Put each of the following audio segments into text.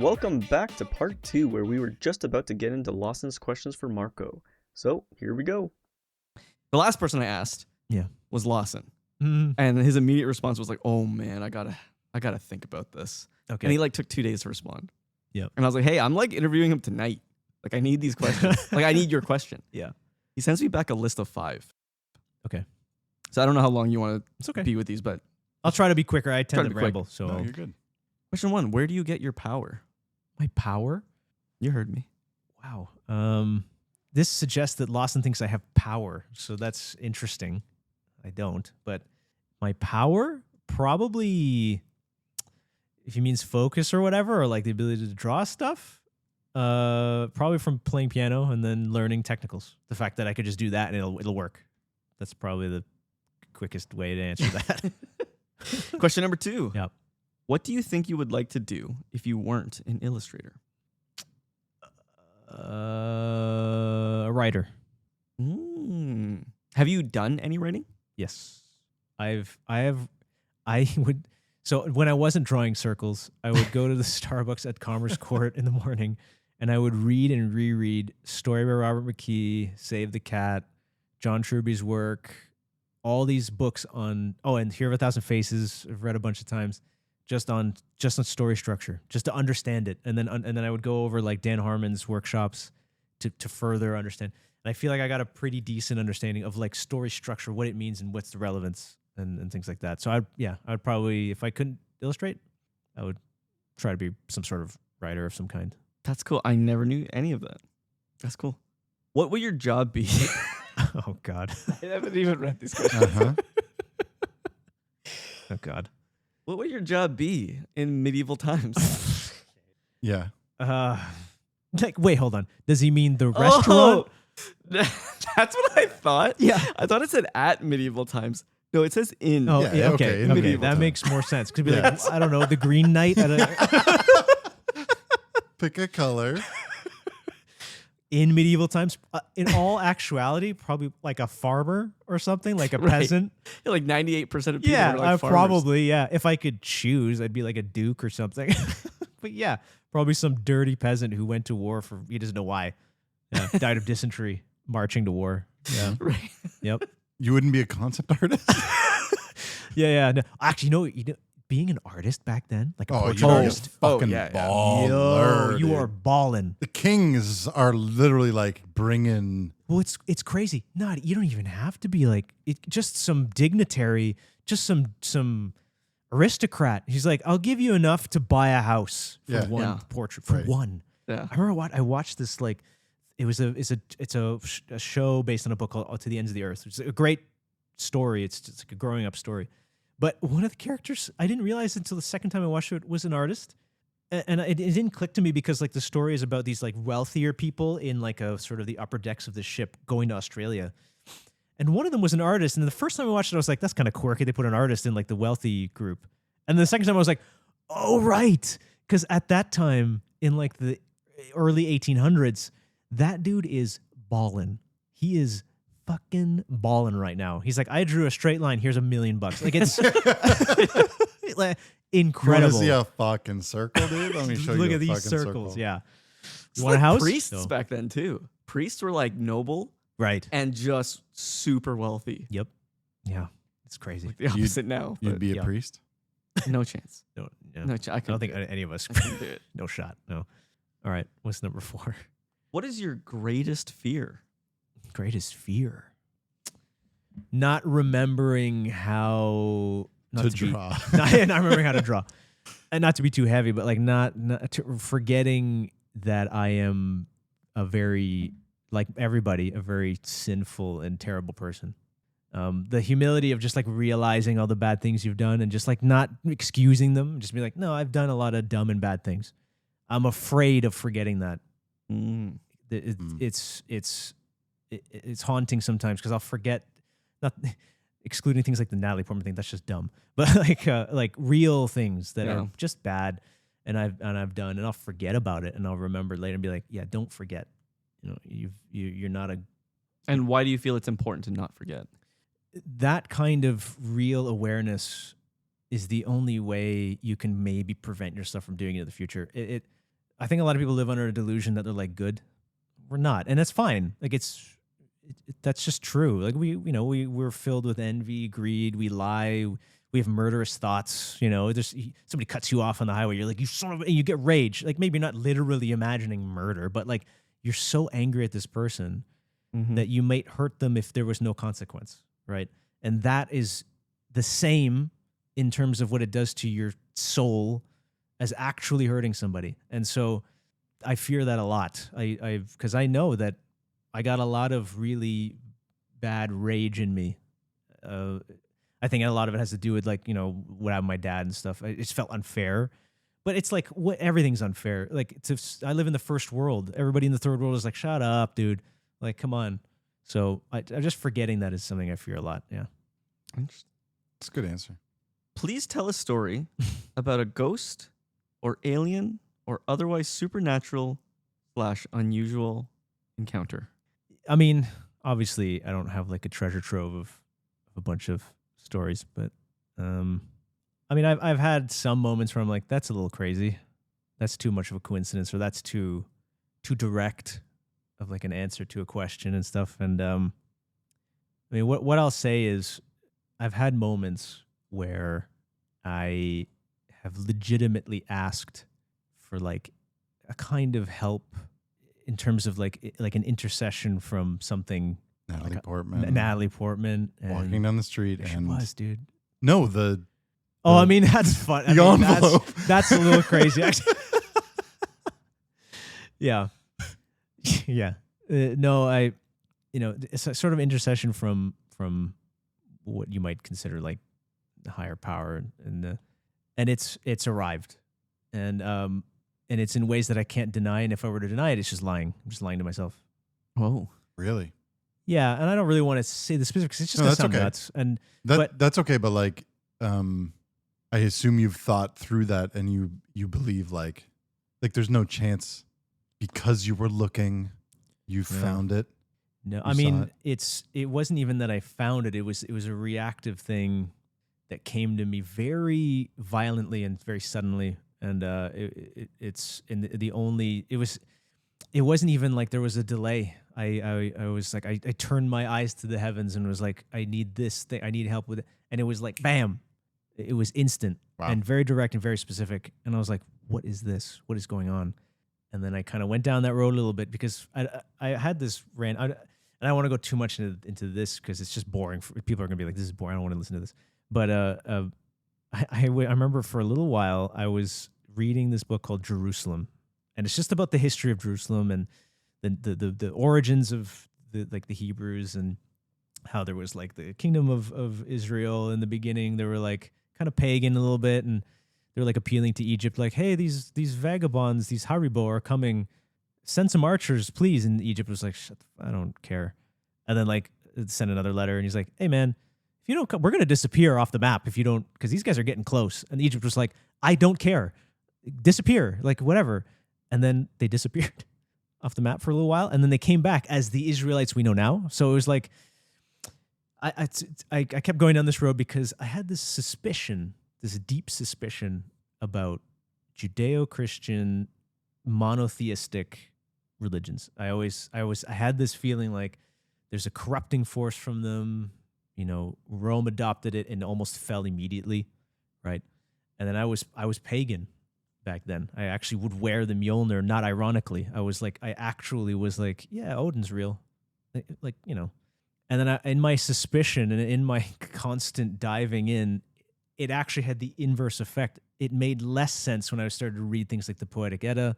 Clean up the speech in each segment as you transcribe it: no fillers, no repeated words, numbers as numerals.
welcome back to part 2 where we were just about to get into Lawson's questions for Marco. So, here we go. The last person I asked was Lawson. Mm. And his immediate response was like, "Oh man, I gotta think about this." Okay. And he like took 2 days to respond. Yep. And I was like, "Hey, I'm like interviewing him tonight. Like I need these questions. Like I need your question." Yeah. He sends me back a list of 5. Okay. So I don't know how long you want It's to okay. be with these, but I'll try to be quicker. I Try tend to to be quick. ramble. So No, you're good. question 1, where do you get your power? my power? You heard me. Wow. This suggests that Lawson thinks I have power. So that's interesting. I don't. But my power? Probably, if he means focus or whatever, or like the ability to draw stuff, probably from playing piano and then learning technicals. The fact that I could just do that and it'll work. That's probably the quickest way to answer that. Question number 2. Yep. What do you think you would like to do if you weren't an illustrator? A writer. Have you done any writing? Yes. I would. So when I wasn't drawing circles, I would go to the Starbucks at Commerce Court in the morning and I would read and reread Story by Robert McKee, Save the Cat, John Truby's work, all these books on, and Here of a Thousand Faces, I've read a bunch of times, just on story structure, just to understand it. And then I would go over like Dan Harmon's workshops to further understand. And I feel like I got a pretty decent understanding of like story structure, what it means and what's the relevance and things like that. So I'd probably, if I couldn't illustrate, I would try to be some sort of writer of some kind. That's cool. I never knew any of that. That's cool. What will your job be? Oh God. I haven't even read these questions. Uh-huh. Oh God. What would your job be in medieval times? Yeah. Like, wait, hold on. Does he mean the restaurant? That's what I thought. Yeah. I thought it said at medieval times. No, it says in. Oh, Yeah, yeah, okay, okay. in Okay, medieval that time. makes more sense. Could be like, I don't know, the Green Knight at Pick a color. in medieval times. In all actuality, probably like a farmer or something, like a Right. peasant. Yeah, like 98% of people Yeah, are like farmers. probably. Yeah, if I could choose, I'd be like a duke or something. But yeah, probably some dirty peasant who went to war for he doesn't know why. Yeah, died of dysentery marching to war. Yeah. Right. Yep. You wouldn't be a concept artist? Yeah. No. Actually, you know, being an artist back then, like a Oh, portrait you're artist. fucking yeah. baller. Yo, you dude. are balling. The kings are literally like bringing. Well, it's crazy. Not you don't even have to be like just some dignitary, just some aristocrat. He's like, I'll give you enough to buy a house for Yeah. one Yeah. portrait for Right. one. Yeah. I remember I watched this like it's a show based on a book called To the Ends of the Earth. It's a great story. It's like a growing up story. But one of the characters I didn't realize until the second time I watched it was an artist. And it didn't click to me because like the story is about these like wealthier people in like a sort of the upper decks of the ship going to Australia. And one of them was an artist. And the first time I watched it, I was like, that's kind of quirky. They put an artist in like the wealthy group. And the second time I was like, oh, right. Because at that time in like the early 1800s, that dude is ballin'. He is fucking ballin' right now. He's like, I drew a straight line. Here's $1 million. Like it's like, You incredible. want to see a fucking circle, dude? Let me show Look you at a these fucking circles. circle. Yeah. It's You want a like house? priests No. back then too. Priests were like noble Right. and just super wealthy. Yep. Yeah. It's crazy. Like the opposite now. You'd but be a yeah. priest? no chance. No, yeah. No chance. I I don't think couldn't do it. any of us. I couldn't do it. No shot. No. All right. What's number 4? What is your greatest fear? Greatest fear. Not remembering how not To be- draw. not remembering how to draw. And not to be too heavy, but like not forgetting that I am a very, like everybody, a very sinful and terrible person. The humility of just like realizing all the bad things you've done and just like not excusing them, just be like, no, I've done a lot of dumb and bad things. I'm afraid of forgetting that. It's haunting sometimes because I'll forget, not excluding things like the Natalie Portman thing. That's just dumb, but like real things that Yeah. are just bad, and I've done, and I'll forget about it, and I'll remember later and be like, yeah, don't forget. You know, you're not a And why do you feel it's important to not forget? that kind of real awareness is the only way you can maybe prevent yourself from doing it in the future. I think a lot of people live under a delusion that they're like good. We're not, and that's fine. Like that's just true. Like we're filled with envy, greed. We lie. We have murderous thoughts. There's somebody cuts you off on the highway. You're like, you son of, and you get rage. Like maybe you're not literally imagining murder, but like you're so angry at this person that you might hurt them if there was no consequence, right? And that is the same in terms of what it does to your soul as actually hurting somebody. And so I fear that a lot. Because I know that I got a lot of really bad rage in me. I think a lot of it has to do with what happened with my dad and stuff. It just felt unfair. But it's like everything's unfair. Like I live in the first world. Everybody in the third world is like, shut up, dude. Like, come on. So I'm just forgetting that is something I fear a lot. Yeah. It's a good answer. Please tell a story about a ghost or alien or otherwise supernatural / unusual encounter. I mean, obviously, I don't have like a treasure trove of a bunch of stories, but I mean, I've had some moments where I'm like, that's a little crazy. That's too much of a coincidence, or that's too direct of like an answer to a question and stuff. And I mean, what I'll say is I've had moments where I have legitimately asked for like a kind of help in terms of like an intercession from something. Natalie Portman. Walking down the street. She was, dude. No, I mean, that's fun. The envelope. That's a little crazy, actually. Yeah. Yeah. No, it's a sort of intercession from what you might consider like the higher power, and it's arrived, and it's in ways that I can't deny. And if I were to deny it, it's just lying. I'm just lying to myself. Oh, really? Yeah, and I don't really want to say the specifics. It's just that's okay. Nuts. And that's okay. But like, I assume you've thought through that, and you believe like there's no chance because you were looking, you found it. No, I mean it wasn't even that I found it. It was a reactive thing that came to me very violently and very suddenly, and it wasn't even like there was a delay. I was like I turned my eyes to the heavens and was like, I need this thing, I need help with it, and it was like bam, it was instant. Wow. And very direct and very specific. And I was like, what is this? What is going on? And then I kind of went down that road a little bit because I had this rant. And I don't want to go too much into this because it's just boring. People are going to be like, this is boring. I don't want to listen to this. But I remember for a little while, I was reading this book called Jerusalem. And it's just about the history of Jerusalem and the origins of the Hebrews, and how there was like the kingdom of Israel in the beginning. They were like kind of pagan a little bit, and they're like appealing to Egypt, like, hey, these vagabonds, these Haribo are coming, send some archers, please. And Egypt was like, I don't care. And then like send another letter, and he's like, hey man, if you don't come, we're gonna disappear off the map if you don't, because these guys are getting close. And Egypt was like, I don't care, disappear, like whatever. And then they disappeared off the map for a little while, and then they came back as the Israelites we know now. So it was like, I kept going down this road because I had this suspicion, this deep suspicion about Judeo-Christian monotheistic religions. I had this feeling like there's a corrupting force from them. Rome adopted it and almost fell immediately, right? And then I was pagan back then. I actually would wear the Mjolnir, not ironically. I actually was like, yeah, Odin's real, like. And then in my suspicion and in my constant diving in, it actually had the inverse effect. It made less sense when I started to read things like the Poetic Edda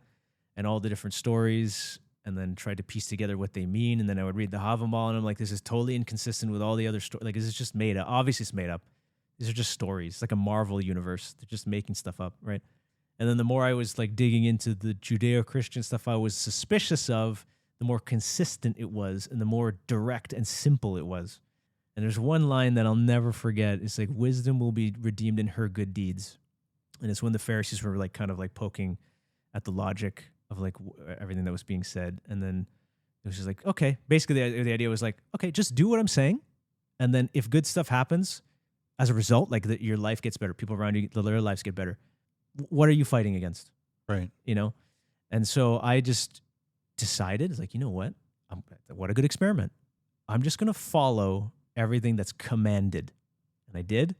and all the different stories, and then tried to piece together what they mean. And then I would read the Havamal, and I'm like, this is totally inconsistent with all the other stories. Like, this is just made up. Obviously, it's made up. These are just stories. It's like a Marvel universe. They're just making stuff up, right? And then the more I was like digging into the Judeo-Christian stuff I was suspicious of, the more consistent it was and the more direct and simple it was. And there's one line that I'll never forget. It's like, wisdom will be redeemed in her good deeds. And it's when the Pharisees were like kind of like poking at the logic of like everything that was being said. And then it was just like, okay, basically the idea was like, okay, just do what I'm saying. And then if good stuff happens as a result, like your life gets better, people around you, their lives get better. What are you fighting against? Right. And so I just decided, it's like, you know what? What a good experiment. I'm just going to follow everything that's commanded. And I did.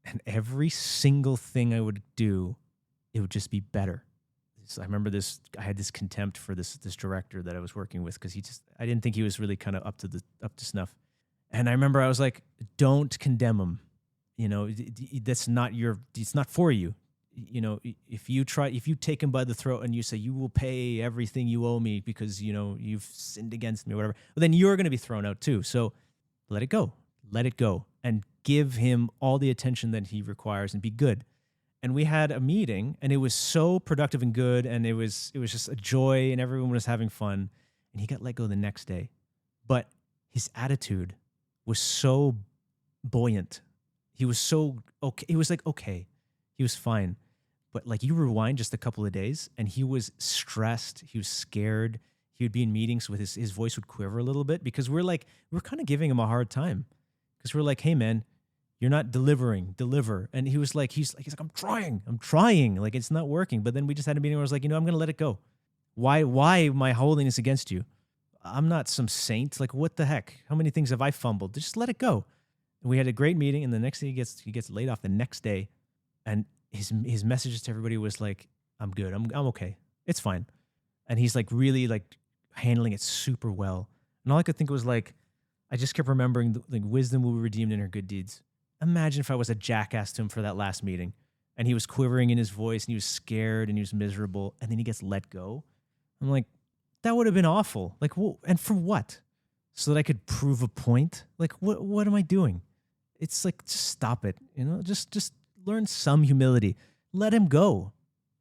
And every single thing I would do, it would just be better. So I remember this, I had this contempt for this director that I was working with because I didn't think he was really kind of up to snuff. And I remember I was like, don't condemn him. You know, it's not for you. You know, if you take him by the throat and you say, you will pay everything you owe me because, you know, you've sinned against me or whatever, well, then you're going to be thrown out too. So let it go, and give him all the attention that he requires and be good. And we had a meeting and it was so productive and good. And it was just a joy and everyone was having fun, and he got let go the next day. But his attitude was so buoyant. He was so okay. He was like, okay, he was fine. But like you rewind just a couple of days and he was stressed. He was scared. He would be in meetings with his voice would quiver a little bit because we're kind of giving him a hard time because we're like, hey man, you're not deliver. And he was like, he's like, I'm trying. Like it's not working. But then we just had a meeting where I was like, you know, I'm going to let it go. Why am I holding this against you? I'm not some saint. Like what the heck? How many things have I fumbled? Just let it go. And we had a great meeting. And the next day he gets laid off the next day. And his messages to everybody was like, I'm good. I'm okay. It's fine. And he's like really like handling it super well. And all I could think was like, I just kept remembering like wisdom will be redeemed in her good deeds. Imagine if I was a jackass to him for that last meeting and he was quivering in his voice and he was scared and he was miserable and then he gets let go. I'm like, that would have been awful. Like, and for what? So that I could prove a point? Like, what am I doing? It's like, just stop it. You know, just learn some humility. Let him go.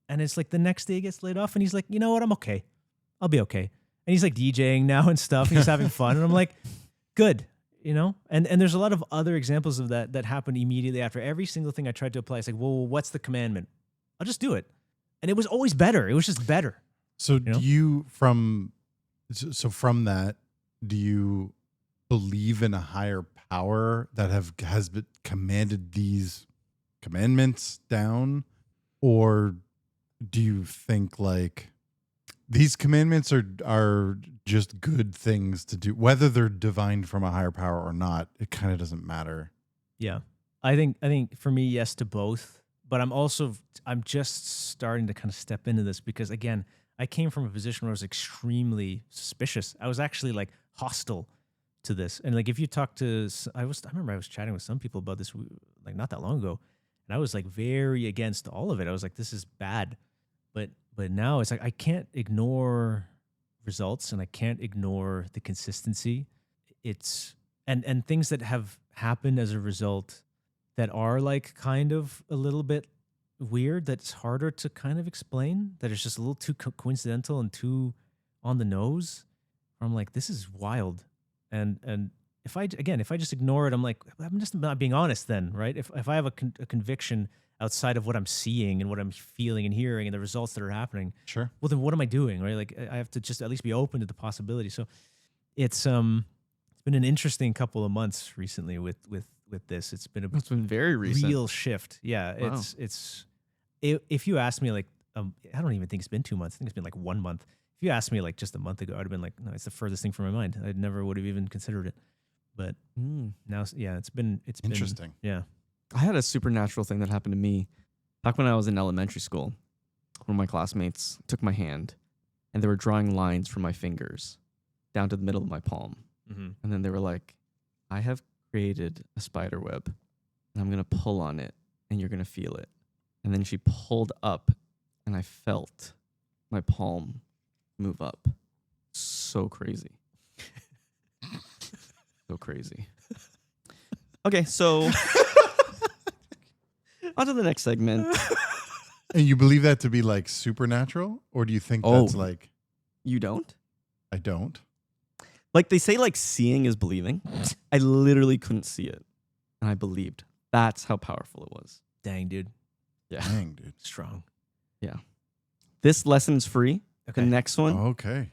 And it's like the next day he gets laid off and he's like, you know what? I'm okay. I'll be okay. And he's like DJing now and stuff. And he's having fun. And I'm like, good. You know, and there's a lot of other examples of that happened immediately after every single thing I tried to apply. It's like, well, what's the commandment? I'll just do it. And it was always better. It was just better. So from that, do you believe in a higher power that has been commanded these commandments down? Or do you think like these commandments are just good things to do, whether they're divined from a higher power or not? It kind of doesn't matter. Yeah, I think for me, yes to both. But I'm just starting to kind of step into this because again, I came from a position where I was extremely suspicious. I was actually like hostile to this, and like if you talk to, I remember I was chatting with some people about this like not that long ago, and I was like very against all of it. I was like, this is bad, but now it's like I can't ignore results and I can't ignore the consistency. It's and things that have happened as a result that are like kind of a little bit weird, that's harder to kind of explain, that it's just a little too coincidental and too on the nose. I'm like, this is wild. And if I just ignore it, I'm like, I'm just not being honest then, right? If I have a conviction outside of what I'm seeing and what I'm feeling and hearing and the results that are happening, Sure. well, then what am I doing, right? Like I have to just at least be open to the possibility. So it's been an interesting couple of months recently with this. It's been very recent. Real shift. Yeah, Wow. If you asked me like, I don't even think it's been 2 months. I think it's been like 1 month. If you asked me like just a month ago, I'd have been like, no, it's the furthest thing from my mind. I never would have even considered it. But now, yeah, it's been Interesting. Yeah. I had a supernatural thing that happened to me back when I was in elementary school. One of my classmates took my hand and they were drawing lines from my fingers down to the middle of my palm. Mm-hmm. And then they were like, I have created a spider web and I'm going to pull on it and you're going to feel it. And then she pulled up and I felt my palm move up. So crazy. So crazy. Okay, so on to the next segment. And you believe that to be like supernatural? Or do you think that's like, You don't? I don't? Like they say, like seeing is believing. I literally couldn't see it, and I believed. That's how powerful it was. Dang, dude. Yeah, Dang, dude. Strong. yeah. This lesson's free. Okay. The next one, Okay.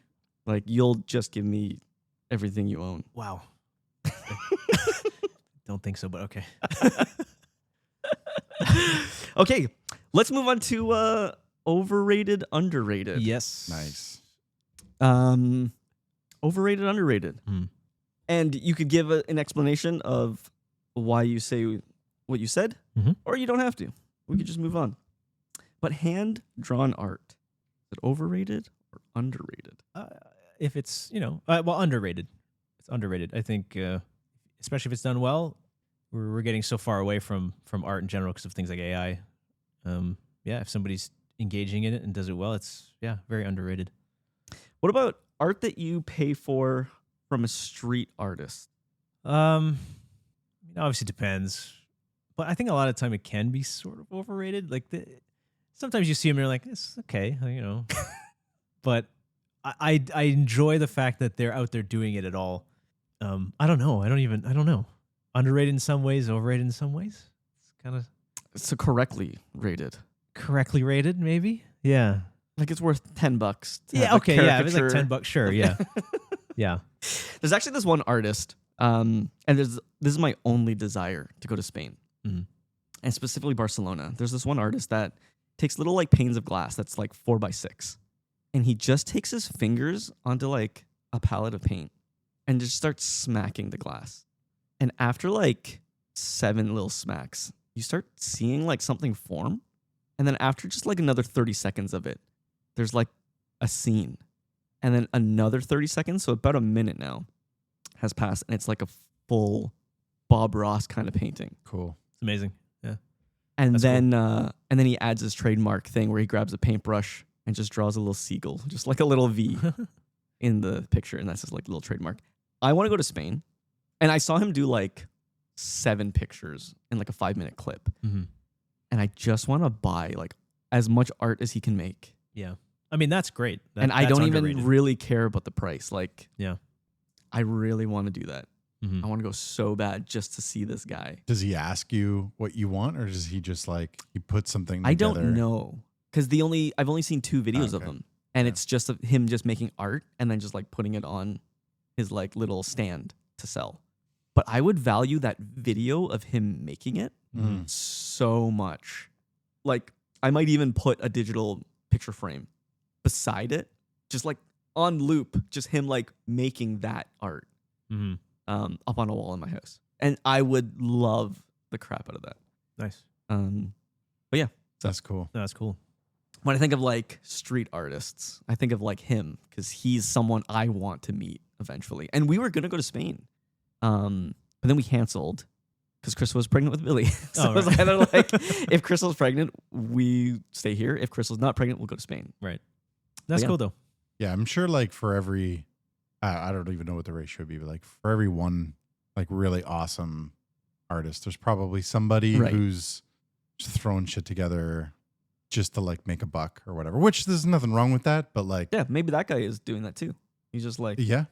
like you'll just give me everything you own. Wow. Don't think so, but okay. Okay, let's move on to overrated, underrated. Yes. Nice. Overrated, underrated. Hmm. And you could give an explanation of why you say what you said, Mhm. or you don't have to. We could just move on. But hand-drawn art, is it overrated or underrated? If it's, well, underrated. It's underrated. I think, especially if it's done well, we're getting so far away from art in general because of things like AI. If somebody's engaging in it and does it well, it's very underrated. What about art that you pay for from a street artist? Obviously depends, but I think a lot of time it can be sort of overrated. Like sometimes you see them and you're like, it's okay, but I enjoy the fact that they're out there doing it at all. I don't know. I don't know. Underrated in some ways, overrated in some ways. It's kind of So correctly rated. correctly rated, maybe. Yeah. Like it's worth $10. To Yeah. have a Okay. Yeah. If it's like caricature. $10, sure. Yeah. Yeah. There's actually this one artist, and this is my only desire to go to Spain, Mhm. and specifically Barcelona. There's this one artist that takes little like panes of glass that's like 4x6, and he just takes his fingers onto like a palette of paint and just starts smacking the glass. And after like 7 little smacks, you start seeing like something form, and then after just like another 30 seconds of it, there's like a scene. And then another 30 seconds, so about a minute now, has passed, and it's like a full Bob Ross kind of painting. Cool. It's amazing. And That's then he adds his trademark thing where he grabs a paintbrush and just draws a little seagull, just like a little V in the picture, and that's his like little trademark. I want to go to Spain, and I saw him do like 7 pictures in like a 5-minute clip, Mm-hmm. and I just want to buy like as much art as he can make. Yeah. I mean, that's great. And I don't even really care about the price. Like, Yeah. I really want to do that. Mhm. I want to go so bad just to see this guy. Does he ask you what you want, or does he just like he put something together? I don't know, because I've only seen 2 videos of Okay. him, and Yeah. it's just of him just making art and then just like putting it on his like little stand to sell. But I would value that video of him making it Mm. so much. Like, I might even put a digital picture frame beside it, just like on loop, just him like making that art Mm-hmm. up on a wall in my house, and I would love the crap out of that. Nice. That's cool. No, that's cool. When I think of like street artists, I think of like him because he's someone I want to meet eventually. And we were gonna go to Spain, but then we canceled because Crystal was pregnant with Billy. So Oh, it was right. either like, if Crystal's pregnant, we stay here. If Crystal's not pregnant, we'll go to Spain. That's yeah. cool though. Yeah, I'm sure like for every, I don't even know what the ratio would be, but like for every one like really awesome artist, there's probably somebody Right. who's just throwing shit together just to like make a buck or whatever, which there's nothing wrong with that, but like, Yeah, maybe that guy is doing that too. He's just like, yeah.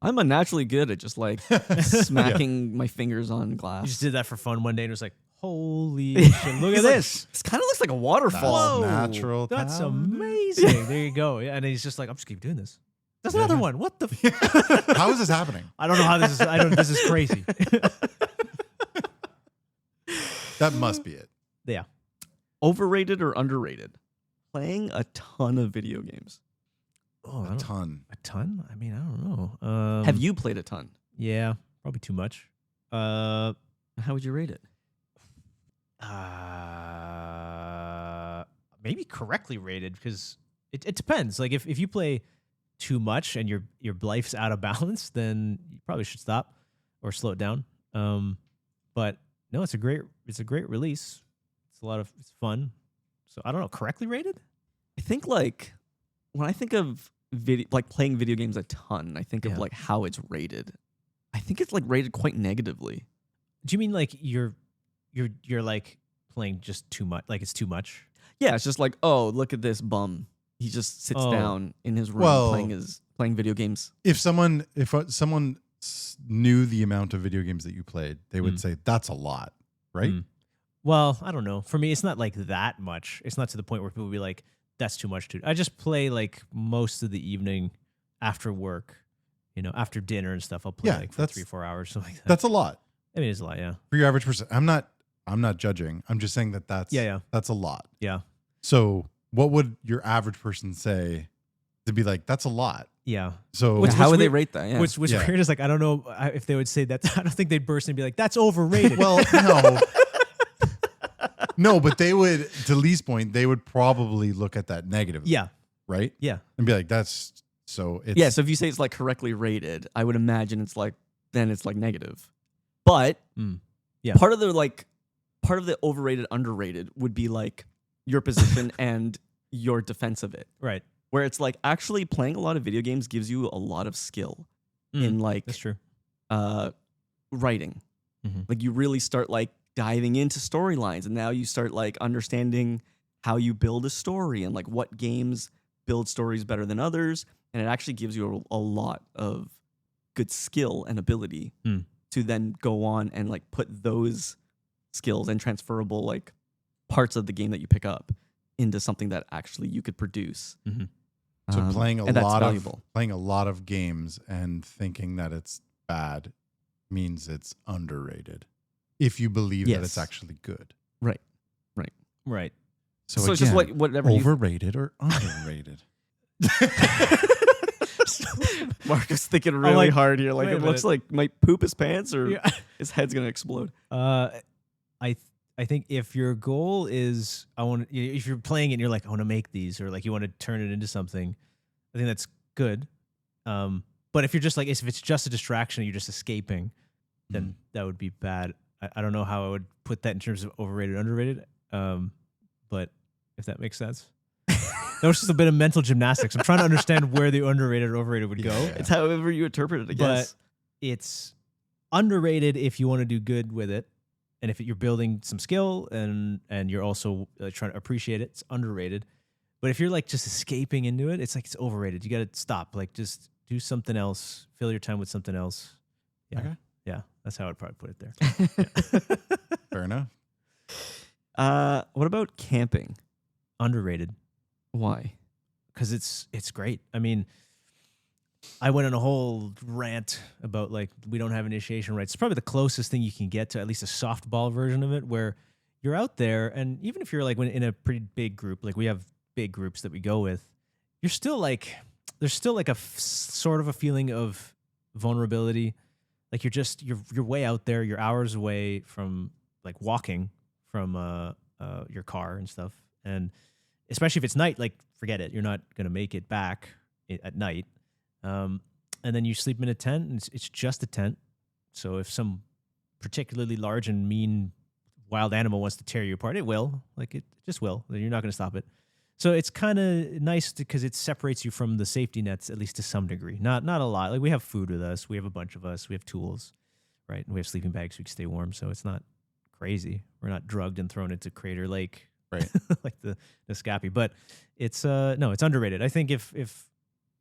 I'm unnaturally good at just like smacking my fingers on glass. You just did that for fun one day and it was like, holy shit, look He's at like, this. This kind of looks like a waterfall. That's natural. That's talent. amazing. There you go. Yeah, and he's just like, I'm just keep doing this. There's another Yeah. one. What the? How is this happening? I don't know how this is. This is crazy. That must be it. Yeah. Overrated or underrated? Playing a ton of video games. Oh, A ton. a ton? I mean, I don't know. Have you played a ton? Yeah, probably too much. How would you rate it? Maybe correctly rated because it depends. Like if you play too much and your life's out of balance, then you probably should stop or slow it down. But no, it's a great release. It's fun. So I don't know, correctly rated? I think like when I think of like playing video games a ton, I think Yeah. of like how it's rated. I think it's like rated quite negatively. Do you mean like you're like playing just too much? Like it's too much? Yeah, it's just like, oh, look at this bum. He just sits Oh. down in his room Well- playing video games. If someone knew the amount of video games that you played, they would Mm. say that's a lot, right? Mm. Well, I don't know. For me, it's not like that much. It's not to the point where people would be like, that's too much, dude. I just play like most of the evening after work, after dinner and stuff. I'll play Yeah, like for that's- 3-4 hours, something like that. That's a lot I mean, it's a lot, yeah. for your average person. I'm not judging. I'm just saying that's Yeah. that's a lot. Yeah. So what would your average person say to be like, that's a lot? Yeah. So What's How would they weird- rate that? Yeah. What's Yeah. weird is like, I don't know if they would say that. I don't think they'd burst and be like, that's overrated. well, no. No, but they would, to Lee's point, they would probably look at that negatively. yeah. Right? Yeah. And be like, that's so it's Yeah, so if you say it's like correctly rated, I would imagine it's like then it's like negative. But Yeah. part of the overrated underrated would be like your position and your defense of it. Right. Where it's like actually playing a lot of video games gives you a lot of skill in like That's true. writing. Mhm. Like you really start like diving into storylines, and now you start like understanding how you build a story and like what games build stories better than others, and it actually gives you a lot of good skill and ability Mm. to then go on and like put those skills and transferable like parts of the game that you pick up into something that actually you could produce. Mhm. so and playing that's a valuable. lot of games and thinking that it's bad means it's underrated. If you believe that it's Yes. actually good. Right. So it's just again, whatever you overrated or underrated. Marco's thinking I'm really like, hard here. Like wait a it looks like might poop his pants or Yeah. his head's gonna explode. I think if your goal is if you're playing it and you're like, I want to make these, or like you want to turn it into something, I think that's good. But if you're just like, if it's just a distraction, you're just escaping, then that would be bad. I don't know how I would put that in terms of overrated, underrated. But if that makes sense. That was just a bit of mental gymnastics. I'm trying to understand where the underrated or overrated would go. Yeah. It's however you interpret it, I guess. It's underrated if you want to do good with it, and if you're building some skill and you're also trying to appreciate it, it's underrated. But if you're like just escaping into it, it's like it's overrated. You got to stop. Like just do something else. Fill your time with something else. Yeah, Okay. yeah, that's how I'd probably put it there. Fair enough. What about camping? Underrated Why? because it's great. I mean, I went on a whole rant about like we don't have initiation rites. It's probably the closest thing you can get to at least a softball version of it, where you're out there, and even if you're like when in a pretty big group, like we have big groups that we go with, you're still like there's still like a sort of a feeling of vulnerability. Like you're way out there. You're hours away from like walking from your car and stuff, and especially if it's night, like forget it. You're not gonna make it back at night. And then you sleep in a tent, and it's just a tent. So if some particularly large and mean wild animal wants to tear you apart, it will. Like it just will. You're not going to stop it. So it's kind of nice because it separates you from the safety nets, at least to some degree. Not a lot. Like we have food with us. We have a bunch of us. We have tools, right? And we have sleeping bags so we can stay warm. So it's not crazy. We're not drugged and thrown into Crater Lake, Right. like the Scappy. But it's no, it's underrated. I think if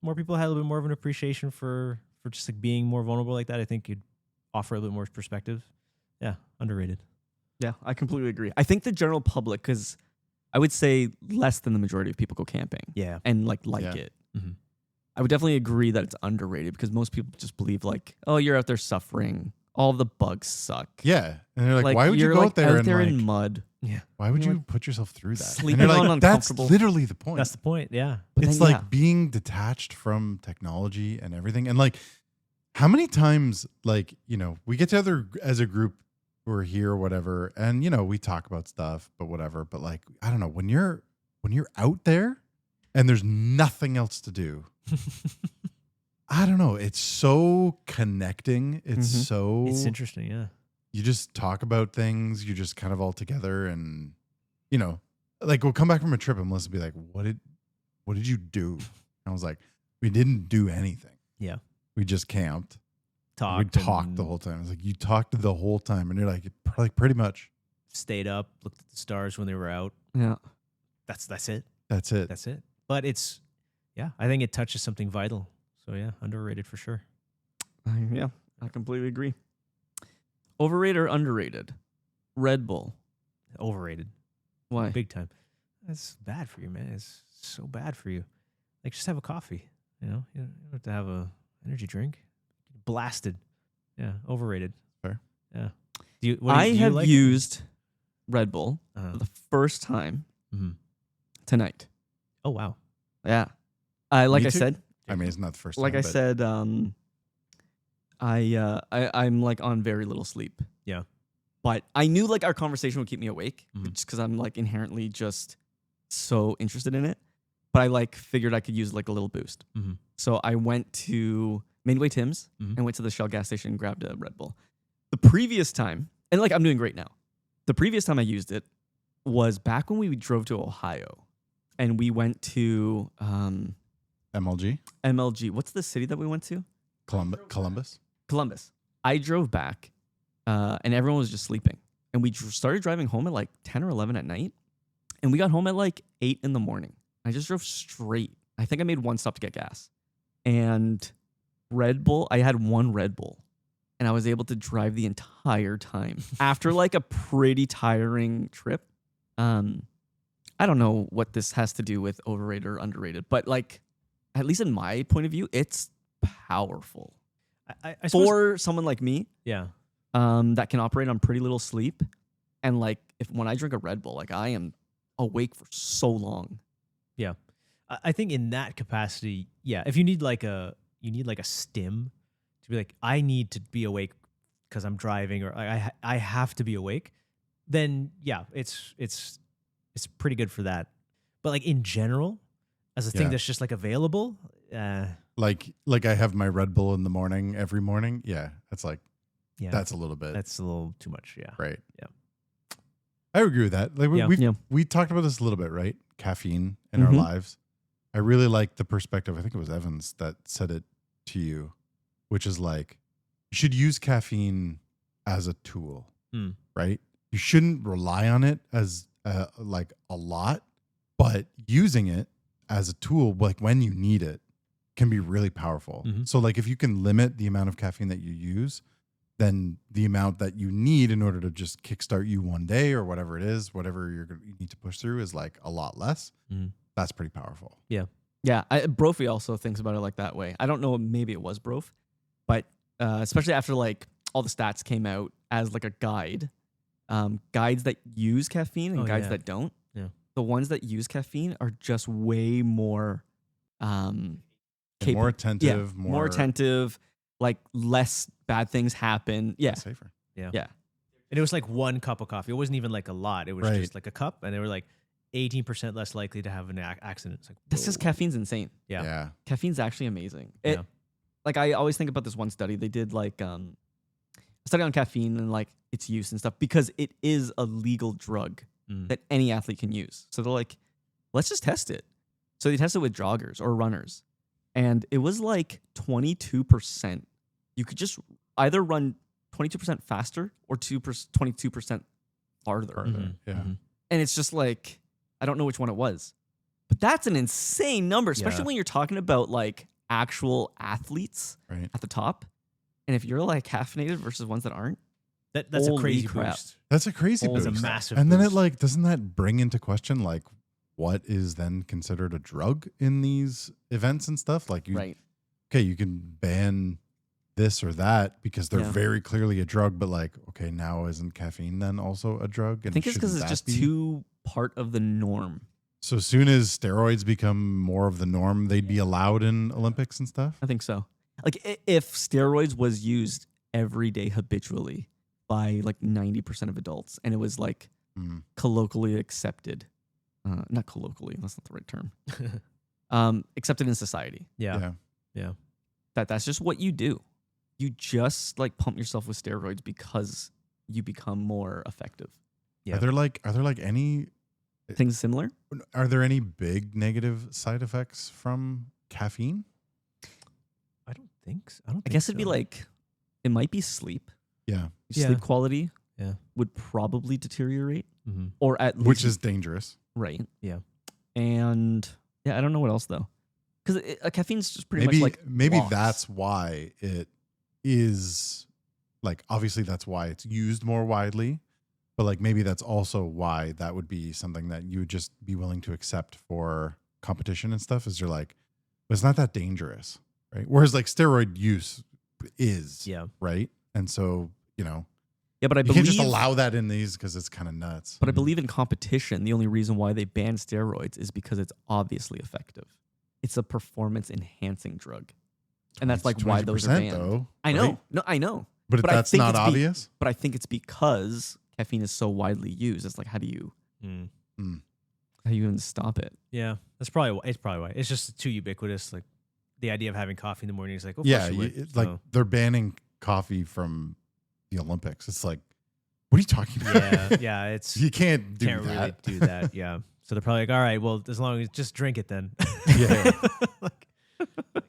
more people had a little bit more of an appreciation for just like being more vulnerable like that, I think you'd offer a little bit more perspective. Yeah, underrated. Yeah, I completely agree. I think the general public, because I would say less than the majority of people go camping Yeah. and like Yeah. it. Mhm. I would definitely agree that it's underrated because most people just believe like, oh, you're out there suffering. All the bugs suck. Yeah. And they're like, why would you you're go like out there and like, in mud? Yeah. why would you're you put yourself through that? sleeping and you're on like, that's uncomfortable- literally the point. That's the point. Yeah. But It's then, like yeah. being detached from technology and everything. And like, how many times, like, we get together as a group who are here or whatever, and we talk about stuff, but whatever. But like, I don't know, when you're out there and there's nothing else to do, I don't know. It's so connecting. It's Mhm. so It's interesting. Yeah. you just talk about things. You're just kind of all together, and like we'll come back from a trip and Melissa will be like, what did you do? And I was like, we didn't do anything. Yeah. We just camped. Talked. We talked and the whole time. It's like, you talked the whole time, and you're like pretty much. Stayed up, looked at the stars when they were out. Yeah. That's it. That's it. That's it. But it's, yeah, I think it touches something vital. So yeah, underrated for sure. Yeah, I completely agree. Overrated or underrated? Red Bull. Overrated. Why? Big time. That's bad for you, man. It's so bad for you. Like just have a coffee. You don't have to have a energy drink. Blasted. Yeah, overrated. Fair. Yeah. Do you I have like? used Red Bull Uh-huh. for the first time Mhm. tonight. Oh wow. Yeah. Like Me I too. said, I mean, it's not the first like time. I but said, I'm like on very little sleep. Yeah. But I knew like our conversation would keep me awake Mhm. just because I'm like inherently just so interested in it. But I like figured I could use like a little boost. Mhm. So I went to Midway Tim's Mhm. and went to the Shell gas station and grabbed a Red Bull. The previous time, and like I'm doing great now. The previous time I used it was back when we drove to Ohio and we went to MLG, MLG. What's the city that we went to? Columbus. Columbus. I drove back and everyone was just sleeping. And we started driving home at like 10 or 11 at night. And we got home at like 8 in the morning. I just drove straight. I think I made one stop to get gas. And Red Bull, I had one Red Bull. And I was able to drive the entire time after like a pretty tiring trip. I don't know what this has to do with overrated or underrated, but like, at least in my point of view, it's powerful. I suppose, For someone like me, yeah. that can operate on pretty little sleep, and like when I drink a Red Bull, like I am awake for so long. I think in that capacity, yeah. If you need like a stim to be like, I need to be awake because I'm driving, or I have to be awake, then yeah, it's pretty good for that. But like in general, as a thing Yeah. that's just like available, Like I have my Red Bull in the morning every morning. Yeah, that's like yeah, that's a little bit that's a little too much. Yeah, right. Yeah. I agree with that. Like Yeah. we talked about this a little bit, right? Caffeine in Mhm. our lives. I really like the perspective. I think it was Evans that said it to you, which is like you should use caffeine as a tool, Hmm. right? You shouldn't rely on it as like a lot, but using it as a tool, like when you need it, can be really powerful. Mhm. So like if you can limit the amount of caffeine that you use, then the amount that you need in order to just kickstart you one day or whatever it is, whatever you need to push through is like a lot less. Mhm. That's pretty powerful. Yeah, Brophy also thinks about it like that way. I don't know, maybe it was Brof, but especially after like all the stats came out as like a guide, guides that use caffeine and Oh, guides yeah. that don't. Yeah. The ones that use caffeine are just way more And capa- more attentive, more attentive, like less bad things happen. Yeah. safer. Yeah. Yeah. And it was like one cup of coffee. It wasn't even like a lot. It was Right. just like a cup, and they were like 18% less likely to have an accident. It's like That's just whoa. caffeine's insane. Yeah. Yeah. Caffeine's actually amazing. Yeah. Like I always think about this one study. They did like a study on caffeine and like its use and stuff because it is a legal drug Mm. that any athlete can use. So they're like, let's just test it. So they tested with joggers or runners. And it was like 22%. You could just either run 22% faster or 22% farther. Farther. Mhm. Yeah. Mhm. And it's just like, I don't know which one it was. But that's an insane number, especially Yeah. when you're talking about like actual athletes Right. at the top. And if you're like caffeinated versus ones that aren't, That's a Holy crazy crap. boost. That's a crazy Holy boost. That's a massive And then it boost. like doesn't that bring into question like what is then considered a drug in these events and stuff? Like you right. okay, you can ban this or that because they're Yeah. very clearly a drug, but like, okay, now isn't caffeine then also a drug? I think it's because shouldn't it's that just be? too part of the norm. So soon as steroids become more of the norm, they'd be allowed in Olympics and stuff. I think so. Like if steroids was used every day habitually by like 90% of adults and it was like Mm. colloquially accepted, not colloquially, that's not the right term, accepted in society. Yeah. That's just what you do. You just like pump yourself with steroids because you become more effective. Yeah. Are there like any Things similar? are there any big negative side effects from caffeine? I don't think so. I don't I think guess it'd be so. like, it might be sleep. Yeah. Yeah. Sleep quality Yeah. would probably deteriorate, Mhm. or at least Which is dangerous. right. Yeah. And yeah, I don't know what else though, because caffeine's just pretty Maybe much like maybe loss. that's why it is like obviously that's why it's used more widely, but like maybe that's also why that would be something that you would just be willing to accept for competition and stuff. Is you're like, but it's not that dangerous, right? Whereas like steroid use is Yeah. right, and so Yeah, but I You believe can't just allow that in these because it's kind of nuts. But I believe in competition, the only reason why they ban steroids is because it's obviously effective. It's a performance enhancing drug. And that's like why those are 20% banned. though, I know. right? No, I know. But, But I that's think not it's obvious. But I think it's because caffeine is so widely used. It's like how do you even stop it? Yeah, that's probably why. It's probably why. It's just too ubiquitous. Like the idea of having coffee in the morning is like, Yeah, it's like they're banning coffee from the Olympics. It's like, what are you talking about? yeah, it's You can't do can't that. really do that. Yeah, so they're probably like, all right, well, as long as just drink it then. Yeah. Like,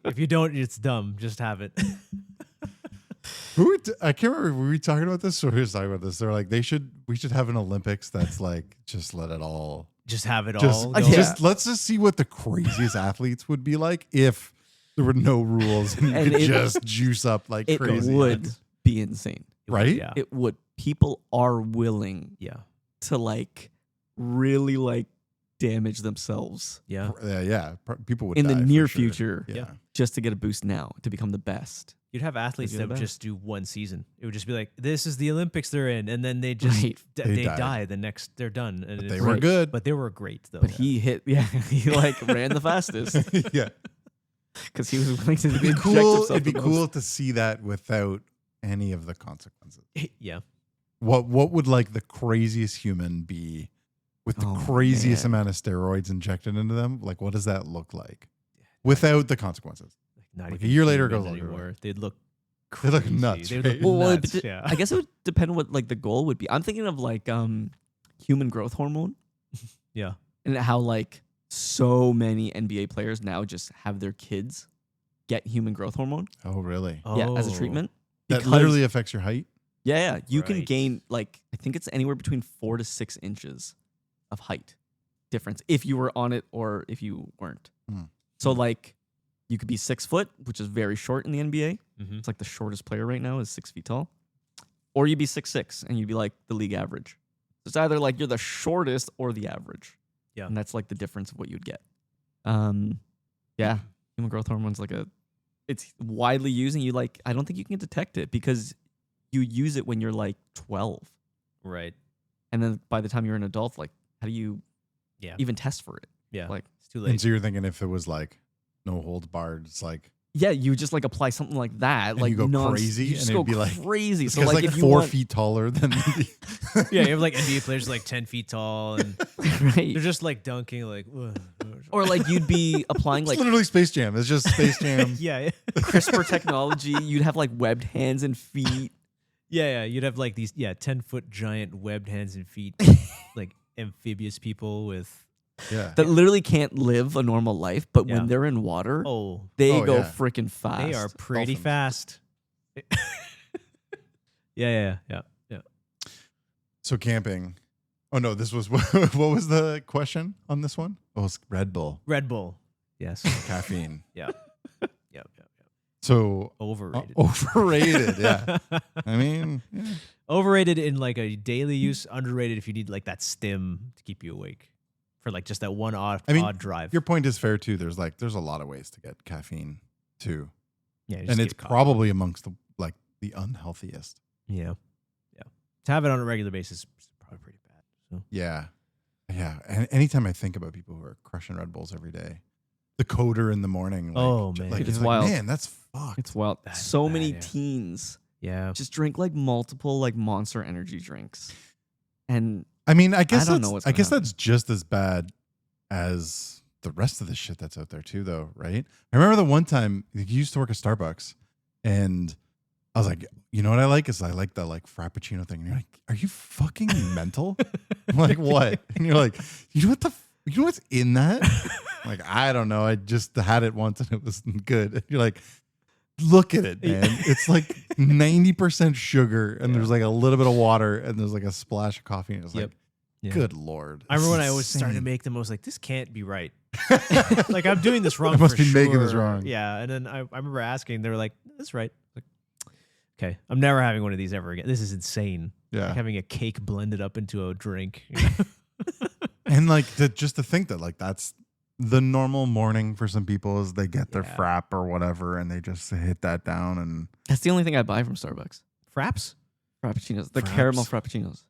if you don't, it's dumb. Just have it. I can't remember. Were we talking about this or who was talking about this? They're like, we should have an Olympics that's like, just let it all. Just have it Just, all. let's just see what the craziest athletes would be like if there were no rules and you And could it- just juice up like It crazy. would be insane. Right? Yeah. It would. People are willing Yeah. to like really like damage themselves Yeah. Yeah. People would in the die for near sure. future Yeah. just to get a boost now to become the best. You'd have athletes You're that the would best. just do one season. It would just be like, this is the Olympics they're in. And then they just, Right. They they die. die the next, they're done. And But it's they were Right. good. But they were great though. But he hit, he like ran the fastest yeah. because he was willing to It'd be inject cool. himself It'd be the cool most. to see that without any of the consequences. yeah. What would like the craziest human be with the Oh, craziest man. amount of steroids injected into them? Like, what does that look like without the consequences? Not Like, even a year later, it human goes like, anymore. They'd look They look crazy. nuts, They'd right? look Well, nuts. but Yeah. I guess it would depend on what like the goal would be. I'm thinking of like human growth hormone Yeah. and how like so many NBA players now just have their kids get human growth hormone. Oh, really? Yeah, as a Oh. treatment. That Because- literally affects your height. Yeah, you can Right. gain like I think it's anywhere between 4 to 6 inches of height difference if you were on it or if you weren't. Hmm. So like you could be 6 foot, which is very short in the NBA. Mhm. It's like the shortest player right now is 6 feet tall. Or you'd be 6'6" and you'd be like the league average. So it's either like you're the shortest or the average. Yeah. And that's like the difference of what you'd get. Yeah. Human growth hormone's like it's widely used and you like I don't think you can detect it because you use it when you're like 12. Right. And then by the time you're an adult, like how do you Yeah. even test for it? Yeah. Like it's too And late. so you're thinking if it was like no holds barred, it's like yeah, you just like apply something like that, And like you go non- crazy, you just and go it'd be like- crazy. it's So like, if you 4 want, feet taller than the Yeah, you have like NBA players like 10 feet tall and right? they're just like dunking like Or like you'd be applying It's like literally Space Jam. It's just Space Jam. yeah. CRISPR technology. You'd have like webbed hands and feet. Yeah, you'd have like these 10-foot giant webbed hands and feet like amphibious people with Yeah. that literally can't live a normal life, but Yeah. when they're in water, oh, they Oh, go yeah. freaking fast. they are pretty Dolphins. fast. yeah. So camping. Oh no, this was what was the question on this one? Oh, it's Red Bull Red Bull. Yes. caffeine. yeah. So Overrated. overrated. Yeah. I mean, yeah. Overrated in like a daily use, underrated if you need like that stim to keep you awake for like just that one odd drive. Your point is fair too. There's a lot of ways to get caffeine too, yeah, just and get it's coffee. probably amongst the unhealthiest. Yeah. To have it on a regular basis is probably pretty bad. So Yeah. And anytime I think about people who are crushing Red Bulls every day, the coder in the morning. Like, Oh, man. like, It's it's like, wild. man, that's fucked. It's wild. That's So bad, many yeah. teens yeah. just drink like multiple like Monster energy drinks, and I mean, I guess don't know what's I gonna guess happen. that's just as bad as the rest of the shit that's out there too, though, right? I remember the one time you used to work at Starbucks, and I was like, you know what I like is I like the like Frappuccino thing. And you're like, are you fucking mental? I'm like, what? And you're like, you know what's in that? I'm like, I don't know. I just had it once and it was good. And you're like, look at it, man. It's like 90% sugar, and there's like a little bit of water, and there's like a splash of coffee. And it's Yep. like, Yeah. good lord. I remember when This I is was starting to insane. make them, I was like, this can't be right. Like, I'm doing this wrong. I must for be making this sure. wrong. Yeah. And then I remember asking, they were like, that's right. Like, okay, I'm never having one of these ever again. This is insane. Yeah. Like having a cake blended up into a drink. you know? And like just to think that like that's the normal morning for some people is they get their Yeah. frap or whatever and they just hit that down and that's the only thing I buy from Starbucks. Fraps? Frappuccinos. The Fraps. caramel frappuccinos.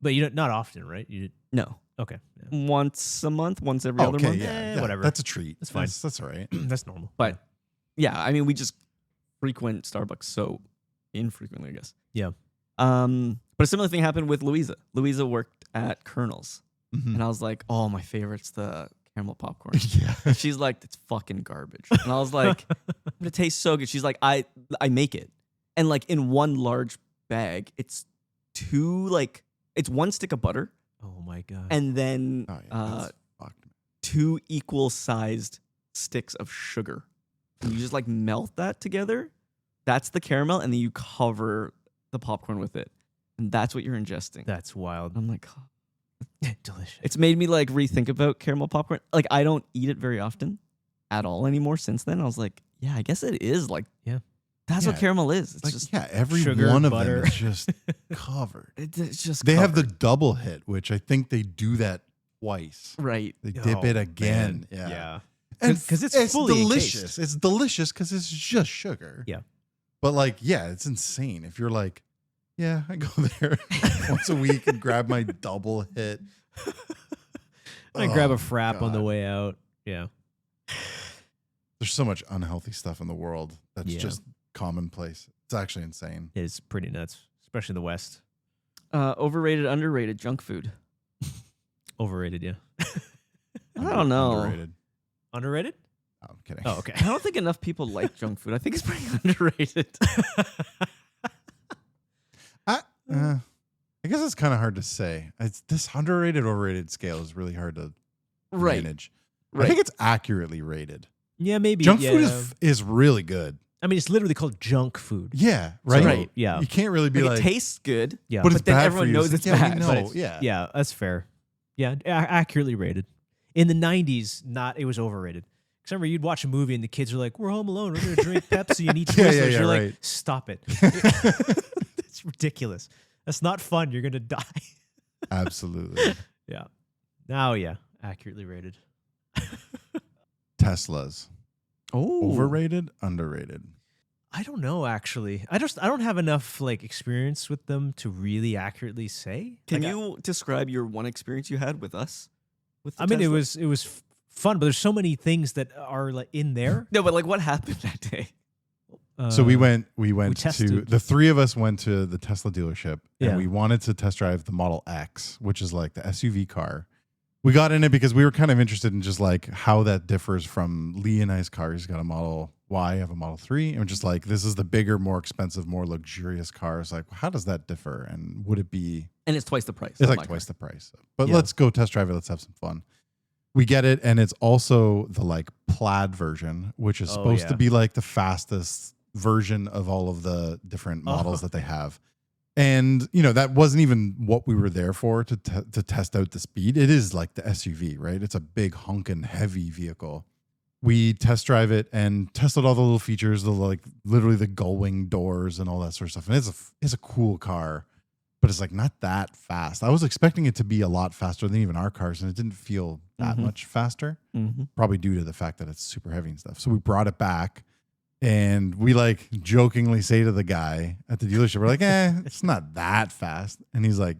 But you don't, not often, right? You No. okay? Yeah. Once a month, once every other Okay, month. yeah, whatever. That's a treat. That's fine. That's all right. That's normal. But yeah, I mean, we just frequent Starbucks so infrequently, I guess. Yeah. But a similar thing happened with Louisa. Louisa worked at Colonel's, Mhm. and I was like, "Oh, my favorite's the caramel popcorn." Yeah. And she's like, "It's fucking garbage," and I was like, "It tastes so good." She's like, "I make it, and like in one large bag, it's it's one stick of butter, Oh my god. and then Oh, yeah, that's fucked. 2 equal sized sticks of sugar. And you just like melt that together. That's the caramel, and then you cover the popcorn with it, and that's what you're ingesting. That's wild. I'm like, oh. Delicious. It's made me like rethink about caramel popcorn. Like I don't eat it very often at all anymore. Since then, I was like, yeah, I guess it is like, Yeah. that's what Yeah. caramel is. It's Like, just yeah, every sugar, one of butter. them is just covered. it's just They have the covered. double hit, which I think they do that twice. right. They dip Oh, it again. man. Yeah. Yeah. And 'Cause it's fully delicious. encased. It's delicious because it's just sugar. Yeah. But like, yeah, it's insane. If you're like, yeah, I go there once a week and grab my double hit. I grab a Oh, frap on the God. way out. Yeah. There's so much unhealthy stuff in the world that's Yeah. just commonplace. It's actually insane. It's pretty nuts, especially in the West. Overrated, underrated junk food. Overrated, yeah. I don't know. Underrated. Underrated? Oh, I'm kidding. Oh, okay. I don't think enough people like junk food. I think it's pretty underrated. I guess it's kind of hard to say. It's this underrated, overrated scale is really hard to Right. manage. Right. I think it's accurately rated. Yeah, maybe. Junk yeah. food is really good. I mean, it's literally called junk food. Yeah, right. Right. Yeah. You can't really be Like, like, it tastes good. Yeah. but it's then bad everyone for you. knows Like, it's yeah, bad, We but know. it's- Yeah. Yeah, that's fair. Yeah, accurately rated. In the 90s, it was overrated. Because remember, you'd watch a movie and the kids are like, we're home alone. We're going to drink Pepsi and eat Yeah, Twizzlers. yeah, You're like, right. stop it. It's ridiculous. That's not fun. You're going to die. Absolutely. Yeah. Now, yeah, accurately rated. Teslas. Oh. Overrated, underrated. I don't know, actually. I don't have enough like experience with them to really accurately say. Can Like, you describe your one experience you had with us? With the I mean, Tesla? it was fun, but there's so many things that are like in there. No, but like what happened that day? So we went to tested. the three of us went to the Tesla dealership and Yeah. we wanted to test drive the Model X, which is like the SUV car. We got in it because we were kind of interested in just like how that differs from Lee and I's car. He's got a Model Y, I have a Model 3. And we're just like, this is the bigger, more expensive, more luxurious car. It's like, how does that differ? And would it be And it's twice the price. It's of like my twice car. the price. But Yeah. let's go test drive it. Let's have some fun. We get it, and it's also the like plaid version, which is Oh, supposed yeah. to be like the fastest version of all of the different models that they have. And you know that wasn't even what we were there for to test out the speed. It is like the SUV, right? It's a big honkin' heavy vehicle. We test drive it and tested all the little features, the like literally the gull wing doors and all that sort of stuff. And it's a cool car, but it's like not that fast. I was expecting it to be a lot faster than even our cars, and it didn't feel that Mhm. much faster. Mhm. Probably due to the fact that it's super heavy and stuff. So we brought it back, and we like jokingly say to the guy at the dealership, we're like, it's not that fast. And he's like,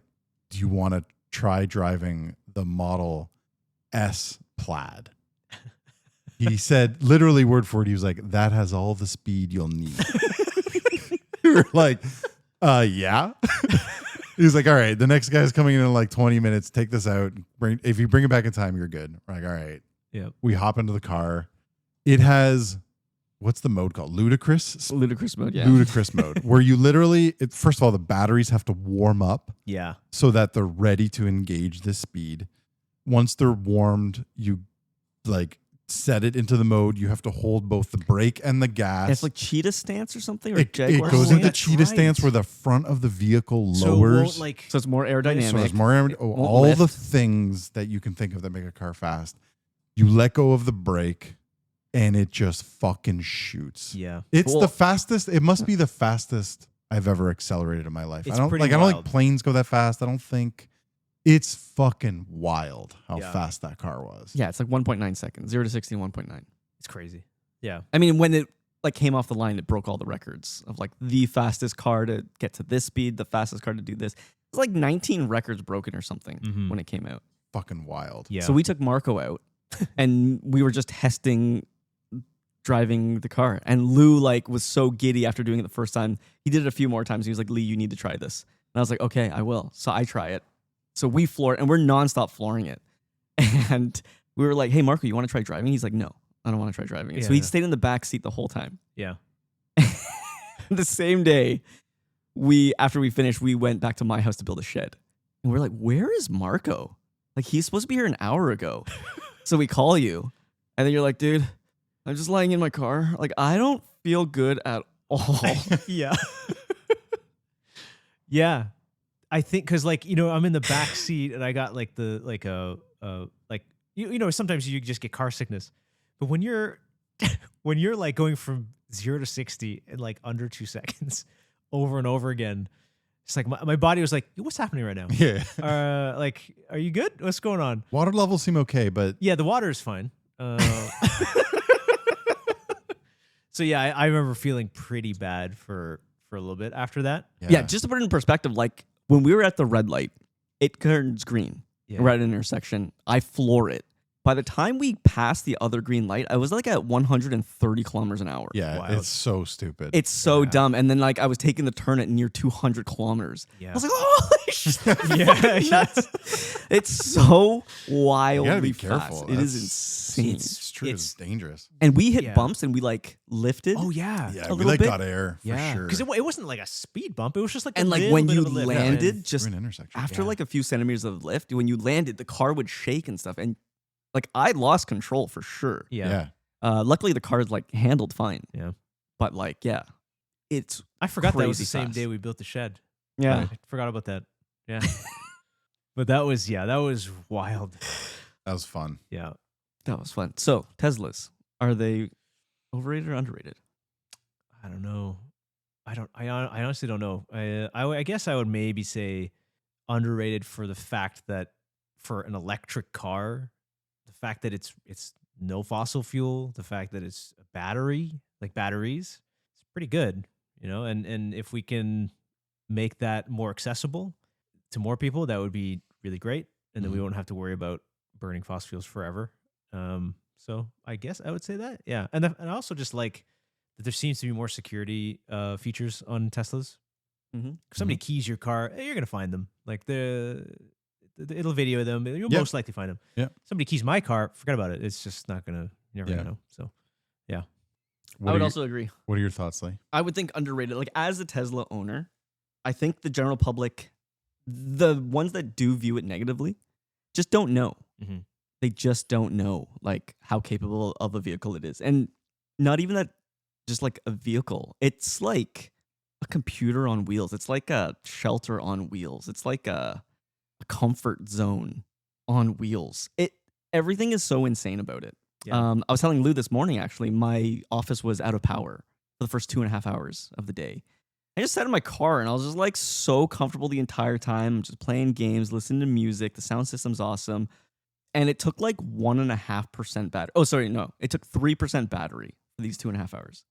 do you want to try driving the Model S plaid? He said, literally word for word, he was like, that has all the speed you'll need. We were like, yeah. He was like, all right, the next guy's coming in like 20 minutes. Take this out. If you bring it back in time, you're good. We're like, all right. Yeah. We hop into the car. It has, what's the mode called? Ludicrous? Ludicrous mode, yeah. Ludicrous mode, where you literally, first of all, the batteries have to warm up Yeah. so that they're ready to engage this speed. Once they're warmed, you like set it into the mode. You have to hold both the brake and the gas. It's like cheetah stance or something, or it Jaguar. goes Oh, into that's cheetah right. stance where the front of the vehicle So it lowers. won't, like So it's more aerodynamic. So there's more won't all the lift. things that you can think of that make a car fast. You let go of the brake and it just fucking shoots. yeah. It's Cool. the fastest. It must be the fastest I've ever accelerated in my life. It's I don't pretty like wild. planes go that fast. I don't think it's fucking wild how Yeah. fast that car was. Yeah, it's like 1.9 seconds. 0 to 60 in 1.9. It's crazy. Yeah. I mean, when it like came off the line, it broke all the records of like the fastest car to get to this speed, the fastest car to do this. It's like 19 records broken or something when it came out. Fucking wild. Yeah. So we took Marco out and we were just testing driving the car. And Lou like was so giddy after doing it the first time. He did it a few more times. He was like, Lee, you need to try this. And I was like, okay, I will. So I try it. So we floor it and we're nonstop flooring it. And we were like, hey, Marco, you want to try driving? He's like, no, I don't want to try driving it. So he stayed in the back seat the whole time. Yeah. The same day, after we finished, we went back to my house to build a shed. And we're like, where is Marco? Like, he's supposed to be here an hour ago. So we call you. And then you're like, dude, I'm just lying in my car. Like, I don't feel good at all. Yeah. Yeah. I think because like, you know, I'm in the back seat and I got like you know, sometimes you just get car sickness. But when you're like going from 0 to 60 in like under 2 seconds over and over again, it's like my body was like, what's happening right now? Yeah. Like, are you good? What's going on? Water levels seem okay, but Yeah, the water is fine. So yeah, I remember feeling pretty bad for a little bit after that. Yeah, just to put it in perspective, like when we were at the red light, it turns green. Yeah. We're at an intersection. I floor it. By the time we passed the other green light, I was like at 130 kilometers an hour. yeah, Wild. it's so stupid. It's so Yeah. dumb. And then like I was taking the turn at near 200 kilometers. Yeah. I was like, holy shit. Yeah, Nuts. It's so you wildly gotta be fast. careful. It is That's- insane. It's true. It's dangerous. And we hit Yeah. bumps and we like lifted. Oh yeah. Yeah, a we little like bit. got air for Yeah. sure. Because it wasn't like a speed bump. It was just like And a like little when bit you of a lift. landed, We're just in an intersection. after Yeah. like a few centimeters of lift, when you landed, the car would shake and stuff. And like I lost control for sure. Yeah. Luckily the car is like handled fine. Yeah. But like, yeah, it's I forgot that was Crazy the same fast. day we built the shed. yeah. I forgot about that. Yeah. But that was wild. That was fun. Yeah. That was fun. So Teslas, are they overrated or underrated? I don't know. I honestly don't know. I guess I would maybe say underrated for the fact that for an electric car, the fact that it's no fossil fuel, the fact that it's a battery, like batteries, it's pretty good, you know. And if we can make that more accessible to more people, that would be really great. And then we Mhm. won't have to worry about burning fossil fuels forever. So I guess I would say that, yeah. And I also just like that there seems to be more security features on Teslas. Mm-hmm. If somebody keys your car, you're gonna find them. Like it'll video them. You'll Yep. most likely find them. Yeah. Somebody keys my car, forget about it. It's just not gonna. You're never Yeah. gonna know. So I would also agree. What are your thoughts, Lee? I would think underrated. Like as a Tesla owner, I think the general public, the ones that do view it negatively, just don't know. Mhm. They just don't know like how capable of a vehicle it is, and not even that. Just like a vehicle, it's like a computer on wheels. It's like a shelter on wheels. It's like a comfort zone on wheels. Everything is so insane about it. Yeah. I was telling Lou this morning, actually, my office was out of power for the first 2.5 hours of the day. I just sat in my car and I was just like so comfortable the entire time, just playing games, listening to music. The sound system's awesome. And it took like 1.5% battery. Oh, sorry, no. It took 3% battery for these 2.5 hours.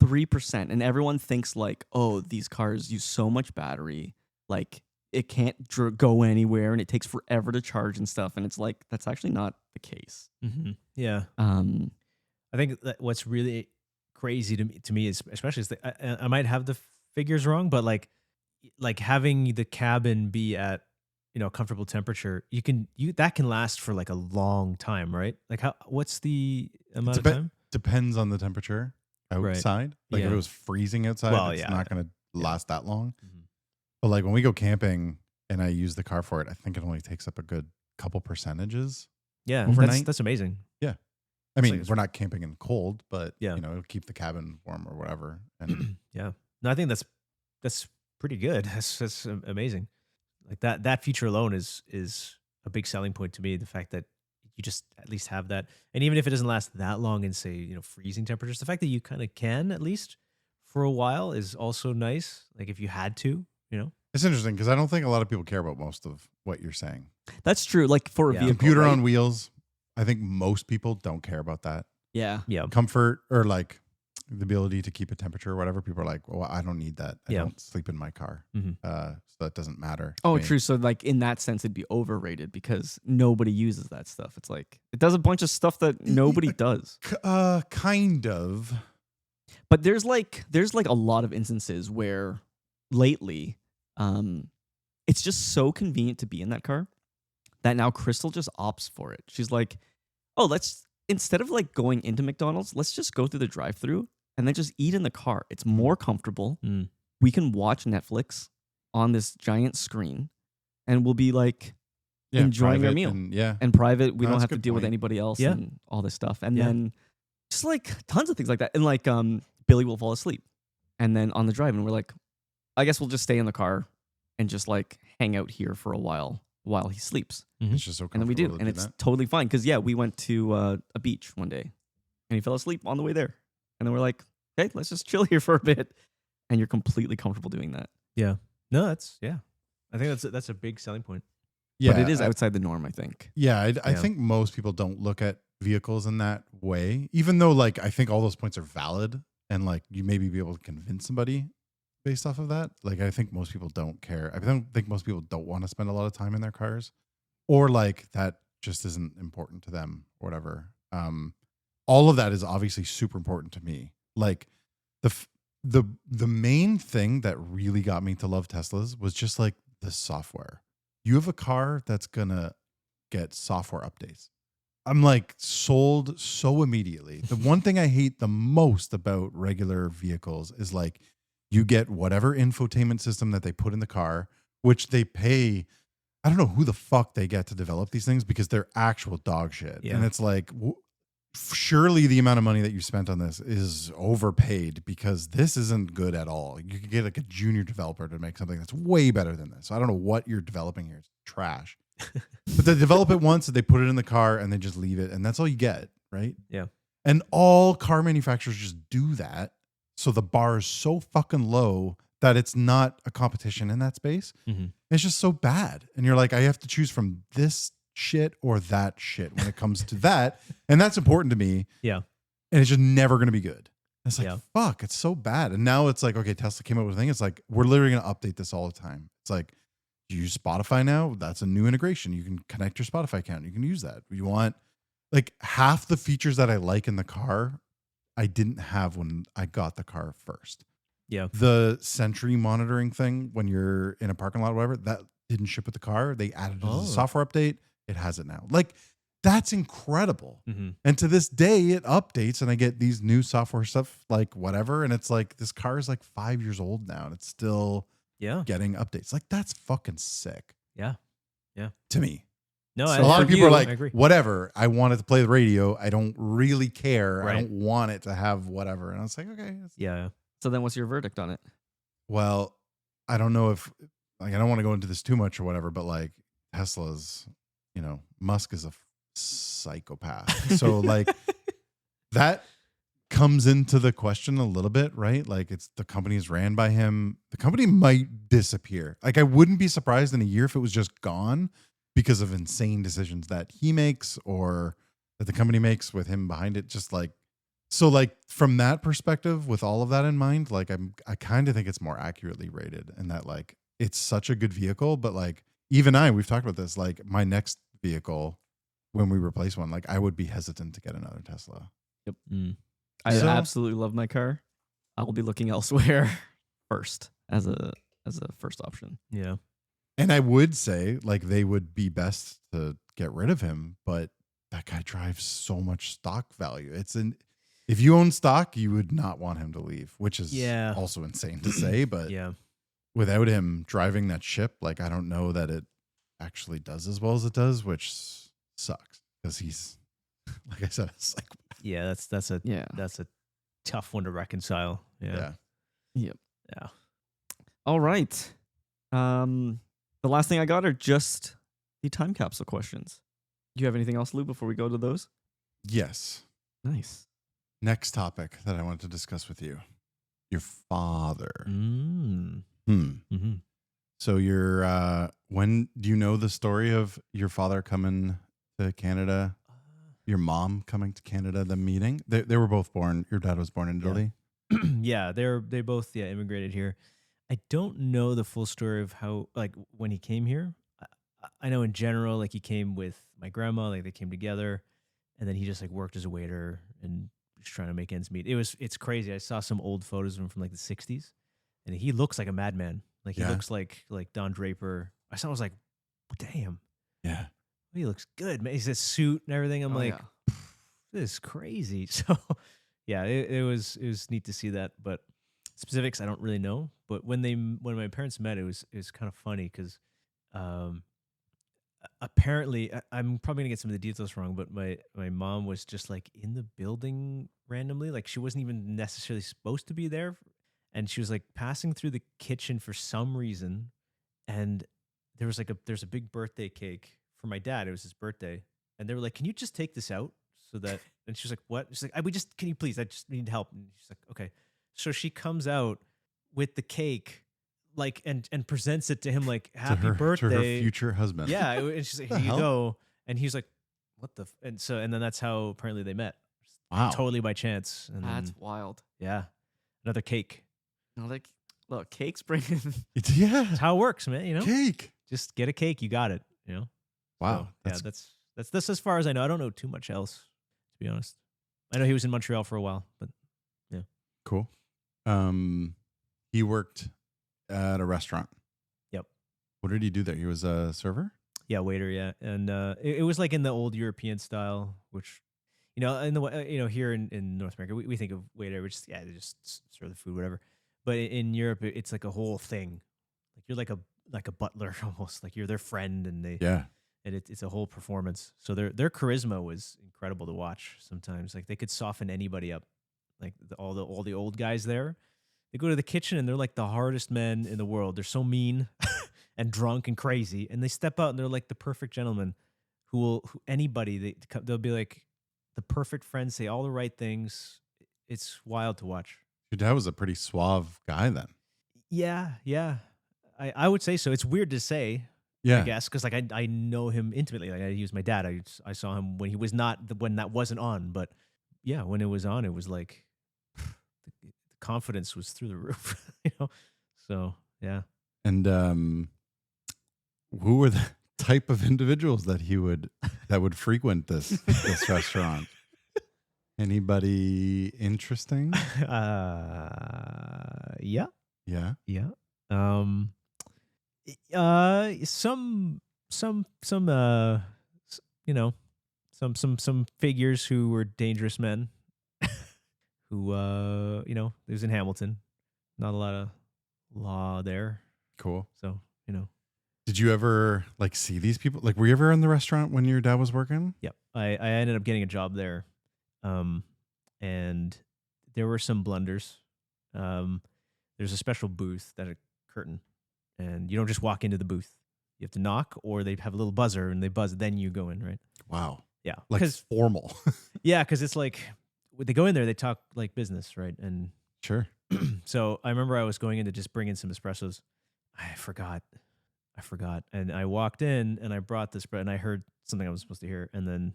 3%. And everyone thinks like, oh, these cars use so much battery. Like it can't go anywhere and it takes forever to charge and stuff. And it's like, that's actually not the case. Mm-hmm. Yeah. Um, I think that what's really crazy to me is, especially, is I might have the figures wrong, but like having the cabin be at a comfortable temperature, that can last for like a long time, right? Like what's the amount of time? Depends on the temperature outside. Like if Yeah. it was freezing outside, Well, it's yeah. not going to last that long. Mhm. But like when we go camping and I use the car for it, I think it only takes up a good couple percentages. Yeah, Overnight? that's amazing. I mean, like- we're not camping in cold, but Yeah. it'll keep the cabin warm or whatever. And Yeah, no, I think that's pretty good. That's amazing. Like that feature alone is a big selling point to me. The fact that you just at least have that, and even if it doesn't last that long in say freezing temperatures, the fact that you kind of can at least for a while is also nice. Like if you had to, it's interesting because I don't think a lot of people care about most of what you're saying. that's true. Like for a Yeah. vehicle, Computer right? on wheels. I think most people don't care about that. Yeah. yeah, Comfort or like the ability to keep a temperature or whatever, people are like, well, I don't need that. I Yeah. don't sleep in my car. Mhm. So that doesn't matter. to Oh, me. true. So like in that sense, it'd be overrated because nobody uses that stuff. It's like it does a bunch of stuff that nobody does. Kind of. But there's like a lot of instances where lately, it's just so convenient to be in that car that now Crystal just opts for it. She's like, oh, let's instead of like going into McDonald's, let's just go through the drive-through and then just eat in the car. It's more comfortable. Mm. We can watch Netflix on this giant screen and we'll be like enjoying our private meal. And, yeah. And private, we No, don't that's have a to good deal with point. anybody else Yeah. and all this stuff. And Yeah. then just like tons of things like that. And like Billy will fall asleep. And then on the drive, and we're like, I guess we'll just stay in the car and just like hang out here for a while he sleeps. It's just so And then we do. comfortable to And it's that. totally fine. Because, yeah, we went to a beach one day and he fell asleep on the way there. And then we're like, okay, let's just chill here for a bit. And you're completely comfortable doing that. No, that's I think that's a big selling point. Yeah, But it is outside the norm, I think. Yeah, I Yeah. think most people don't look at vehicles in that way, even though like I think all those points are valid and like you maybe be able to convince somebody based off of that. Like I think most people don't care. I don't think most people don't want to spend a lot of time in their cars, or like that just isn't important to them or whatever. All of that is obviously super important to me. Like the main thing that really got me to love Teslas was just like the software. You have a car that's gonna get software updates. I'm like sold so immediately. The one thing I hate the most about regular vehicles is like you get whatever infotainment system that they put in the car, which they pay. I don't know who the fuck they get to develop these things because they're actual dog shit. Yeah. And it's like, surely the amount of money that you spent on this is overpaid because this isn't good at all. You could get like a junior developer to make something that's way better than this. I don't know what you're developing here. It's trash. But they develop it once and they put it in the car and they just leave it. And that's all you get, right? Yeah. And all car manufacturers just do that. So the bar is so fucking low that it's not a competition in that space. Mm-hmm. It's just so bad. And you're like, I have to choose from this shit or that shit when it comes to that. And that's important to me. Yeah. And it's just never going to be good. It's like, Yeah. fuck, it's so bad. And now it's like, okay, Tesla came up with a thing. It's like, we're literally going to update this all the time. It's like, you use Spotify now. That's a new integration. You can connect your Spotify account. You can use that. You want like half the features that I like in the car, I didn't have when I got the car first. Yeah. The Sentry monitoring thing when you're in a parking lot or whatever, that didn't ship with the car. They added it as a software update. It has it now. Like, that's incredible. Mm-hmm. And to this day, it updates and I get these new software stuff, like whatever. And it's like, this car is like 5 years old now and it's still Yeah. getting updates. Like, that's fucking sick. Yeah. To me. No, So a lot of people are I like, agree. whatever. I want it to play the radio. I don't really care. I Right. don't want it to have whatever. And I was like, okay. Yeah. So then what's your verdict on it? Well, I don't know if, like, I don't want to go into this too much or whatever, but like Tesla's, you know, Musk is a psychopath. So like that comes into the question a little bit, right? Like it's the company is ran by him. The company might disappear. Like I wouldn't be surprised in a year if it was just gone because of insane decisions that he makes or that the company makes with him behind it. Just like, so like from that perspective, with all of that in mind, like I kind of think it's more accurately rated and that like it's such a good vehicle, but like even we've talked about this, like my next vehicle, when we replace one, like I would be hesitant to get another Tesla. Mm. I So- absolutely love my car. I will be looking elsewhere first as a first option. Yeah. And I would say like they would be best to get rid of him, but that guy drives so much stock value. If you own stock, you would not want him to leave, which is Yeah. also insane to say, but Yeah. without him driving that ship, like I don't know that it actually does as well as it does, which sucks because he's, like I said, a psychopath. Yeah. That's a Yeah. tough one to reconcile. Yeah. Yeah. Yeah. All right. The last thing I got are just the time capsule questions. Do you have anything else, Lou, before we go to those? Yes. Nice. Next topic that I wanted to discuss with you. Your father. Mm. Mm-hmm. So when do you know the story of your father coming to Canada? Your mom coming to Canada, the meeting? They were both born. Your dad was born in Yeah. Italy. Yeah, they both immigrated here. I don't know the full story of how like when he came here. I know in general like he came with my grandma, like they came together, and then he just like worked as a waiter and just trying to make ends meet. It's crazy. I saw some old photos of him from like the 60s, and he looks like a madman. Like he Yeah. looks like Don Draper. I was like, damn, Yeah. he looks good, man. He's a suit and everything. I'm Oh, like, yeah. this is crazy. So yeah, it was neat to see that, but specifics I don't really know. But when my parents met, it was kind of funny because apparently I'm probably gonna get some of the details wrong, but my mom was just like in the building randomly, like she wasn't even necessarily supposed to be there, and she was like passing through the kitchen for some reason, and there's a big birthday cake for my dad. It was his birthday, and they were like, "Can you just take this out so that?" And she was like, "What?" She's like, Can you please? I just need help." And she's like, "Okay." So she comes out with the cake, like, and presents it to him like, "Happy to her birthday." future husband. Yeah, and she's like, The "Here you hell? go." And he's like, "What the?" And then that's how apparently they met, Wow. totally by chance. And That's then, wild. yeah, another cake. No, like, look, cakes bring in. Yeah. That's how it works, man. You know, Cake. just get a cake, you got it. You know. Wow. So, yeah, that's as far as I know. I don't know too much else, to be honest. I know he was in Montreal for a while, but Cool. He worked at a restaurant. Yep. What did he do there? He was a server? yeah, waiter, yeah, and it was like in the old European style, which in the here in North America we think of waiter, which they just serve the food, whatever. But in Europe, it's like a whole thing. Like you're like a butler almost, like you're their friend, and Yeah. and it's a whole performance. So their charisma was incredible to watch. Sometimes like they could soften anybody up. Like all the old guys there, they go to the kitchen and they're like the hardest men in the world. They're so mean and drunk and crazy, and they step out and they're like the perfect gentleman who anybody they'll be like the perfect friend, say all the right things. It's wild to watch. Your dad was a pretty suave guy then. Yeah. I would say so. It's weird to say, Yeah. I guess, because like I know him intimately. Like he was my dad. I saw him when he was not when that wasn't on, but yeah, when it was on, it was like the confidence was through the roof. So yeah. And who were the type of individuals that would frequent this restaurant? Anybody interesting? Yeah. Yeah. Some figures who were dangerous men who it was in Hamilton. Not a lot of law there. Cool. So, Did you ever like see these people? Like, were you ever in the restaurant when your dad was working? yep. I ended up getting a job there. And there were some blunders. There's a special booth that a curtain, and you don't just walk into the booth. You have to knock, or they have a little buzzer and they buzz, then you go in, right? Wow. Yeah. Like formal. Yeah, because it's like when they go in there, they talk like business, right? And Sure. so I remember I was going in to just bring in some espressos. I forgot. And I walked in and I brought this bread, and I heard something I was supposed to hear. And then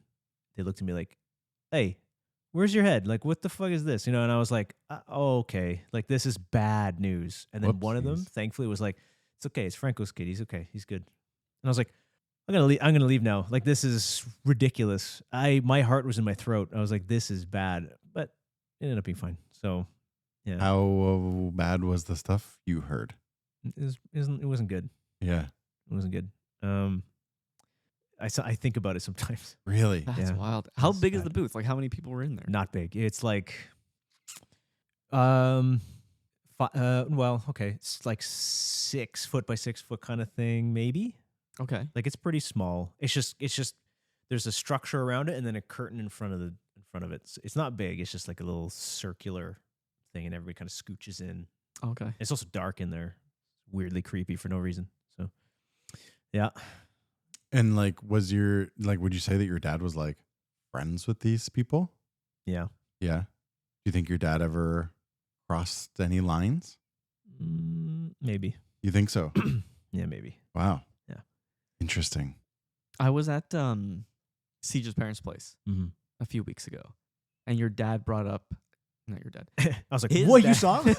they looked at me like, "Hey, where's your head? Like, what the fuck is this?" And I was like, oh, okay. Like, this is bad news. And then one of them, Whoopsies. thankfully, was like, "It's okay. It's Franco's kid. He's okay. He's good." And I was like, I'm gonna leave now. Like, this is ridiculous. My heart was in my throat. I was like, this is bad. But it ended up being fine. So yeah. How bad was the stuff you heard? It wasn't good. Yeah. It wasn't good. I think about it sometimes. Really? That's Yeah. wild. How That's big is bad. the booth? Like, how many people were in there? Not big. It's like, well, okay, it's like 6 foot by 6 foot kind of thing, maybe. Okay. Like, it's pretty small. It's just there's a structure around it and then a curtain in front of it. It's not big. It's just like a little circular thing, and everybody kind of scooches in. Okay. It's also dark in there, weirdly creepy for no reason. So, yeah. And like, would you say that your dad was like friends with these people? Yeah. Yeah. Do you think your dad ever crossed any lines? Maybe. You think so? Yeah, maybe. Wow. Yeah. Interesting. I was at Siege's parents' place Mm-hmm. a few weeks ago, and your dad brought up not your dad. I was like, His what, you dad- saw him?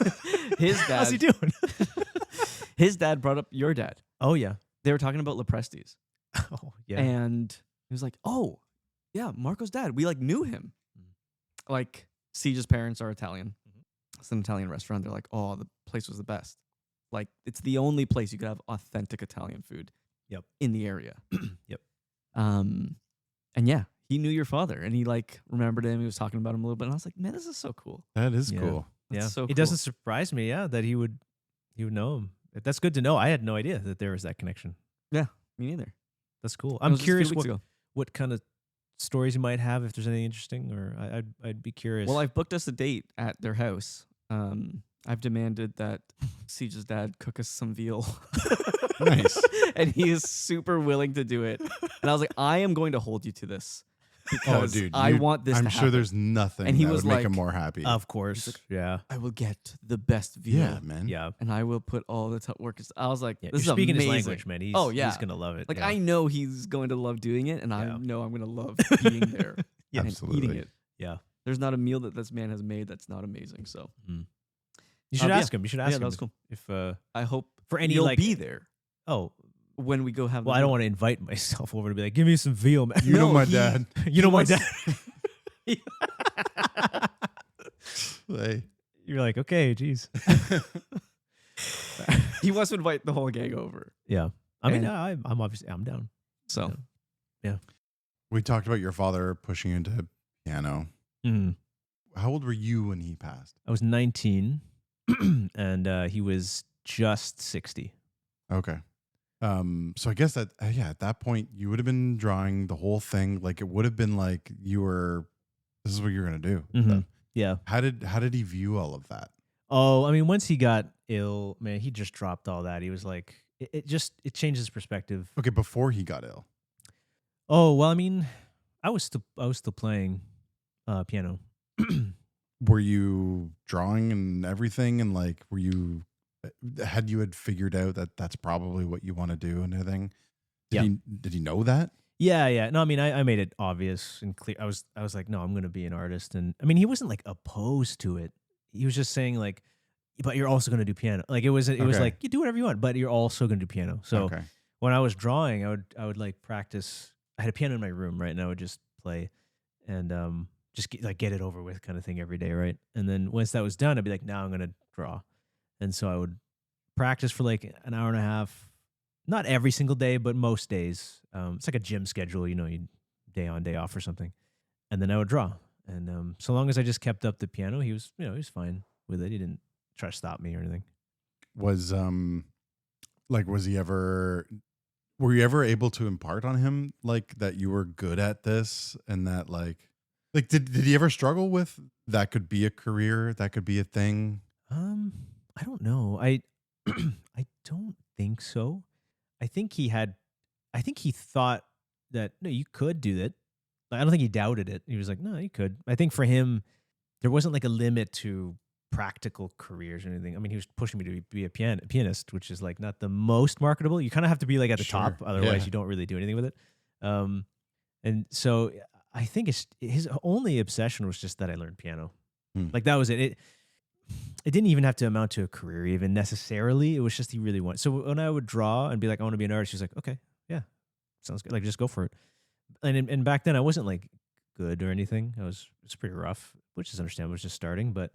His How's he dad. doing? His dad brought up your dad. Oh, yeah. They were talking about Leprestes. Oh, yeah. And he was like, "Oh, yeah, Marco's dad. We like knew him. Like Siege's parents are Italian. It's an Italian restaurant. They're like, oh, the place was the best. Like it's the only place you could have authentic Italian food. Yep. In the area. Yep. And yeah, he knew your father, and he like remembered him. He was talking about him a little bit, and I was like, man, this is so cool. That is Yeah. cool. That's Yeah. so It cool. doesn't surprise me, that he would know him. That's good to know. I had no idea that there was that connection. Me neither. That's cool. It I'm was just a few curious weeks ago. what kind of stories you might have, if there's anything interesting, or I'd be curious. Well, I've booked us a date at their house. I've demanded that Siege's dad cook us some veal. Nice. And he is super willing to do it. And I was like, I am going to hold you to this because I want this I'm to sure happen. there's nothing And he that was would make like, him more happy. Of course. like, Yeah. I will get the best veal. yeah, man. Yeah. And I will put all the work. I was like, Yeah. this You're is speaking amazing. his language, man. He's, Oh, yeah. He's going to love it. Like, yeah. I know he's going to love doing it, and I Yeah. know I'm going to love being there Yeah. and Absolutely. eating it. Yeah. There's not a meal that this man has made that's not amazing. So, You should yeah. ask him. You should ask yeah, him that was cool. if I hope for any you'll like be there oh, when we go have the well, I don't meal. want to invite myself over to be like, give me some veal, man. You know No, my he- dad. You know my wants- dad. Hey. You're like, okay, geez. He wants to invite the whole gang over. Yeah. I mean, And- I'm obviously I'm down. So, We talked about your father pushing you into piano. Mhm. How old were you when he passed? I was 19, and he was just 60. Okay. So I guess that at that point you would have been drawing the whole thing. Like it would have been like this is what you're gonna do. Mhm. Yeah. How did he view all of that? Oh, I mean, once he got ill, man, he just dropped all that. He was like, it changed his perspective. Okay, before he got ill. Oh, well, I mean, I was still playing piano. Were you drawing and everything, and like had figured out that that's probably what you want to do and everything? Did he know that? Yeah. No, I mean, I made it obvious and clear. I was like, no, I'm going to be an artist. And I mean, he wasn't like opposed to it. He was just saying like, but you're also going to do piano. Like it was Okay. like, you do whatever you want, but you're also going to do piano. So Okay. when I was drawing, I would like practice. I had a piano in my room, right? And I would just play and just get it over with kind of thing every day, right? And then once that was done, I'd be like, now I'm going to draw. And so I would practice for like an hour and a half, not every single day, but most days. It's like a gym schedule, you day on, day off or something. And then I would draw. And so long as I just kept up the piano, he was fine with it. He didn't try to stop me or anything. Were you ever able to impart on him like that you were good at this and that like did he ever struggle with that could be a career, that could be a thing? I don't know. I don't think so. I think he thought that no, you could do that. I don't think he doubted it. He was like, no, you could. I think for him, there wasn't like a limit to practical careers or anything. I mean, he was pushing me to be a pianist, which is like not the most marketable. You kind of have to be like at the Sure. top, otherwise Yeah. you don't really do anything with it. And so I think his only obsession was just that I learned piano. Like that was it. It didn't even have to amount to a career even necessarily. It was just he really wanted. So when I would draw and be like, I want to be an artist, he was like, okay, yeah, sounds good. Like just go for it. And back then I wasn't like good or anything. It's pretty rough, which is understandable. I was just starting, but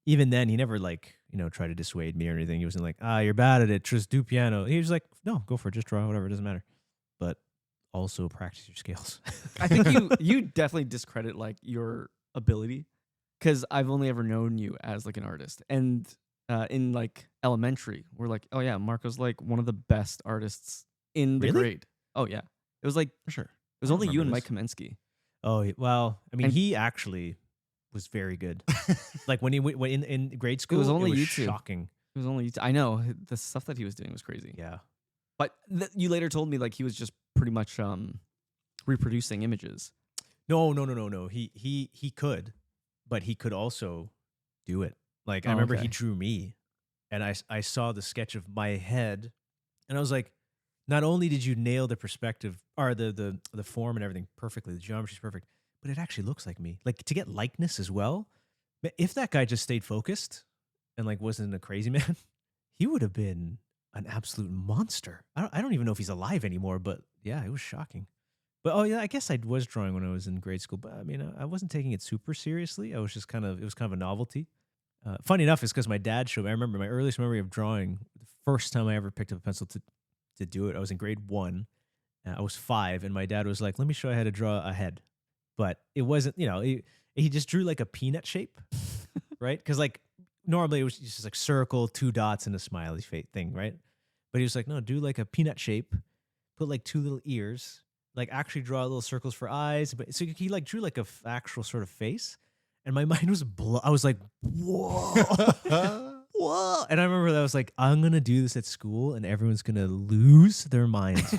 even then he never like, tried to dissuade me or anything. He wasn't like, you're bad at it, just do piano. He was like, no, go for it, just draw, whatever, it doesn't matter. But also practice your skills. I think you definitely discredit like your ability because I've only ever known you as like an artist. And in like elementary, we're like, oh yeah, Marco's like one of the best artists in the Really? grade. Oh yeah. It was like, For sure. it was I only you and remember Mike Kamensky. Oh, well, I mean, And- he actually was very good. Like when he went in grade school, was only you two. shocking. It was only, I know the stuff that he was doing was crazy. Yeah. But you later told me like he was just pretty much reproducing images. No. He could, but he could also do it. Like I Oh, remember okay. he drew me, and I saw the sketch of my head, and I was like, not only did you nail the perspective or the form and everything perfectly, the geometry's perfect, but it actually looks like me. Like to get likeness as well, But if that guy just stayed focused and like wasn't a crazy man, he would have been an absolute monster. I don't even know if he's alive anymore, but yeah, it was shocking. But oh yeah, I guess I was drawing when I was in grade school, but I mean, I wasn't taking it super seriously. I was just it was kind of a novelty. Funny enough, is because my dad showed me. I remember my earliest memory of drawing. The first time I ever picked up a pencil to do it, I was in grade 1. I was 5, and my dad was like, "Let me show you how to draw a head." But it wasn't, he just drew like a peanut shape, right? Because like normally it was just like circle, 2 dots, and a smiley face thing, right? But he was like, "No, do like a peanut shape, put like 2 little ears, like actually draw little circles for eyes." But so he like drew like a actual sort of face, and my mind was I was like, "Whoa." Whoa. And I remember that I was like, I'm going to do this at school and everyone's going to lose their minds.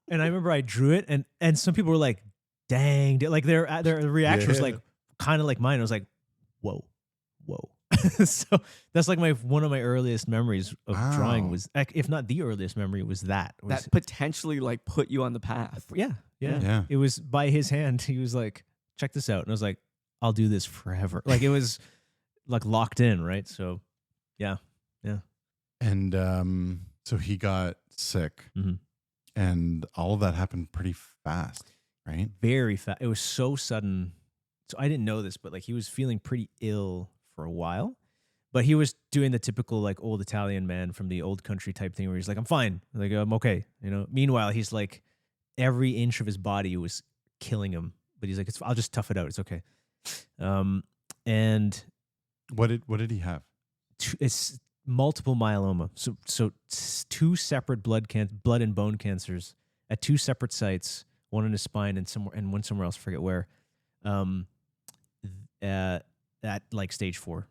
And I remember I drew it and some people were like, dang. Like their reaction was like kind of like mine. I was like, whoa. So that's like one of my earliest memories of drawing was, if not the earliest memory, was that. That potentially like put you on the path. Yeah. It was by his hand. He was like, check this out. And I was like, I'll do this forever. Like it was like locked in, right? So yeah. And so he got sick, and all of that happened pretty fast, right? Very fast. It was so sudden. So I didn't know this, but like he was feeling pretty ill for a while, but he was doing the typical like old Italian man from the old country type thing where he's like, I'm fine. Like, I'm okay. Meanwhile, he's like every inch of his body was killing him, but he's like, I'll just tough it out. It's okay. And what did he have? It's multiple myeloma. So 2 separate blood and bone cancers at 2 separate sites, one in his spine and one somewhere else, forget where. At like stage 4,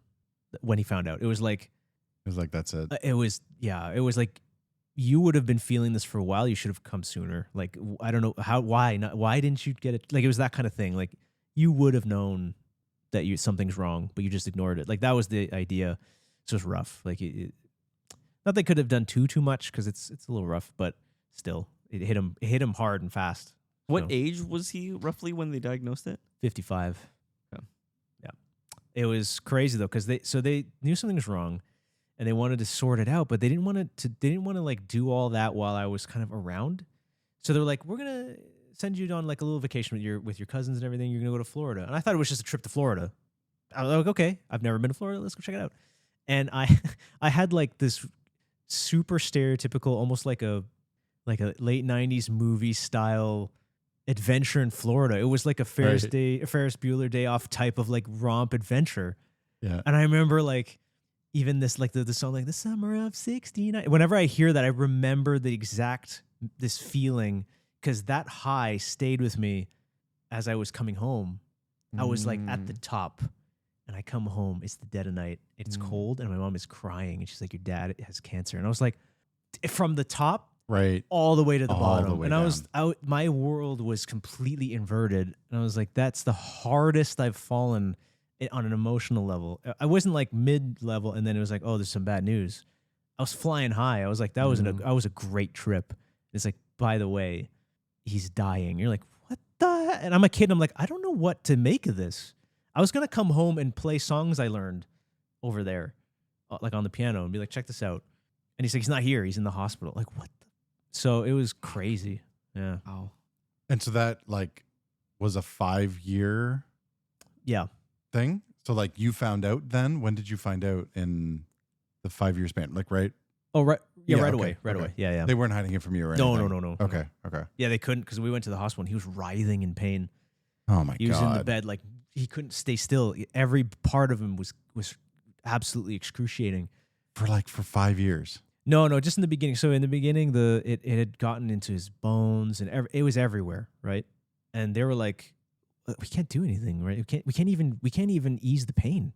when he found out, it was like that's it. It was like you would have been feeling this for a while. You should have come sooner. Like I don't know why didn't you get it? Like it was that kind of thing. Like you would have known that something's wrong, but you just ignored it. Like that was the idea. So it's rough. Like not they could have done too much because it's a little rough, but still it hit him hard and fast. What age was he roughly when they diagnosed it? 55. Okay. Yeah. It was crazy though because they knew something was wrong, and they wanted to sort it out, but they didn't want to like do all that while I was kind of around. So they're like, we're gonna send you on like a little vacation with your cousins and everything. You're gonna go to Florida, and I thought it was just a trip to Florida. I was like, okay, I've never been to Florida. Let's go check it out. And I had like this super stereotypical, almost like a late 90s movie style adventure in Florida. It was like a Ferris Bueller Day Off type of like romp adventure. Yeah. And I remember like even this like the song like the summer of '69. Whenever I hear that, I remember this feeling because that high stayed with me as I was coming home. I was like at the top. And I come home, it's the dead of night, it's cold, and my mom is crying, and she's like, your dad has cancer. And I was like, from the top, right, all the way to the bottom. The way and down. I was out, my world was completely inverted. And I was like, that's the hardest I've fallen on an emotional level. I wasn't like mid-level, and then it was like, oh, there's some bad news. I was flying high. I was like, that was a great trip. It's like, by the way, he's dying. You're like, what the? And I'm a kid, and I'm like, I don't know what to make of this. I was going to come home and play songs I learned over there, like on the piano, and be like, check this out. And he's like, he's not here. He's in the hospital. Like, what? So it was crazy. Yeah. Wow. And so that like was a 5-year thing? So like you found out then? When did you find out in the 5-year span? Like right? Oh, right. Yeah, right okay, away. Yeah. They weren't hiding it from you or No. anything? No. Okay. Yeah, they couldn't because we went to the hospital and he was writhing in pain. Oh my God. He was in the bed, like he couldn't stay still. Every part of him was absolutely excruciating. For 5 years. No, just in the beginning. So in the beginning, it had gotten into his bones and it was everywhere, right? And they were like, we can't do anything, right? We can't even ease the pain.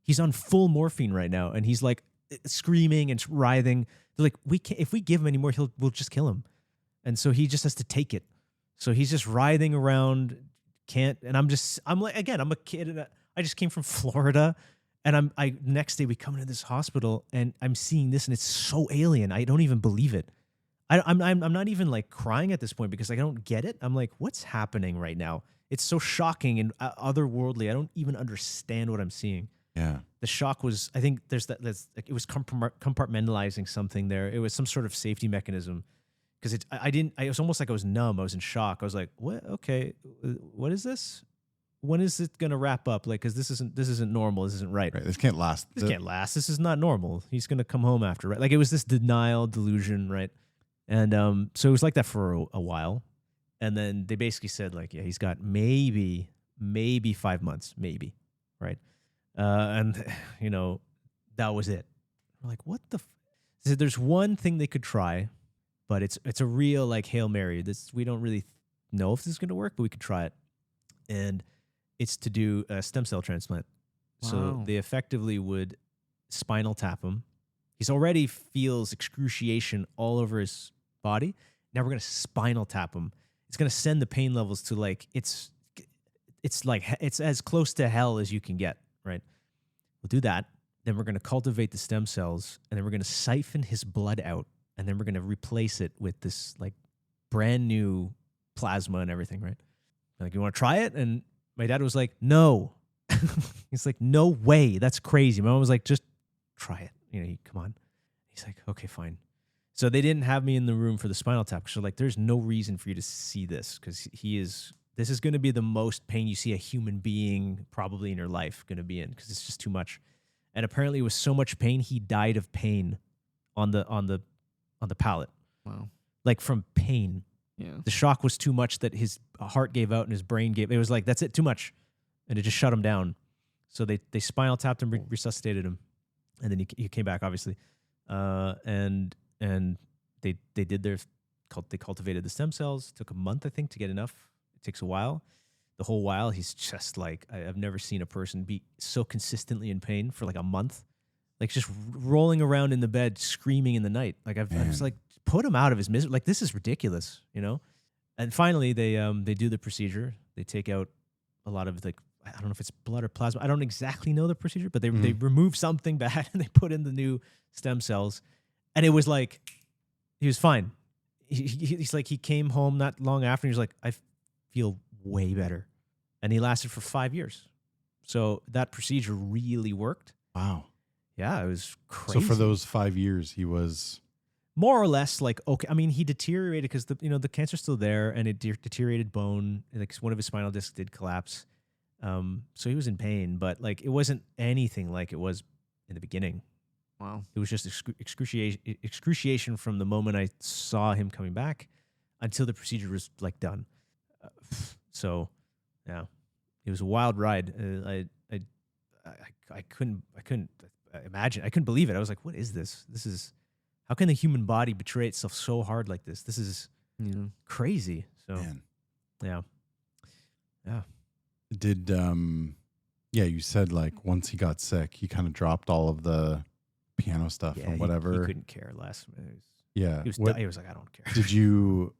He's on full morphine right now, and he's like screaming and writhing. They're like, if we give him any more, we'll just kill him. And so he just has to take it. So he's just writhing around. And I'm like, again, I'm a kid and I just came from Florida, and next day we come into this hospital and I'm seeing this and it's so alien. I don't even believe it. I'm not even like crying at this point because I don't get it. I'm like, what's happening right now? it's so shocking and otherworldly. I don't even understand what I'm seeing. Yeah. The shock was, I think there's that's like, it was compartmentalizing something there. It was some sort of safety mechanism because it was almost like I was numb. I was in shock. I was like, what? Okay. What is this? When is it going to wrap up? Like, cause this isn't normal. This isn't right. Right. This can't last. This can't last. This is not normal. He's going to come home after, right? Like it was this denial, delusion. Right. And, so it was like that for a while. And then they basically said like, yeah, he's got maybe 5 months, maybe. Right. And you know, that was it. We're like, what the? So there's one thing they could try, but it's a real like Hail Mary. We don't really know if this is going to work, but we could try it. And it's to do a stem cell transplant. So Wow. they effectively would spinal tap him. He's already feels excruciation all over his body. Now we're going to spinal tap him. It's going to send the pain levels to like it's as close to hell as you can get. Right. We'll do that. Then we're going to cultivate the stem cells, and then we're going to siphon his blood out, and then we're going to replace it with this like brand new plasma and everything. Right. Like, you want to try it? And my dad was like, no. He's like, no way. That's crazy. My mom was like, just try it. You know, come on. He's like, okay, fine. So they didn't have me in the room for the spinal tap. So like, there's no reason for you to see this because this is going to be the most pain you see a human being probably in your life going to be in because it's just too much. And apparently it was so much pain, he died of pain on the palate, Wow. like from pain. Yeah. The shock was too much that his heart gave out and his brain gave. It was like, that's it, too much. And it just shut him down. So they spinal tapped him, resuscitated him. And then he came back, obviously. And they did they cultivated the stem cells. It took a month, I think, to get enough. It takes a while. The whole while, he's just like, I've never seen a person be so consistently in pain for like a month. Like just rolling around in the bed, screaming in the night. Like I was like, put him out of his misery. Like, this is ridiculous, you know? And finally, they do the procedure. They take out a lot of, like, I don't know if it's blood or plasma. I don't exactly know the procedure, but they remove something bad and they put in the new stem cells. And it was like, he was fine. He's like, he came home not long after. And he was like, I feel way better. And he lasted for 5 years. So that procedure really worked. Wow. Yeah, it was crazy. So for those 5 years, he was more or less like, okay. I mean, he deteriorated because the cancer's still there, and it deteriorated bone. Like one of his spinal discs did collapse. So he was in pain, but like it wasn't anything like it was in the beginning. Wow. It was just excruciation from the moment I saw him coming back until the procedure was like done. So, yeah, it was a wild ride. I couldn't imagine. I couldn't believe it. I was like, what is this? How can the human body betray itself so hard like this? This is crazy. So, man. Yeah. Did you said like once he got sick, he kind of dropped all of the piano stuff or whatever. He couldn't care less. Yeah. He was like, I don't care. Did your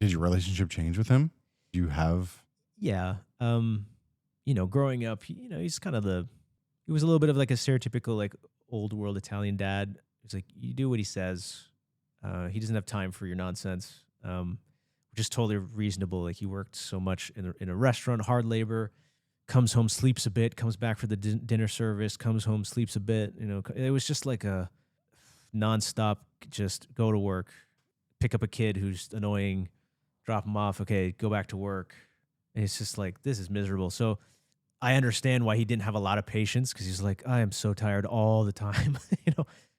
relationship change with him? Do you have? Yeah. Growing up, he's kind of he was a little bit of like a stereotypical like old world Italian dad. He's like, you do what he says. He doesn't have time for your nonsense. Which is totally reasonable. Like, he worked so much in a restaurant, hard labor, comes home, sleeps a bit, comes back for the dinner service, comes home, sleeps a bit. It was just like a nonstop, just go to work, pick up a kid who's annoying, drop him off. Okay, go back to work. And it's just like, this is miserable. So I understand why he didn't have a lot of patience, because he's like, I am so tired all the time,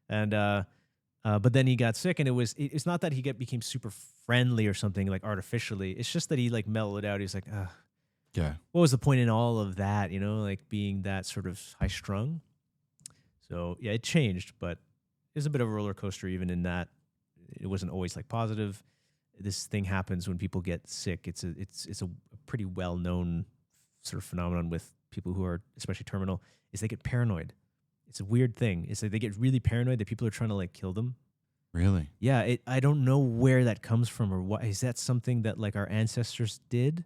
And but then he got sick, and it's not that he became super friendly or something like artificially. It's just that he like mellowed out. He's like, Yeah. what was the point in all of that? Like being that sort of high strung. So yeah, it changed, but it was a bit of a roller coaster even in that it wasn't always like positive. This thing happens when people get sick. It's a pretty well known sort of phenomenon with people who are especially terminal, is they get paranoid. It's a weird thing. It's like they get really paranoid that people are trying to like kill them. Really? Yeah, I don't know where that comes from, or what. Is that something that like our ancestors did,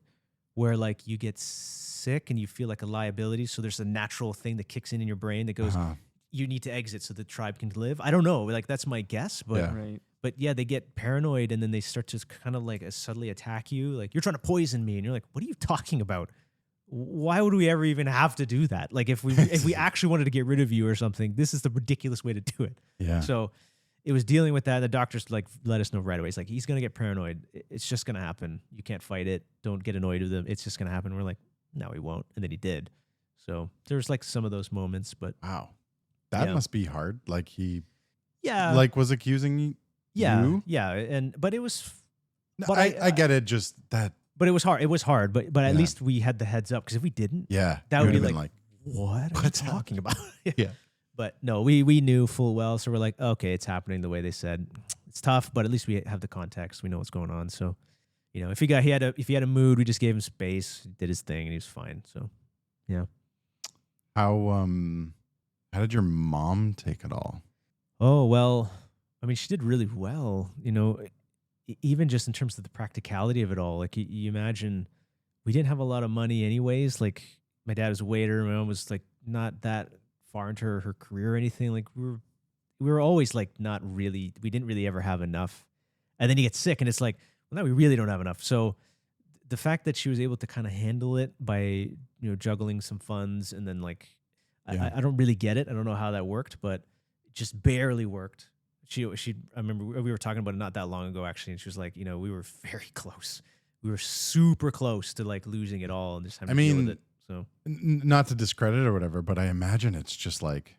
where like you get sick and you feel like a liability, so there's a natural thing that kicks in your brain that goes, you need to exit so the tribe can live. I don't know. Like that's my guess, but Yeah. Right. but yeah, they get paranoid and then they start to kind of like subtly attack you. Like you're trying to poison me, and you're like, what are you talking about? Why would we ever even have to do that? Like if we actually wanted to get rid of you or something, this is the ridiculous way to do it. Yeah. So it was dealing with that. The doctors like let us know right away. It's like he's gonna get paranoid. It's just gonna happen. You can't fight it. Don't get annoyed with him. It's just gonna happen. We're like, no, he won't. And then he did. So there's like some of those moments, but Wow. That Yeah. must be hard. Like he yeah, like was accusing you. yeah. And but it was No, But I get it. Just that. but it was hard. It was hard. But at Yeah. least we had the heads up, because if we didn't, Yeah. That you would be would've been like, what are you what's talking about? Yeah. But no, we knew full well. So we're like, okay, it's happening the way they said. It's tough, but at least we have the context. We know what's going on. So, if he had a mood, we just gave him space, he did his thing, and he was fine. So, how did your mom take it all? oh well, I mean, she did really well. Even just in terms of the practicality of it all. Like you imagine, we didn't have a lot of money anyways. Like my dad was a waiter, my mom was like not that far into her career or anything. Like we were always like not really. We didn't really ever have enough. And then you get sick, and it's like, well, now we really don't have enough. So the fact that she was able to kind of handle it by juggling some funds, and then like Yeah. I don't really get it. I don't know how that worked, but it just barely worked. I remember we were talking about it not that long ago actually, and she was like, we were very close. We were super close to like losing it all and just having to deal with mean, it. So Not to discredit or whatever, but I imagine it's just like,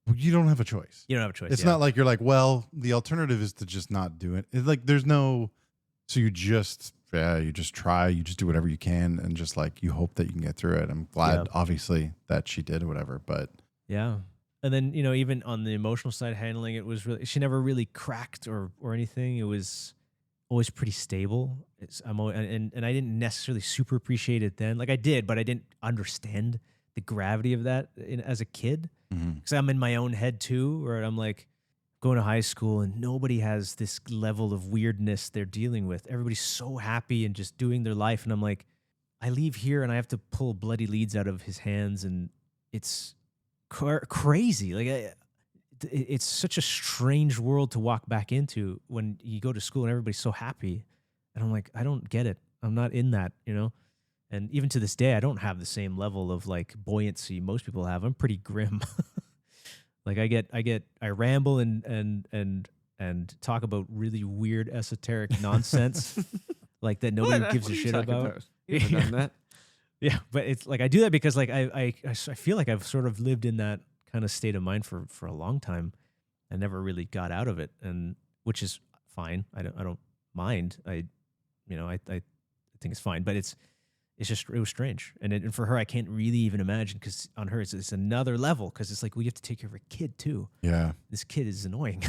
well, you don't have a choice. you don't have a choice. It's yeah. not like you're like, well, the alternative is to just not do it. It's like there's no, so you just try, you just do whatever you can, and just like you hope that you can get through it. I'm glad, Yeah. obviously, that she did or whatever, but Yeah. And then, even on the emotional side, handling it was really, she never really cracked or anything. It was always pretty stable. And I didn't necessarily super appreciate it then. Like I did, but I didn't understand the gravity of that as a kid. Because I'm in my own head too, where I'm like going to high school and nobody has this level of weirdness they're dealing with. Everybody's so happy and just doing their life. And I'm like, I leave here and I have to pull bloody leads out of his hands, and it's crazy. Like it's such a strange world to walk back into when you go to school and everybody's so happy. And I'm like, I don't get it. I'm not in that, And even to this day, I don't have the same level of like buoyancy most people have. I'm pretty grim. Like I ramble and talk about really weird esoteric nonsense like that nobody What? gives What a are you shit talking about. You haven't done that. Yeah, but it's like I do that because like I feel like I've sort of lived in that kind of state of mind for a long time. I never really got out of it, and which is fine. I don't mind. I think it's fine, but it was strange, and for her I can't really even imagine, because on her it's another level, because it's like we have to take care of a kid too. yeah. This kid is annoying.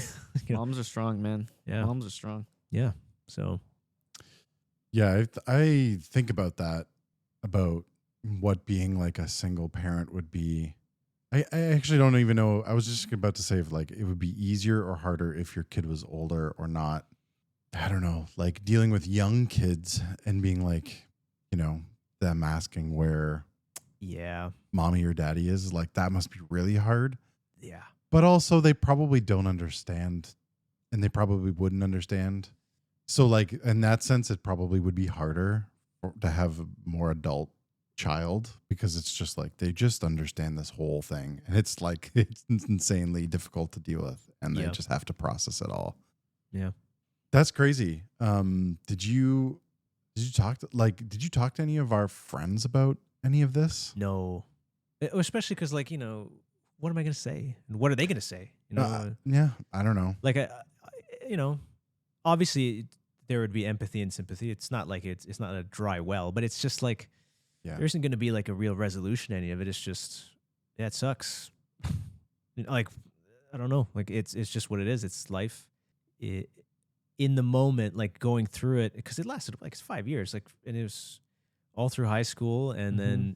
Moms are strong, man. Yeah, Moms are strong. yeah. So Yeah, I think about that, about what being like a single parent would be. I actually don't even know. I was just about to say if like it would be easier or harder if your kid was older or not. I don't know. Like dealing with young kids and being like, them asking where yeah, mommy or daddy is, like that must be really hard. yeah, But also they probably don't understand, and they probably wouldn't understand. So like in that sense, it probably would be harder to have a more adult child, because it's just like they just understand this whole thing, and it's like it's insanely difficult to deal with, and they Yeah. just have to process it all. Yeah. That's crazy. Did you talk to any of our friends about any of this? No, especially because like what am I gonna say, and what are they gonna say? Yeah, I don't know. Like obviously there would be empathy and sympathy. It's not like it's not a dry well, but it's just like Yeah. there isn't going to be like a real resolution to any of it. It's just, yeah, it sucks. Like I don't know, like it's just what it is. It's life. In the moment, like going through it, because it lasted like 5 years, like, and it was all through high school and then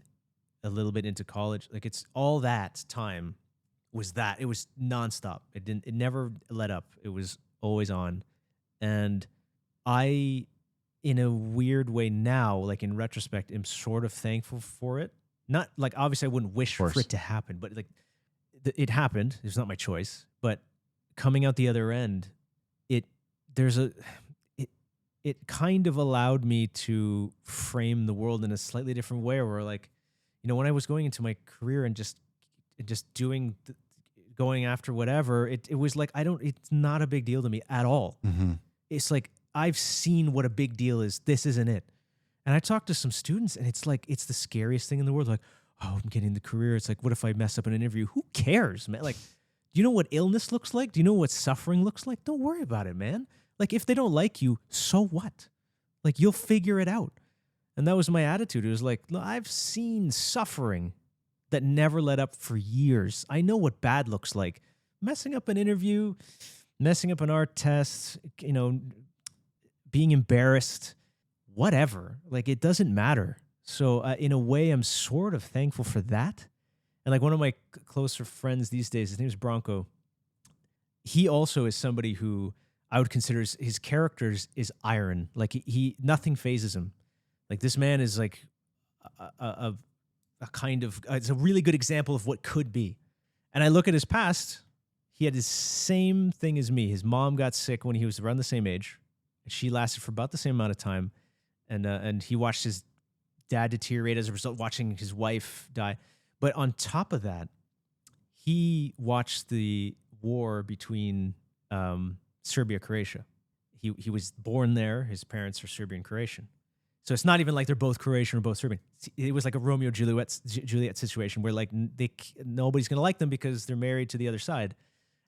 a little bit into college. Like it's all that time was that it was nonstop. It never let up. It was always on. And I, in a weird way now, like in retrospect, am sort of thankful for it. Not like obviously I wouldn't wish for course. it to happen, but like it happened. It was not my choice, but coming out the other end, it there's a it it kind of allowed me to frame the world in a slightly different way. Where like, when I was going into my career and just doing going after whatever, it was like it's not a big deal to me at all. Mm-hmm. It's like I've seen what a big deal is. This isn't it. And I talked to some students, and it's like it's the scariest thing in the world. Like, oh, I'm getting the career. It's like, what if I mess up an interview? Who cares, man? Like, do you know what illness looks like? Do you know what suffering looks like? Don't worry about it, man. Like, if they don't like you, so what? Like, you'll figure it out. And that was my attitude. It was like, look, I've seen suffering that never let up for years. I know what bad looks like. Messing up an interview, messing up an art test, being embarrassed, whatever. Like, it doesn't matter. So in a way, I'm sort of thankful for that. And like one of my closer friends these days, his name is Bronco. He also is somebody who I would consider his characters is iron. Like he nothing phases him. Like this man is like a kind of, it's a really good example of what could be. And I look at his past, he had the same thing as me. His mom got sick when he was around the same age. She lasted for about the same amount of time. And he watched his dad deteriorate as a result, watching his wife die. But on top of that, he watched the war between Serbia, Croatia. He was born there. His parents are Serbian, Croatian. So it's not even like they're both Croatian or both Serbian. It was like a Romeo Juliet situation where like nobody's gonna like them because they're married to the other side.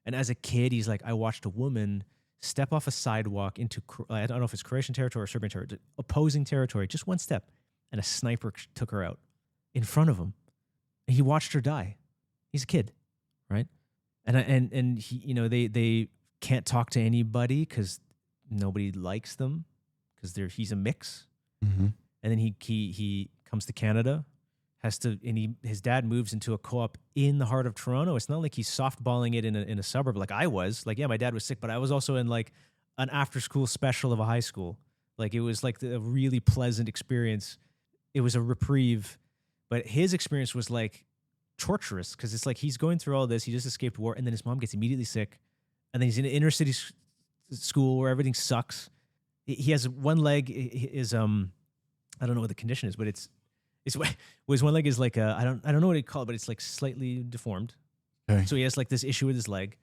And as a kid, he's like, I watched a woman step off a sidewalk into, I don't know if it's Croatian territory or Serbian territory, opposing territory, just one step, and a sniper took her out in front of him. And he watched her die. He's a kid, right? And he, they can't talk to anybody because nobody likes them because he's a mix. Mm-hmm. And then he comes to Canada, his dad moves into a co-op in the heart of Toronto. It's not like he's softballing it in a suburb like I was. Like, yeah, my dad was sick, but I was also in like an after-school special of a high school. Like it was like a really pleasant experience. It was a reprieve, but his experience was like torturous because it's like he's going through all this. He just escaped war, and then his mom gets immediately sick, and then he's in an inner city school where everything sucks. He has one leg is I don't know what the condition is, but his one leg is like I don't know what to call it, but it's like slightly deformed. Okay. So he has like this issue with his leg.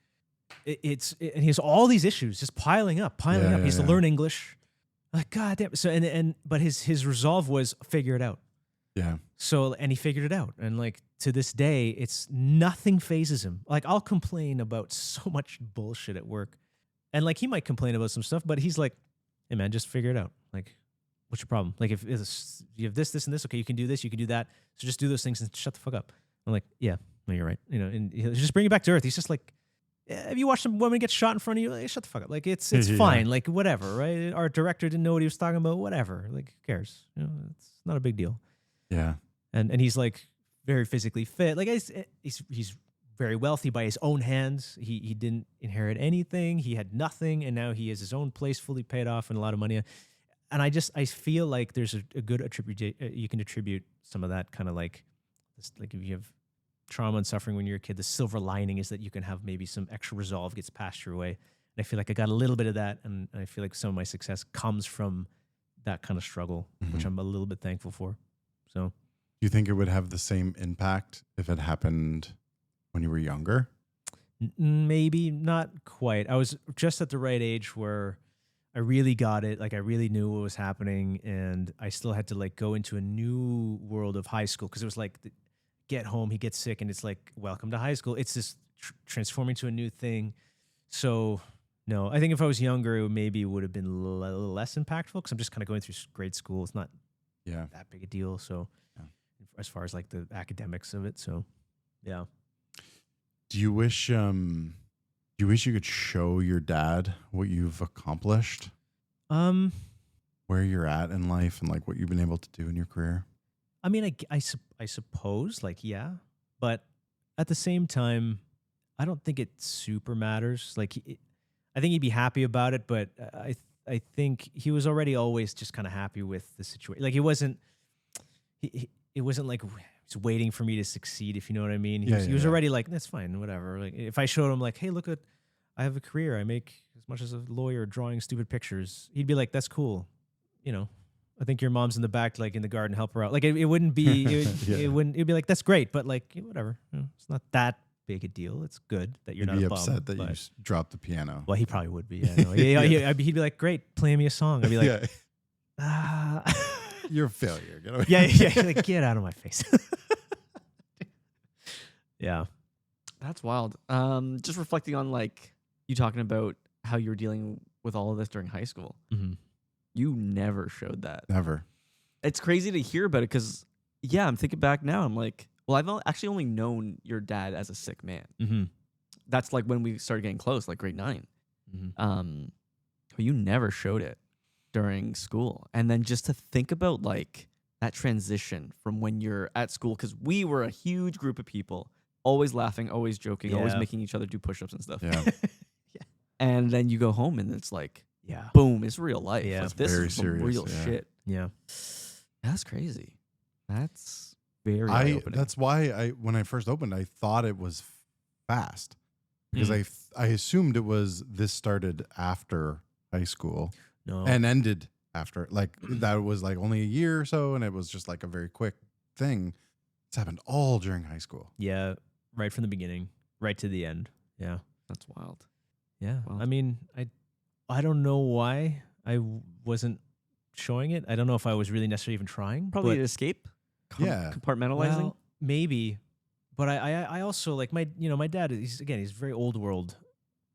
And he has all these issues just piling up. He has to learn English. Like, God damn. So but his resolve was figure it out. Yeah. So, and he figured it out. And like to this day, it's nothing phases him. Like I'll complain about so much bullshit at work. And like he might complain about some stuff, but he's like, hey man, just figure it out. Like, what's your problem? Like if you have this, and this, okay, you can do this, you can do that. So just do those things and shut the fuck up. I'm like, yeah, no, you're right. And he'll just bring it back to earth. He's just like, have you watched some woman get shot in front of you? Like, shut the fuck up. Like it's fine. Like whatever, right? Our director didn't know what he was talking about. Whatever. Like who cares? It's not a big deal. Yeah. And he's like very physically fit. Like he's very wealthy by his own hands. He didn't inherit anything. He had nothing, and now he has his own place fully paid off and a lot of money. And I feel like there's a good you can attribute some of that kind of like if you have trauma and suffering when you're a kid, the silver lining is that you can have maybe some extra resolve gets past your way. And I feel like I got a little bit of that, and I feel like some of my success comes from that kind of struggle, which I'm a little bit thankful for. So, do you think it would have the same impact if it happened when you were younger? Maybe not quite. I was just at the right age where I really got it. Like I really knew what was happening, and I still had to like go into a new world of high school because it was like get home, he gets sick, and it's like welcome to high school. It's just transforming to a new thing. So no, I think if I was younger, it maybe would have been a little less impactful because I'm just kind of going through grade school. It's not that big a deal. So as far as like the academics of it, so yeah. Do you wish you could show your dad what you've accomplished? Where you're at in life and like what you've been able to do in your career? I mean, I suppose like, yeah, but at the same time, I don't think it super matters. Like, I think he'd be happy about it, but I think he was already always just kind of happy with the situation. Like it wasn't like he's waiting for me to succeed, if you know what I mean. He Yeah, was, yeah, he was yeah. already like, that's fine, whatever. Like if I showed him like, hey, look at, I have a career, I make as much as a lawyer drawing stupid pictures. He'd be like, that's cool, you know. I think your mom's in the back, like in the garden, help her out. Like it wouldn't be, Yeah. it wouldn't. It'd be like, that's great, but like whatever. You know, it's not that big a deal. It's good that you're You'd not be a bum, upset that but- you dropped the piano. Well, he probably would be. Yeah, no. He'd be like, great, play me a song. I'd be like, yeah, ah. you're a failure. Get away. yeah, like get out of my face. Yeah. That's wild. Just reflecting on like you talking about how you were dealing with all of this during high school. Mm-hmm. You never showed that. Never. It's crazy to hear about it because, yeah, I'm thinking back now. I'm like, well, actually only known your dad as a sick man. Mm-hmm. That's like when we started getting close, like grade 9. Mm-hmm. But you never showed it during school. And then just to think about like that transition from when you're at school, because we were a huge group of people, always laughing, always joking, always Yeah. making each other do push-ups and stuff. Yeah. And then you go home and it's like, Yeah. boom, it's real life. Yeah. Like, It's this very is some serious, real yeah. shit. Yeah. That's crazy. That's very eye-opening. That's why when I first opened, I thought it was fast because Mm. I assumed it was this started after high school No. and ended after, like that was like only a year or so, and it was just like a very quick thing. It's happened all during high school. yeah. Right from the beginning, right to the end. Yeah. That's wild. Yeah. Wow. I mean, I don't know why I wasn't showing it. I don't know if I was really necessarily even trying. Probably but, to escape. Yeah. Compartmentalizing. well, maybe. But I also like my dad. He's very old world,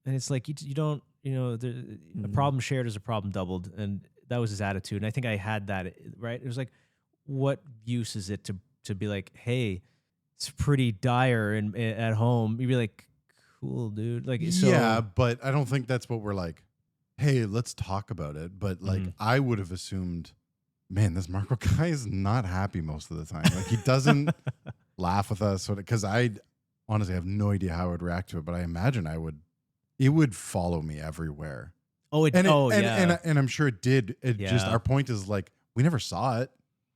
and it's like you don't a Mm. problem shared is a problem doubled, and that was his attitude. And I think I had that right. It was like, what use is it to be like, hey, it's pretty dire and at home. You'd be like, cool, dude. Like, so, Yeah, but I don't think that's what we're like. Hey, let's talk about it. But like, Mhm. I would have assumed, man, this Marco guy is not happy most of the time. Like, he doesn't laugh with us because I honestly have no idea how I would react to it. But I imagine it would follow me everywhere. and I'm sure it did. It just Yeah. our point is like we never saw it.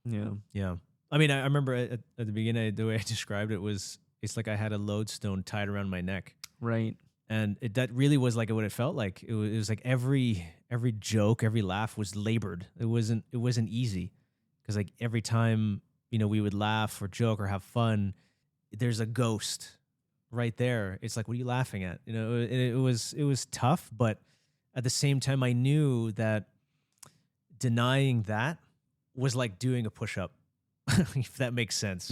Yeah. yeah. I mean, I remember at the beginning the way I described it was it's like I had a lodestone tied around my neck. Right. And that really was like what it felt like. It was like every joke, every laugh was labored. It wasn't easy because like every time we would laugh or joke or have fun, there's a ghost right there. It's like, what are you laughing at? It was tough, but at the same time, I knew that denying that was like doing a push-up, if that makes sense.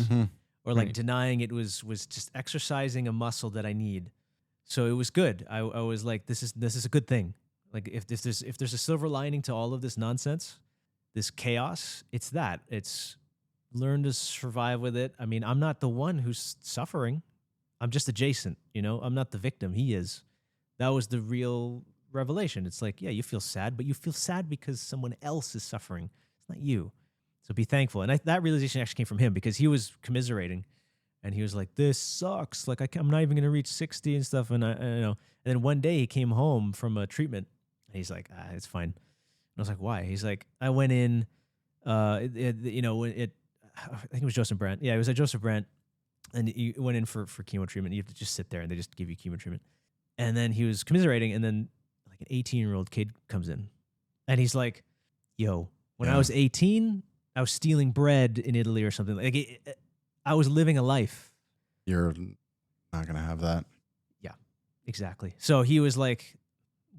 Or like Right. denying it was just exercising a muscle that I need. So it was good. I was like, this is a good thing. Like if there's a silver lining to all of this nonsense, this chaos, it's that. It's learn to survive with it. I mean, I'm not the one who's suffering. I'm just adjacent, I'm not the victim. He is. That was the real revelation. It's like, yeah, you feel sad, but you feel sad because someone else is suffering. It's not you. So be thankful. And that realization actually came from him because he was commiserating. And he was like, "This sucks. Like I'm not even gonna reach 60 and stuff." And And then one day he came home from a treatment, and he's like, "It's fine." And I was like, "Why?" He's like, "I went in, I think it was Joseph Brandt. Yeah, it was at Joseph Brandt, and you went in for chemo treatment. You have to just sit there, and they just give you chemo treatment." And then he was commiserating, and then like an 18-year-old kid comes in, and he's like, "Yo, when I Yeah. was 18, I was stealing bread in Italy or something. Like I was living a life." You're not gonna have that. Exactly. So he was like,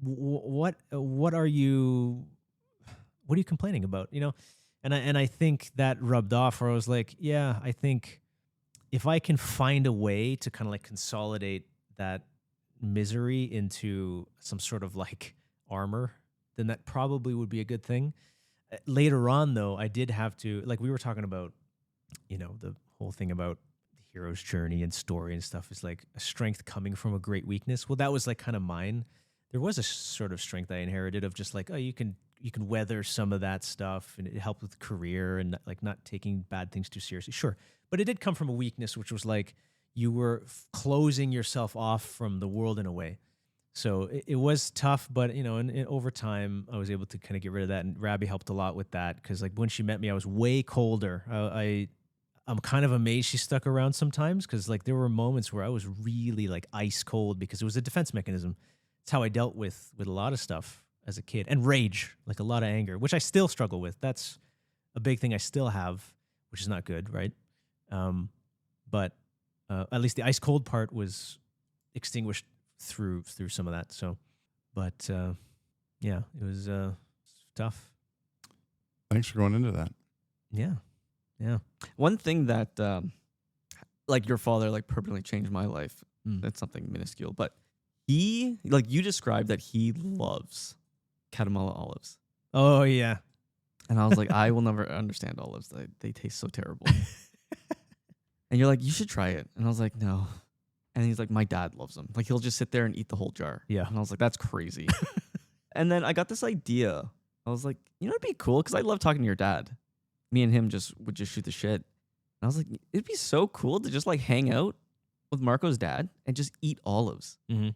what are you complaining about? And I think that rubbed off where I was like, yeah, I think if I can find a way to kind of like consolidate that misery into some sort of like armor, then that probably would be a good thing. Later on, though, I did have to, like we were talking about, the whole thing about the hero's journey and story and stuff is like a strength coming from a great weakness. Well, that was like kind of mine. There was a sort of strength I inherited of just like, oh, you can weather some of that stuff and it helped with career and like not taking bad things too seriously. Sure. But it did come from a weakness, which was like you were closing yourself off from the world in a way. So it was tough, but and over time I was able to kind of get rid of that. And Rabbi helped a lot with that because like when she met me, I was way colder. I I'm kind of amazed she stuck around sometimes, because like there were moments where I was really like ice cold, because it was a defense mechanism. It's how I dealt with a lot of stuff as a kid, and rage, like a lot of anger, which I still struggle with. That's a big thing I still have, which is not good, right? But at least the ice cold part was extinguished through some of that. So, but yeah, it was tough. Thanks for going into that. Yeah. One thing that, like your father, like permanently changed my life. That's something minuscule, but he, like you described that he loves Catamala olives. Oh yeah. And I was like, I will never understand olives. They taste so terrible. And you're like, you should try it. And I was like, no. And he's like, my dad loves them. Like he'll just sit there and eat the whole jar. Yeah. And I was like, that's crazy. And then I got this idea. I was like, you know, it'd be cool because I love talking to your dad. Me and him would just shoot the shit. And I was like, it'd be so cool to just like hang out with Marco's dad and just eat olives. Mm-hmm.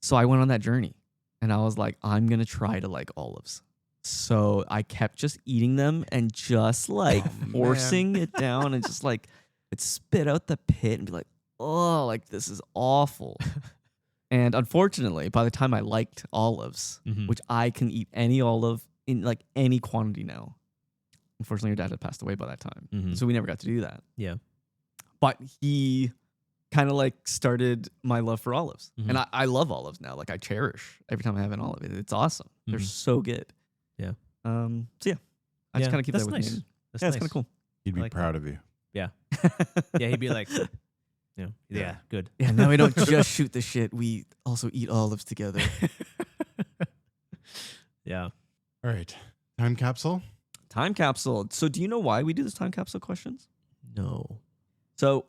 So I went on that journey and I was like, I'm going to try to like olives. So I kept just eating them and just like forcing it down and just like it'd spit out the pit and be like, oh, like this is awful. And unfortunately, by the time I liked olives, which I can eat any olive in like any quantity now. Unfortunately, your dad had passed away by that time. So we never got to do that. Yeah. But he kind of like started my love for olives. And I love olives now. Like I cherish every time I have an olive. It's awesome. They're so good. Yeah. So yeah, I just kind of keep that with nice. me. That's Yeah, it's nice. kind of cool. He'd be like proud of you. Yeah. Yeah, he'd be like, yeah, good. Yeah, now we don't just shoot the shit. We also eat olives together. Yeah. All right. Time capsule. Time capsule. So do you know why we do this time capsule questions? No. So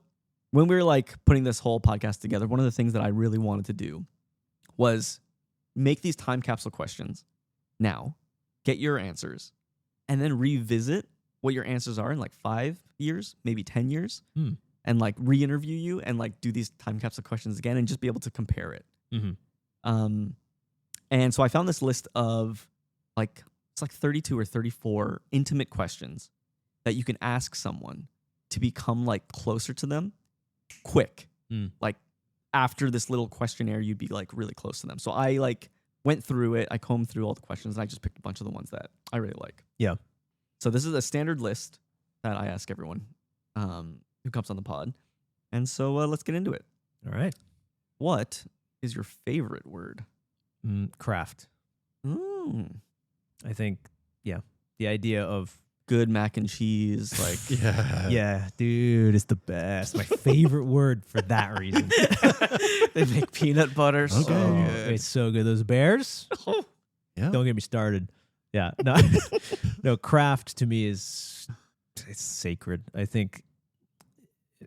when we were like putting this whole podcast together, one of the things that I really wanted to do was make these time capsule questions now, get your answers, and then revisit what your answers are in like 5 years, maybe 10 years, and like re-interview you and like do these time capsule questions again and just be able to compare it. And so I found this list of like, it's like 32 or 34 intimate questions that you can ask someone to become like closer to them quick. Like after this little questionnaire, you'd be like really close to them. So I like went through it. I combed through all the questions and I just picked a bunch of the ones that I really like. Yeah. So this is a standard list that I ask everyone who comes on the pod. And so let's get into it. All right. What is your favorite word? Craft. I think, yeah, the idea of Good mac and cheese, like yeah, dude, it's the best. My favorite word for that reason. they make peanut butter. So Okay. good. It's so good. Those bears. Yeah. Don't get me started. Yeah. No, no, craft to me it's sacred. I think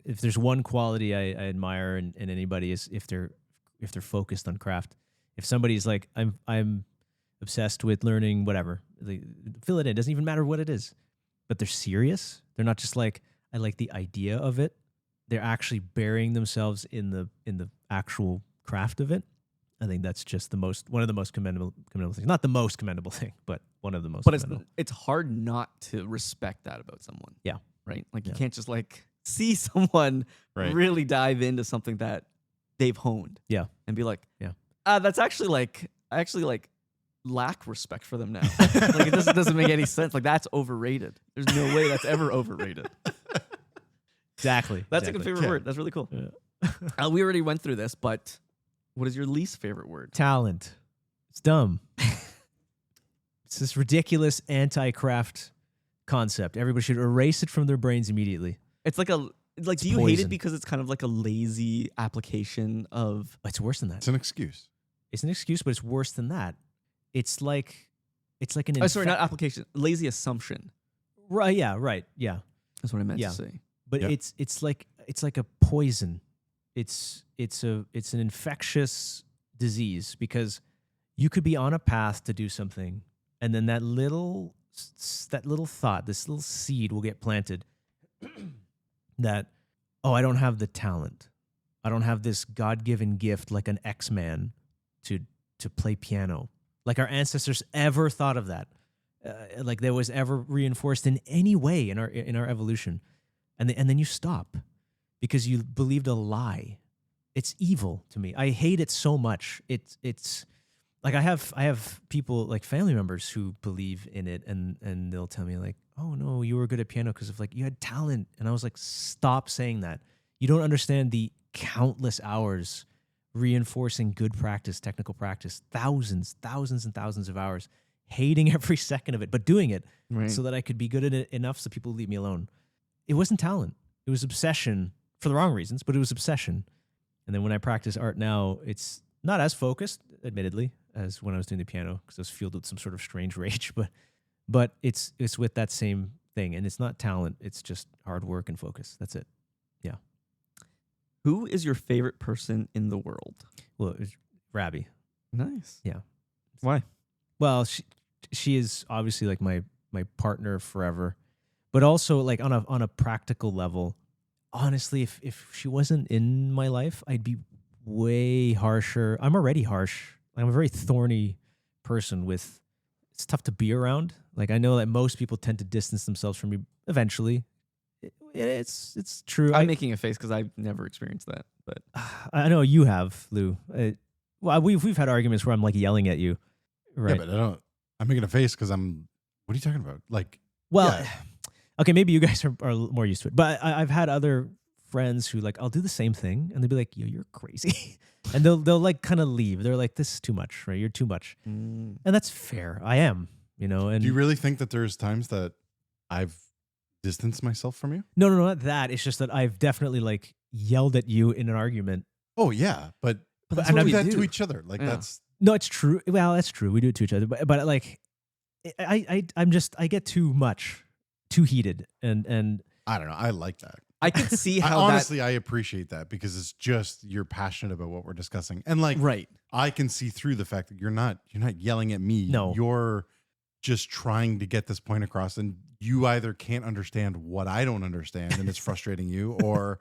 if there's one quality I admire in anybody is if they're focused on craft. If somebody's like, I'm obsessed with learning whatever, fill it in. It doesn't even matter what it is. But they're serious. They're not just like, I like the idea of it. They're actually burying themselves in the actual craft of it. I think that's just one of the most commendable things. Not the most commendable thing, but one of the most. But commendable. it's hard not to respect that about someone. Yeah. Right? Like you Yeah. can't just like see someone Right. really dive into something that they've honed. Yeah. And be like, Yeah. That's actually like, I actually like lack respect for them now. Like it doesn't make any sense. Like that's overrated. There's no way that's ever overrated. Exactly. That's a exactly. good favorite word. That's really cool. Yeah. We already went through this, but what is your least favorite word? Talent. It's dumb. It's this ridiculous anti-craft concept. Everybody should erase it from their brains immediately. It's like do you hate poison. it because it's kind of like a lazy application of It's worse than that. It's an excuse. It's an excuse, but it's worse than that. It's like an. oh, sorry, not application, lazy assumption. Right. Yeah. Right. Yeah. That's what I meant Yeah. to say. But Yep. it's like a poison. It's an infectious disease because you could be on a path to do something, and then that little thought, this little seed will get planted that, oh, I don't have the talent. I don't have this God-given gift like an X-Man to play piano. Like our ancestors ever thought of that. Like that was ever reinforced in any way in our evolution. and then you stop because you believed a lie. It's evil to me. I hate it so much. It's like I have people like family members who believe in it, and they'll tell me like, oh no, you were good at piano because of like you had talent, and I was like, stop saying that. You don't understand the countless hours reinforcing good practice, technical practice, thousands and thousands of hours, hating every second of it, but doing it Right. so that I could be good at it enough so people leave me alone. It wasn't talent. It was obsession for the wrong reasons, but it was obsession. And then when I practice art now, it's not as focused, admittedly, as when I was doing the piano because I was fueled with some sort of strange rage, but it's with that same thing. And it's not talent. It's just hard work and focus. That's it. Who is your favorite person in the world? Well, it was Rabbi. Nice. Yeah. Why? Well, she is obviously like my partner forever, but also like on a practical level, honestly, if she wasn't in my life, I'd be way harsher. I'm already harsh. I'm a very thorny person it's tough to be around. Like I know that most people tend to distance themselves from me eventually. It's true. I'm making a face because I've never experienced that. But I know you have, Lou. Well, we've had arguments where I'm like yelling at you. Right. Yeah, but I'm making a face because I'm. What are you talking about? Like, Well, yeah. okay, maybe you guys are more used to it, but I've had other friends who like I'll do the same thing and they'll be like, "Yo, you're crazy," and they'll like kind of leave. They're like, "This is too much, right? You're too much," and that's fair. I am, And Do you really think that there's times that I've distanced myself from you? no, not that. It's just that I've definitely like yelled at you in an argument. Oh yeah, but that's we what do we that do. to each other. Like Yeah. that's No, it's true. Well, that's true. We do it to each other, but like, I get too heated, and I don't know. I like that. I can see I, how honestly, I appreciate that because it's just you're passionate about what we're discussing, and like right. I can see through the fact that you're not yelling at me. No. You're just trying to get this point across, and you either can't understand what I don't understand, and it's frustrating you, or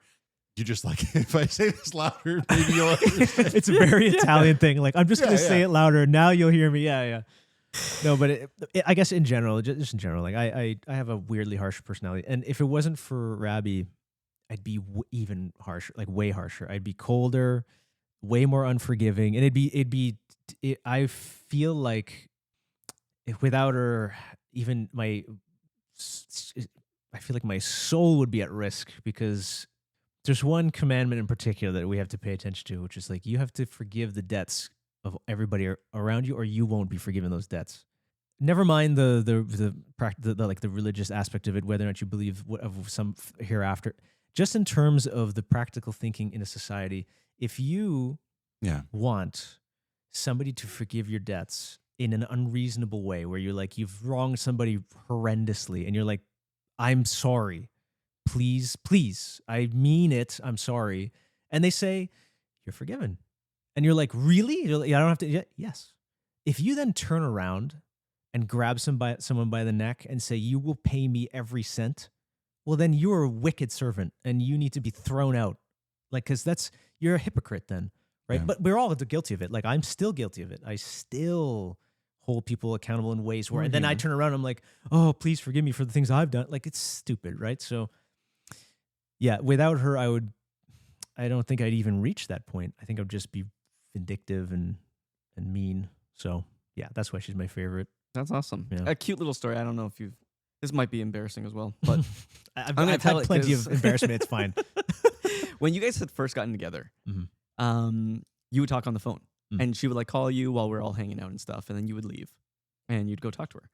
you just like if I say this louder, maybe you'll understand. it's a very Italian thing. Like I'm just Yeah, gonna say yeah. it louder. Now you'll hear me. Yeah. No, but I guess in general, just in general, like I have a weirdly harsh personality, and if it wasn't for Rabbi, I'd be even harsher, like way harsher. I'd be colder, way more unforgiving, and I feel like if without her, even I feel like my soul would be at risk because there's one commandment in particular that we have to pay attention to, which is like you have to forgive the debts of everybody around you, or you won't be forgiven those debts. Never mind the like the religious aspect of it, whether or not you believe of some hereafter. Just in terms of the practical thinking in a society, if you Yeah. want somebody to forgive your debts in an unreasonable way, where you're like you've wronged somebody horrendously, and you're like, I'm sorry, please, I mean it, I'm sorry, and they say you're forgiven. And you're like, really? You're like, I don't have to. Yes. If you then turn around and grab someone by the neck and say, you will pay me every cent, well, then you're a wicked servant and you need to be thrown out. Like, because you're a hypocrite then, right? Yeah. But we're all guilty of it. Like, I'm still guilty of it. I still hold people accountable in ways where, We're and then I human. turn around and I'm like, oh, please forgive me for the things I've done. Like, it's stupid, right? So, yeah, without her, I don't think I'd even reach that point. I think I'd just be vindictive and mean. So yeah, that's why she's my favorite. That's awesome. Yeah. A cute little story. I don't know if you've. This might be embarrassing as well, but I've gonna had tell it plenty 'cause- of embarrassment. It's fine. when you guys had first gotten together, Mhm. you would talk on the phone, Mm. and she would like call you while we're all hanging out and stuff, and then you would leave, and you'd go talk to her,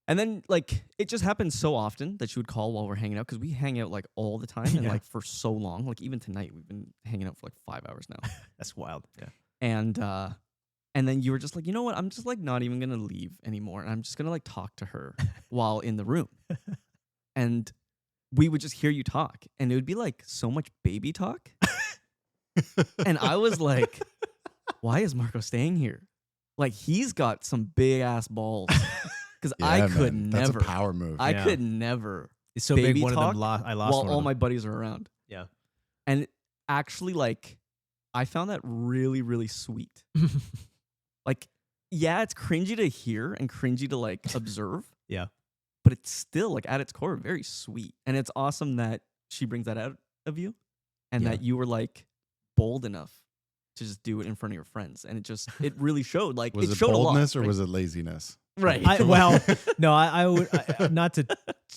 and then like it just happened so often that she would call while we're hanging out because we hang out like all the time and Yeah. like for so long. Like even tonight, we've been hanging out for like 5 hours now, That's wild. Yeah. and then you were just like, you know what? I'm just like not even gonna leave anymore, and I'm just gonna like talk to her while in the room. And we would just hear you talk, and it would be like so much baby talk. And I was like, why is Marco staying here? Like he's got some big ass balls. Because I Yeah, could man. never. That's a power move. I Yeah. could never. It's so Baby big. One talk of them I lost While one all of my them. buddies are around. Yeah. And actually, like, I found that really, really sweet. Like, yeah, it's cringy to hear and cringy to like observe. Yeah. But it's still like at its core very sweet. And it's awesome that she brings that out of you, and Yeah. that you were like bold enough to just do it in front of your friends, and it really showed. Like Was it showed boldness a lot, or right? was it laziness? Right. Well, no, I would not to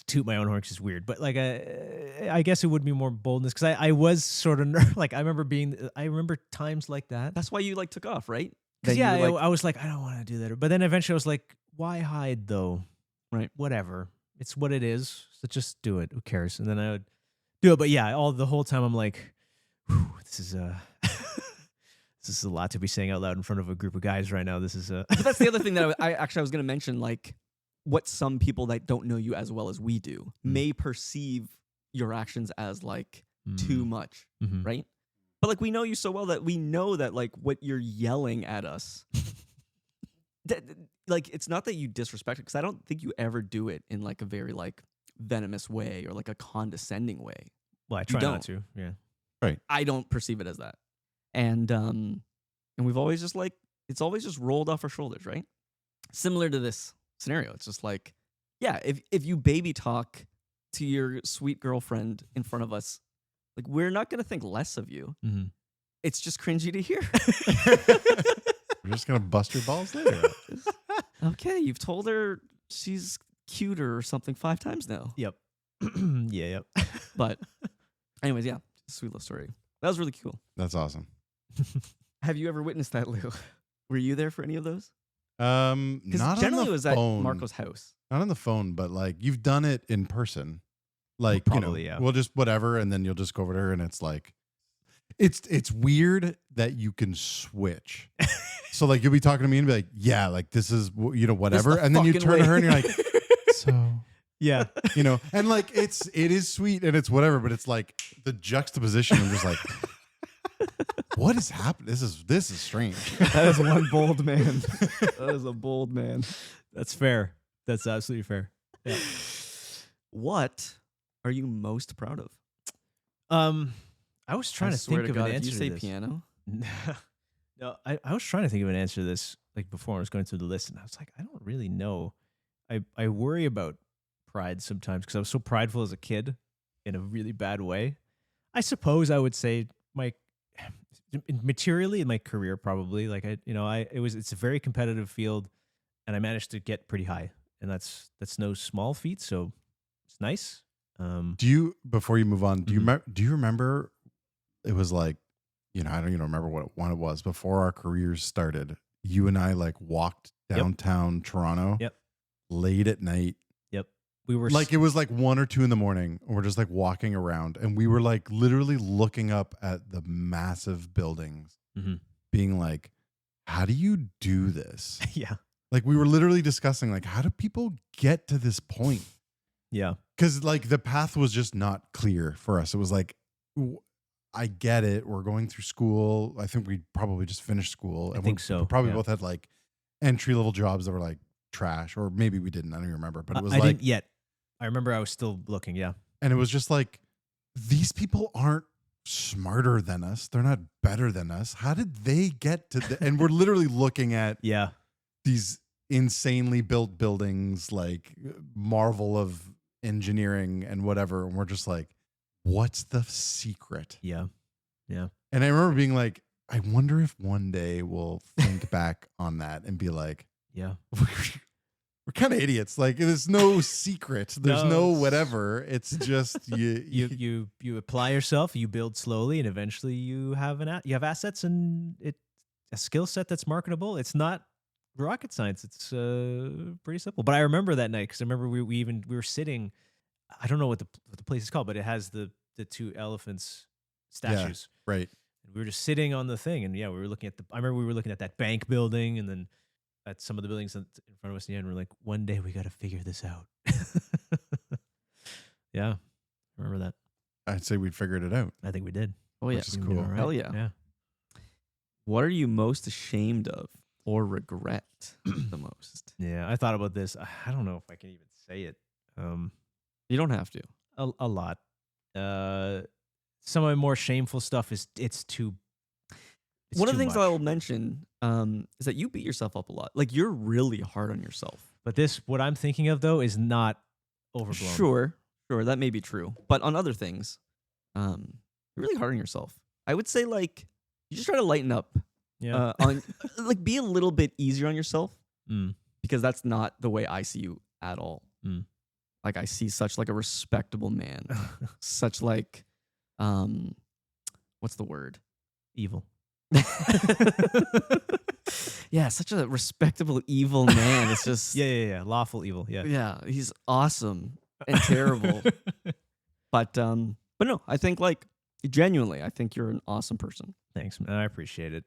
toot my own horn, 'cause it's weird, but like I guess it would be more boldness, because I was sort of like I remember times like that. That's why you like took off, right? Because Then you yeah, were like, I was like, I don't want to do that, but then eventually I was like, why hide though? Right. Whatever, it's what it is. So just do it. Who cares? And then I would do it. But yeah, the whole time I'm like, whew, this is this is a lot to be saying out loud in front of a group of guys right now. This is but that's the other thing that I was going to mention, like what some people that don't know you as well as we do may perceive your actions as like too much, Mhm. right? But like we know you so well that we know that like what you're yelling at us, like it's not that you disrespect it, because I don't think you ever do it in like a very like venomous way or like a condescending way. Well, I try don't. not to. Yeah. I don't perceive it as that. And we've always just like, it's always just rolled off our shoulders, right? Similar to this scenario. It's just like, yeah, if you baby talk to your sweet girlfriend in front of us, like we're not going to think less of you. Mm-hmm. It's just cringy to hear. We're just gonna bust your balls later. Okay, you've told her she's cuter or something 5 times now. Yep. Yeah. Yep. But anyways, yeah, sweet love story. That was really cool. That's awesome. Have you ever witnessed that, Lou? Were you there for any of those? Not Because on generally the it was at phone. Marco's house. Not on the phone, but like you've done it in person. Like probably, yeah. We'll just whatever, and then you'll just go over to her, and it's like, it's weird that you can switch. So like you'll be talking to me and be like, yeah, like this is whatever, the and then you fucking turn to way. her and you're like, so Yeah. and like it is sweet and it's whatever, but it's like the juxtaposition. I'm just like, what is happening? This is strange. That is one bold man. That is a bold man. That's fair. That's absolutely fair. Yeah. What are you most proud of? I was trying I to swear think of God, an if answer you say to this. piano, No, I was trying to think of an answer to this like before I was going through the list, and I was like, I don't really know. I worry about pride sometimes because I was so prideful as a kid in a really bad way. I suppose I would say materially in my career probably like it's a very competitive field, and I managed to get pretty high, and that's no small feat, so it's nice. Do you, before you move on, do Mhm. you remember? It was like, I don't even remember what one it was before our careers started. You and I like walked downtown Toronto. Yep. Late at night. Yep. We were Like it was like 1 or 2 in the morning. And we're just like walking around, and we were like literally looking up at the massive buildings, Mhm. being like, how do you do this? yeah. Like we were literally discussing like, how do people get to this point? Yeah. Because like the path was just not clear for us. It was like, I get it. We're going through school. I think we probably just finished school. I think so, We probably yeah. both had like entry level jobs that were like trash, or maybe we didn't. I don't even remember. But it was I like, didn't yet. I remember I was still looking. Yeah. and it was just like, these people aren't smarter than us. They're not better than us. How did they get to and we're literally looking at Yeah. these insanely built buildings, like marvel of engineering and whatever. And we're just like, what's the secret? Yeah. Yeah. And I remember being like, I wonder if one day we'll think back on that and be like, Yeah. we're kind of idiots. Like there's no secret. There's No, no it's- whatever. It's just You apply yourself, you build slowly, and eventually you have you have assets and a skill set that's marketable. It's not rocket science. It's pretty simple. But I remember that night because I remember we were sitting. I don't know what the place is called, but it has the 2 elephants statues. right. And we were just sitting on the thing, and yeah, we were looking at I remember we were looking at that bank building, and then at some of the buildings in front of us. And we're like, one day we got to figure this out. Yeah, I remember that. I'd say we figured it out. I think we did. oh yeah, Which is We did cool. all right. Hell yeah. Yeah. What are you most ashamed of or regret the most? Yeah, I thought about this. I don't know if I can even say it. You don't have to. A lot. Some of my more shameful stuff is it's One of too the things much. I will mention is that you beat yourself up a lot. Like you're really hard on yourself. But what I'm thinking of though is not overblown. Sure. Sure, that may be true. But on other things, you're really hard on yourself. I would say like you just try to lighten up. Yeah. On like be a little bit easier on yourself Mm. because that's not the way I see you at all. Mm. Like I see such like a respectable man. Such like what's the word? Evil. Yeah, such a respectable evil man. It's just Yeah. Lawful evil. Yeah. yeah, he's awesome and terrible. But no, I think like genuinely, I think you're an awesome person. Thanks, man. I appreciate it.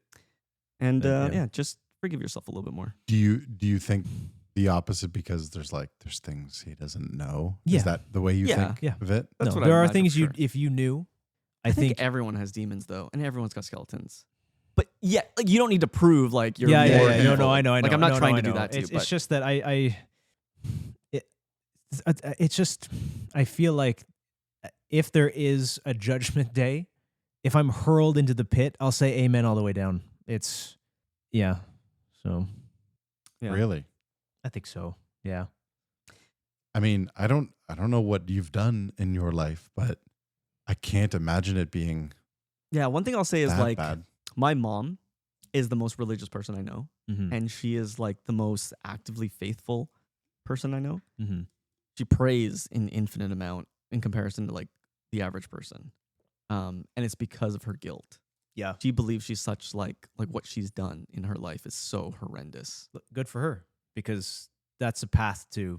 And Yeah. yeah, just forgive yourself a little bit more. Do you think the opposite because there's things he doesn't know? Yeah. Is that the way you Yeah. think Yeah. of it? That's no, what I there are imagine things for you sure. if you knew. I think think everyone has demons though, and everyone's got skeletons. But yeah, like you don't need to prove like you're yeah. more No, evil. I know. Like I'm not No, trying I to do know. that to you. It's just that it's just I feel like if there is a judgment day, if I'm hurled into the pit, I'll say amen all the way down. It's yeah. So Yeah. Really? I think so. Yeah. I mean, I don't know what you've done in your life, but I can't imagine it being yeah, one thing I'll say is that like bad. my mom is the most religious person I know, Mm-hmm. and she is like the most actively faithful person I know. Mm-hmm. She prays an infinite amount in comparison to like the average person. And it's because of her guilt. Yeah. She believes she's such like what she's done in her life is so horrendous. Good for her because that's a path to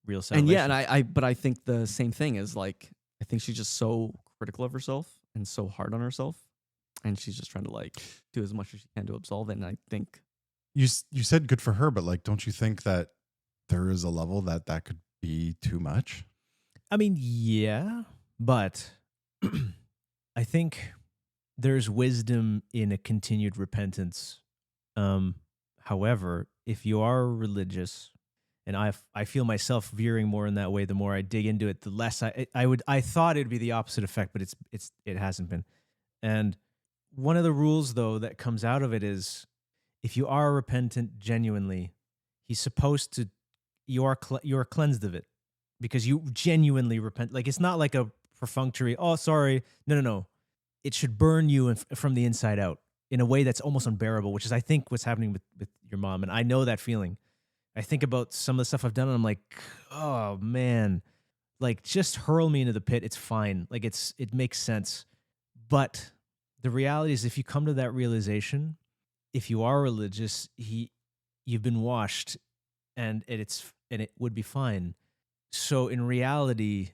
real And salvation. yeah, and but I think the same thing is like I think she's just so critical of herself and so hard on herself, and she's just trying to like do as much as she can to absolve it. And I think You said good for her, but like, don't you think that there is a level that could be too much? I mean, yeah, but I think there's wisdom in a continued repentance. However, if you are religious, and I feel myself veering more in that way, the more I dig into it, the less I thought it'd be the opposite effect, but it hasn't been. And one of the rules though that comes out of it is if you are repentant genuinely, he's supposed to you are cleansed of it because you genuinely repent. Like it's not like a perfunctory, oh sorry, no. It should burn you from the inside out in a way that's almost unbearable, which is I think what's happening with your mom, and I know that feeling. I think about some of the stuff I've done, and I'm like, oh man, like just hurl me into the pit. It's fine. Like it makes sense. But the reality is, if you come to that realization, if you are religious, you've been washed, and it would be fine. So in reality,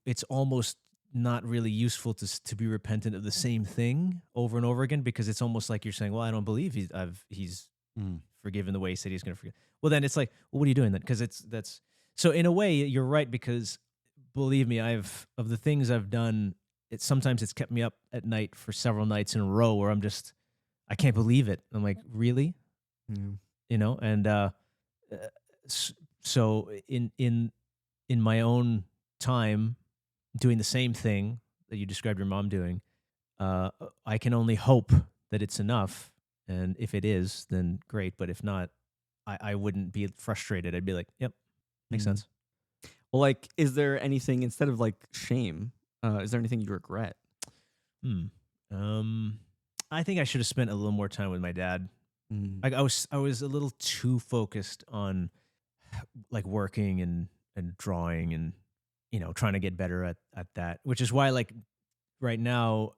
it's almost not really useful to be repentant of the same thing over and over again because it's almost like you're saying, well, I don't believe he's forgiven the way he said he's going to forgive. Well, then it's like, well, what are you doing then? Because that's so in a way you're right because believe me, of the things I've done, sometimes it's kept me up at night for several nights in a row where I can't believe it. I'm like, really? You know, and so in my own time doing the same thing that you described your mom doing, I can only hope that it's enough. And if it is, then great. But if not, I wouldn't be frustrated. I'd be like, yep, makes sense. Well, like, is there anything instead of like shame? Is there anything you regret? I think I should have spent a little more time with my dad. Like I was a little too focused on like working and drawing and trying to get better at that, which is why like right now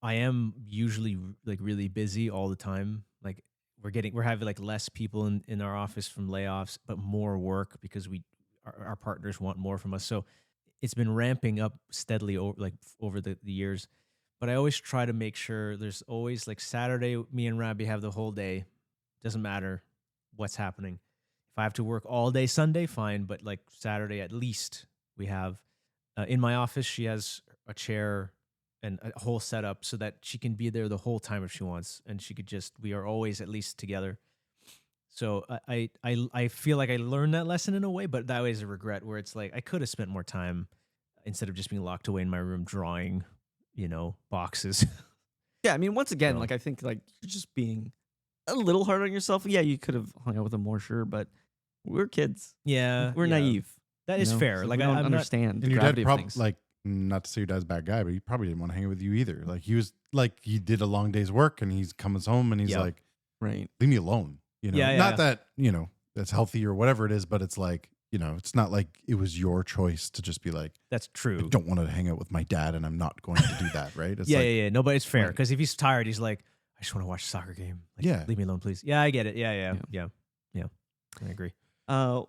I am usually like really busy all the time. Like we're having like less people in our office from layoffs, but more work because our partners want more from us. So it's been ramping up steadily over the years. But I always try to make sure there's always like Saturday, me and Rabbi have the whole day. Doesn't matter what's happening. If I have to work all day Sunday, fine. But like Saturday, at least we have in my office, she has a chair and a whole setup so that she can be there the whole time if she wants. And we are always at least together. So I feel like I learned that lesson in a way, but that way is a regret where it's like I could have spent more time instead of just being locked away in my room drawing, boxes. Yeah, I mean, once again, So- like I think like you're just being a little hard on yourself. Yeah, you could have hung out with him more, sure, but we're kids. Yeah. We're yeah. naive. That you is know? fair. It's like we I, don't I'm not, understand the And your gravity dad of probably things. like, not to say your dad's a bad guy, but he probably didn't want to hang out with you either. Like he was like, he did a long day's work and he's comes home and he's Yeah. like, Right. leave me alone. You know, Yeah, yeah, not yeah. that, you know, that's healthy or whatever it is, but it's like, you know, it's not like it was your choice to just be like, that's I true. don't want to hang out with my dad and I'm not going to do that. Right. It's Yeah, like, yeah. No, but it's fair Right. because if he's tired, he's like, I just want to watch a soccer game. Like, Yeah. leave me alone, please. Yeah, I get it. Yeah, yeah, Yeah. yeah. I agree.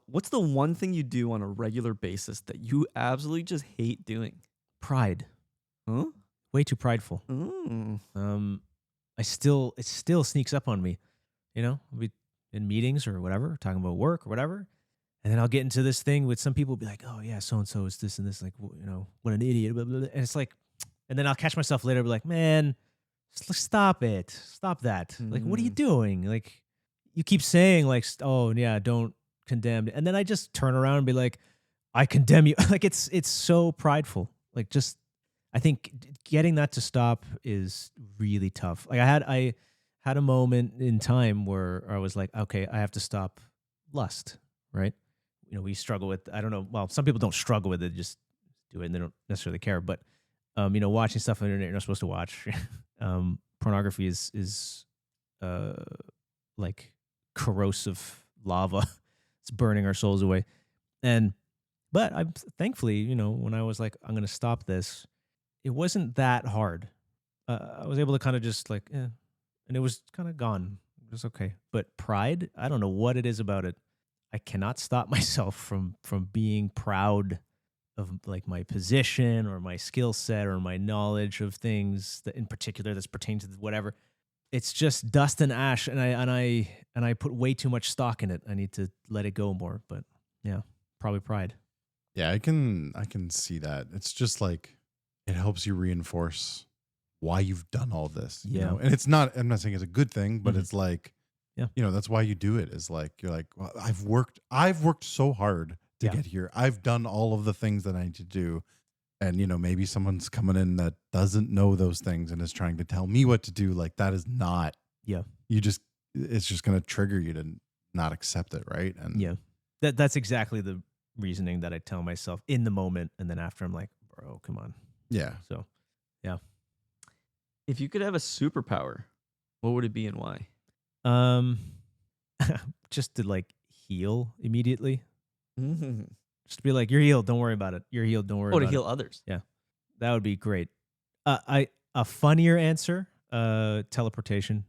What's the one thing you do on a regular basis that you absolutely just hate doing? Pride. Huh? Way too prideful. Mm. It still sneaks up on me. You know, I'll be in meetings or whatever, talking about work or whatever, and then I'll get into this thing with some people. Be like, oh yeah, so and so is this and this. Like, you know, what an idiot. Blah, blah, blah. And it's like, and then I'll catch myself later. Be like, man, stop it, stop that. Like, what are you doing? Like, you keep saying like, oh yeah, don't condemn. And then I just turn around and be like, I condemn you. Like it's so prideful. Like just, I think getting that to stop is really tough. Like I had a moment in time where I was like, okay, I have to stop lust, right? You know, we struggle with, I don't know, well, some people don't struggle with it, just do it and they don't necessarily care. But, you know, watching stuff on the internet you're not supposed to watch. Pornography is like corrosive lava. It's burning our souls away. But I'm thankfully, you know, when I was like, I'm going to stop this, it wasn't that hard. I was able to kind of just like, and it was kind of gone. It was okay. But pride, I don't know what it is about it. I cannot stop myself from being proud of like my position or my skill set or my knowledge of things that in particular that's pertain to whatever. It's just dust and ash, and I put way too much stock in it. I need to let it go more. But yeah, probably pride. yeah, I can see that. It's just like, it helps you reinforce why you've done all this. You Yeah. know? And it's not, I'm not saying it's a good thing, but Mhm. it's like, Yeah. you know, that's why you do it. Is like, you're like, well, I've worked so hard to Yeah. get here. I've done all of the things that I need to do. And, you know, maybe someone's coming in that doesn't know those things and is trying to tell me what to do. Like that is not, Yeah. it's just going to trigger you to not accept it. Right. And Yeah. That's exactly the reasoning that I tell myself in the moment, and then after I'm like, bro, come on. yeah. So If you could have a superpower, what would it be and why? just to like heal immediately. Mm-hmm. Just to be like, you're healed, don't worry about it. You're healed, don't worry Oh, to about heal others. it. That would be great. A funnier answer, teleportation.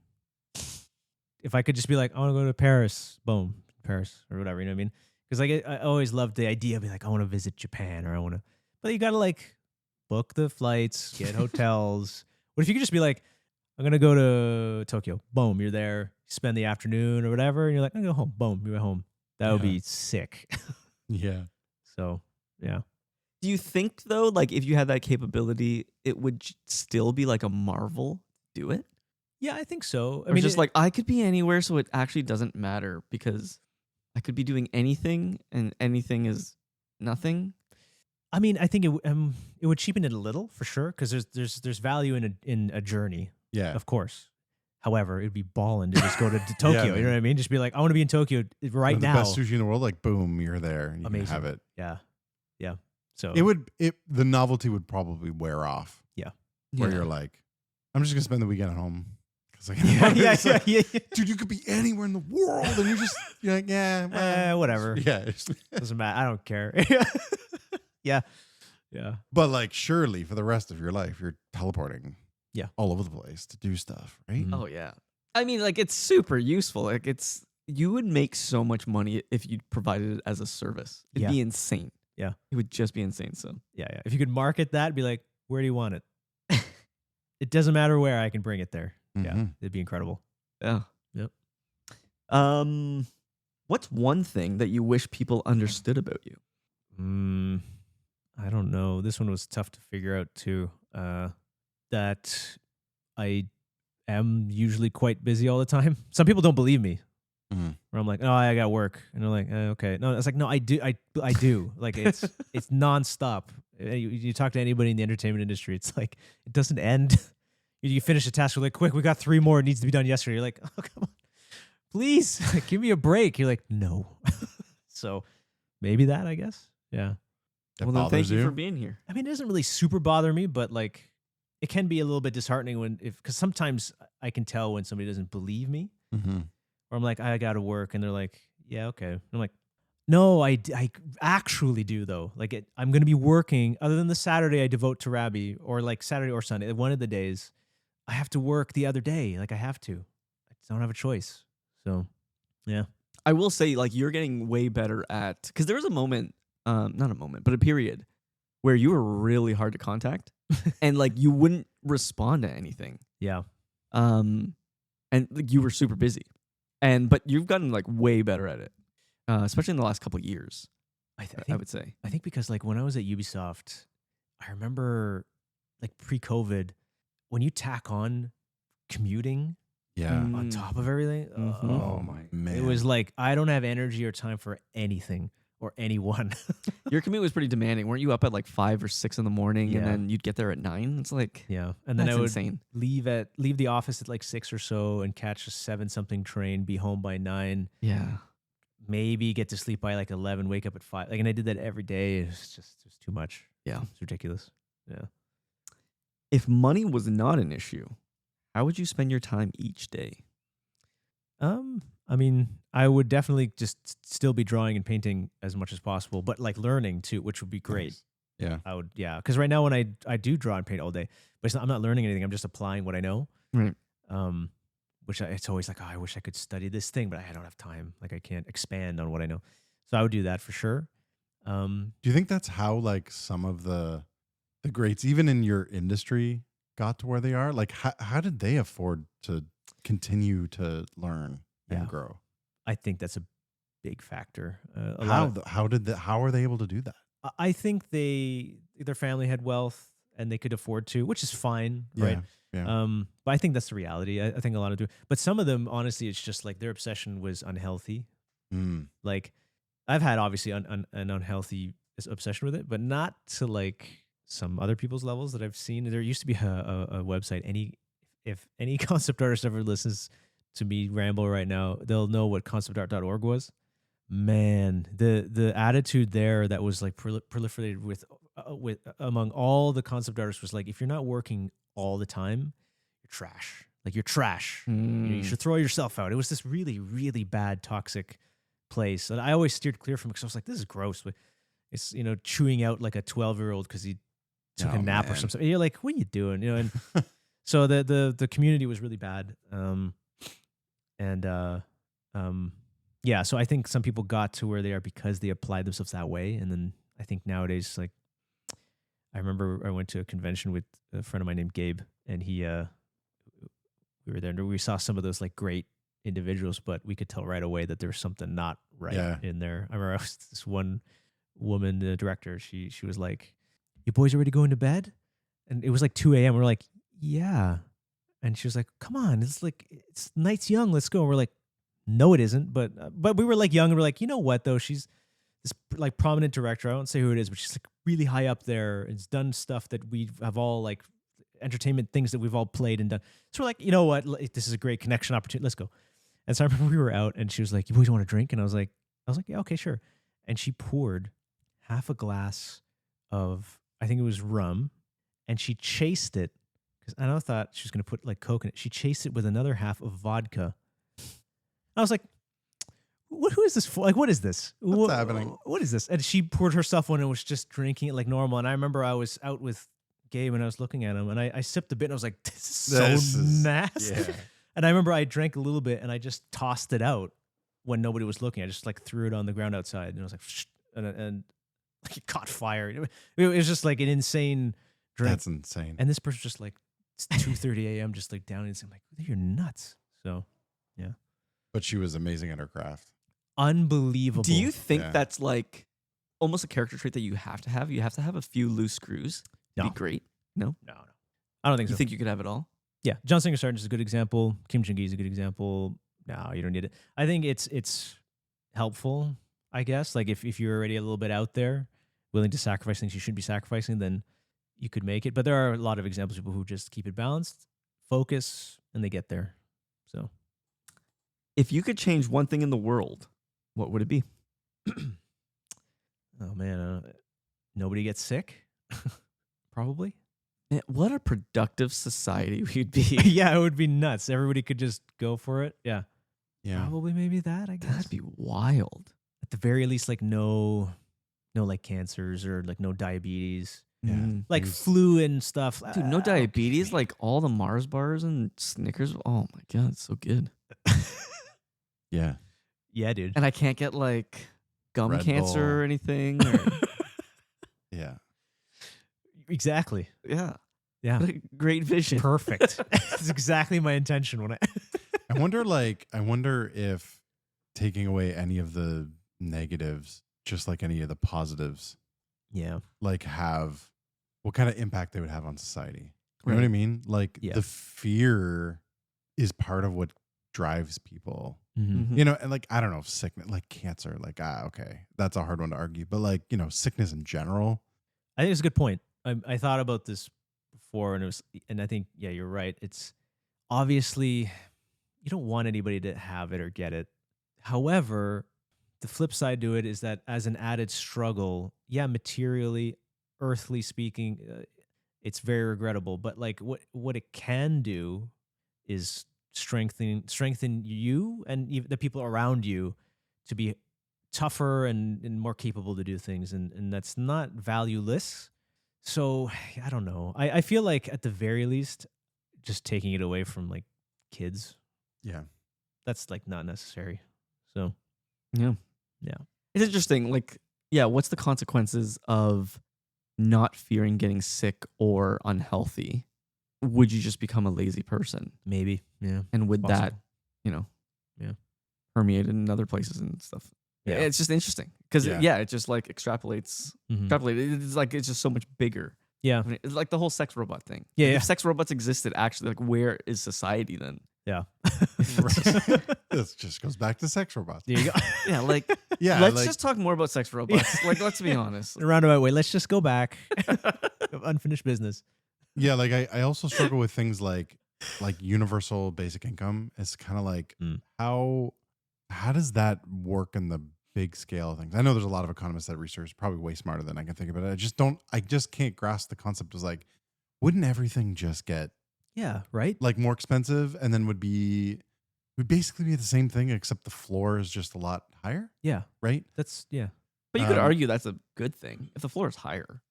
If I could just be like, I want to go to Paris, boom, Paris or whatever, you know what I mean? Because like I always loved the idea of be like, I want to visit Japan or I want to, but you got to like book the flights, get hotels. What if you could just be like, I'm gonna go to Tokyo, boom, you're there, spend the afternoon or whatever, and you're like, I'm gonna go home, boom, you're at home. That would Yeah. be sick. Yeah. So yeah, Do you think though, like if you had that capability, it would still be like a marvel to do it? yeah, I think so. I Or mean, just like I could be anywhere, so it actually doesn't matter because I could be doing anything, and anything is nothing. I mean, I think it would cheapen it a little for sure because there's value in a journey, Yeah. of course. However, it'd be ballin' to just go to Tokyo. man. You know what I mean? Just be like, I want to be in Tokyo right the now. best sushi in the world, like boom, you're there and you Amazing. can have it. Yeah. So The novelty would probably wear off. Where you're like, I'm just gonna spend the weekend at home. 'Cause I can- It's like, yeah. dude, you could be anywhere in the world, and you're like, yeah, well, Whatever. yeah. it's- Doesn't matter. I don't care. Yeah. But like, surely for the rest of your life, you're teleporting, Yeah. all over the place to do stuff, right? Mhm. Oh yeah. I mean, like it's super useful. Like you would make so much money if you provided it as a service. It'd Yeah. be insane. Yeah. It would just be insane. So Yeah. If you could market that, be like, where do you want it? It doesn't matter where, I can bring it there. Yeah. Mhm. It'd be incredible. yeah. Yep. What's one thing that you wish people understood about you? I don't know. This one was tough to figure out too. That I am usually quite busy all the time. Some people don't believe me. Mhm. Where I'm like, oh, I got work, and they're like, okay. No, it's like, no, I do. I do. Like it's nonstop. You talk to anybody in the entertainment industry, it's like it doesn't end. You finish a task, you're like, quick, we got 3 more. It needs to be done yesterday. You're like, oh, come on, please give me a break. You're like, no. So maybe that, I guess. Yeah. That Well, then thank bothers you you? for being here. I mean, it doesn't really super bother me, but like it can be a little bit disheartening because sometimes I can tell when somebody doesn't believe me, Mm-hmm. or I'm like, I got to work, and they're like, yeah, okay. And I'm like, no, I actually do though. Like I'm going to be working. Other than the Saturday I devote to Rabbi, or like Saturday or Sunday, one of the days, I have to work the other day. Like I have to. I don't have a choice. So, yeah. I will say, like, you're getting way better at, because there was a moment, not a moment, but a period where you were really hard to contact, and like you wouldn't respond to anything. Yeah. And like, you were super busy, but you've gotten like way better at it, especially in the last couple of years. I I would say. think because like when I was at Ubisoft, I remember like pre-COVID, when you tack on commuting Yeah. on top of everything, Mhm. oh my, man. it was like I don't have energy or time for anything or anyone. Your commute was pretty demanding. Weren't you up at like 5 or 6 in the morning, and Yeah. then you'd get there at 9? It's like, Yeah, and then that's I would insane. leave the office at like 6 or so and catch a 7 something train, be home by 9, Yeah. maybe get to sleep by like 11, wake up at 5. Like, and I did that every day. It was too much. Yeah. It's ridiculous. Yeah. If money was not an issue, how would you spend your time each day? I mean, I would definitely just still be drawing and painting as much as possible, but like learning too, which would be great. Nice. Yeah. I would, yeah, because right now when I do draw and paint all day, but I'm not learning anything. I'm just applying what I know. Right. It's always like, oh, I wish I could study this thing, but I don't have time. Like I can't expand on what I know. So I would do that for sure. Do you think that's how like some of the greats, even in your industry, got to where they are? Like how did they afford to continue to learn Yeah. and grow? I think that's a big factor. How are they able to do that? I think their family had wealth and they could afford to, which is fine, right? Yeah. But I think that's the reality. I think a lot of do, but some of them, honestly, it's just like their obsession was unhealthy. Mm. Like I've had obviously an unhealthy obsession with it, but not to like some other people's levels that I've seen. There used to be a website. If any concept artist ever listens to me ramble right now, they'll know what conceptart.org was. Man, the attitude there that was like proliferated with among all the concept artists was like, if you're not working all the time, you're trash. Like you're trash. You should throw yourself out. It was this really, really bad, toxic place. And I always steered clear from it because I was like, this is gross. It's, chewing out like a 12-year-old because he took a nap or something. And you're like, what are you doing? And so the community was really bad. Yeah, so I think some people got to where they are because they applied themselves that way. And then I think nowadays, like, I remember I went to a convention with a friend of mine named Gabe, and we were there and we saw some of those like great individuals, but we could tell right away that there was something not right in there. I remember this one woman, the director, she was like, "You boys ready to go into bed?" And it was like 2 a.m. We're like, "Yeah." And she was like, "Come on, it's night's young, let's go." And we're like, "No, it isn't." But we were like young, and we're like, you know what though? She's this like prominent director. I won't say who it is, but she's like really high up there. It's done stuff that we have all like entertainment things that we've all played and done. So we're like, you know what? This is a great connection opportunity. Let's go. And so I remember we were out, and she was like, "You boys want a drink?" And I was like, "Yeah, okay, sure." And she poured half a glass of, I think it was rum, and she chased it because I thought she was going to put like Coke in it. She chased it with another half of vodka. I was like, who is this for? Like, what is this? What's happening? What is this? And she poured herself one and was just drinking it like normal. And I remember I was out with Gabe and I was looking at him and I sipped a bit and I was like, this is so nasty. Yeah. And I remember I drank a little bit and I just tossed it out when nobody was looking. I just like threw it on the ground outside and I was like, shh, and like it caught fire. It was just like an insane drink. That's insane. And this person's just like, it's 2:30 a.m. just like down and I'm like, you're nuts. So, yeah. But she was amazing at her craft. Unbelievable. Do you think Yeah. that's like almost a character trait that you have to have? You have to have a few loose screws to No. be great. No? No. I don't think You so. think you could have it all? Yeah. John Singer Sargent is a good example. Kim Jong-gi is a good example. No, you don't need it. I think it's helpful, I guess. Like if you're already a little bit out there, willing to sacrifice things you shouldn't be sacrificing, then you could make it. But there are a lot of examples of people who just keep it balanced, focus, and they get there. So If you could change one thing in the world, what would it be? Oh man, nobody gets sick. Probably. Yeah, what a productive society we'd be. Yeah, it would be nuts. Everybody could just go for it. Yeah. Yeah. Probably maybe that, I guess. That'd be wild. At the very least, like no like cancers or like no diabetes. Yeah. Mm. Like Things- flu and stuff. Dude, no Okay, diabetes, maybe. like all the Mars bars and Snickers. Oh my god, it's so good. Yeah. Yeah, dude. And I can't get like gum Red cancer Bull. or anything. Or, Yeah. Exactly. yeah. Yeah. What a great vision. Perfect. That's exactly my intention when I I wonder if taking away any of the negatives, just like any of the positives, Yeah. like have what kind of impact they would have on society. You know Right. what I mean? Like Yeah. the fear is part of what drives people. Mm-hmm. Mhm. You know, and like I don't know, sickness, like cancer, like okay, that's a hard one to argue. But like sickness in general. I think it's a good point. I thought about this before, and I think you're right. It's obviously you don't want anybody to have it or get it. However, the flip side to it is that as an added struggle, materially, earthly speaking, it's very regrettable. But like what it can do is strengthen you and even the people around you to be tougher and more capable to do things, and that's not valueless. So I don't know. I feel like at the very least, just taking it away from like kids, Yeah. that's like not necessary. So Yeah. Yeah. It's interesting. Like, yeah, what's the consequences of not fearing getting sick or unhealthy? Would you just become a lazy person? maybe, And would that, Possible. Yeah, Yeah. permeate in other places and stuff? Yeah. It's just interesting because Yeah. it just like extrapolates. Mhm. It's like it's just so much bigger. Yeah. I mean, it's like the whole sex robot thing. Yeah, Like, yeah. If sex robots existed, actually, like where is society then? Yeah. This just goes back to sex robots. There you go. Yeah, like Yeah. let's like, just talk more about sex robots. Like, let's be honest. In a roundabout way, let's just go back. Unfinished business. yeah, like I also struggle with things like universal basic income. It's kind of like Mm. how does that work in the big scale of things? I know there's a lot of economists that research probably way smarter than I can think about it. I just can't grasp the concept of like, wouldn't everything just get Yeah. Right. like more expensive and then would basically be the same thing except the floor is just a lot higher, Yeah. right? That's yeah. But you could Um, argue that's a good thing if the floor is higher.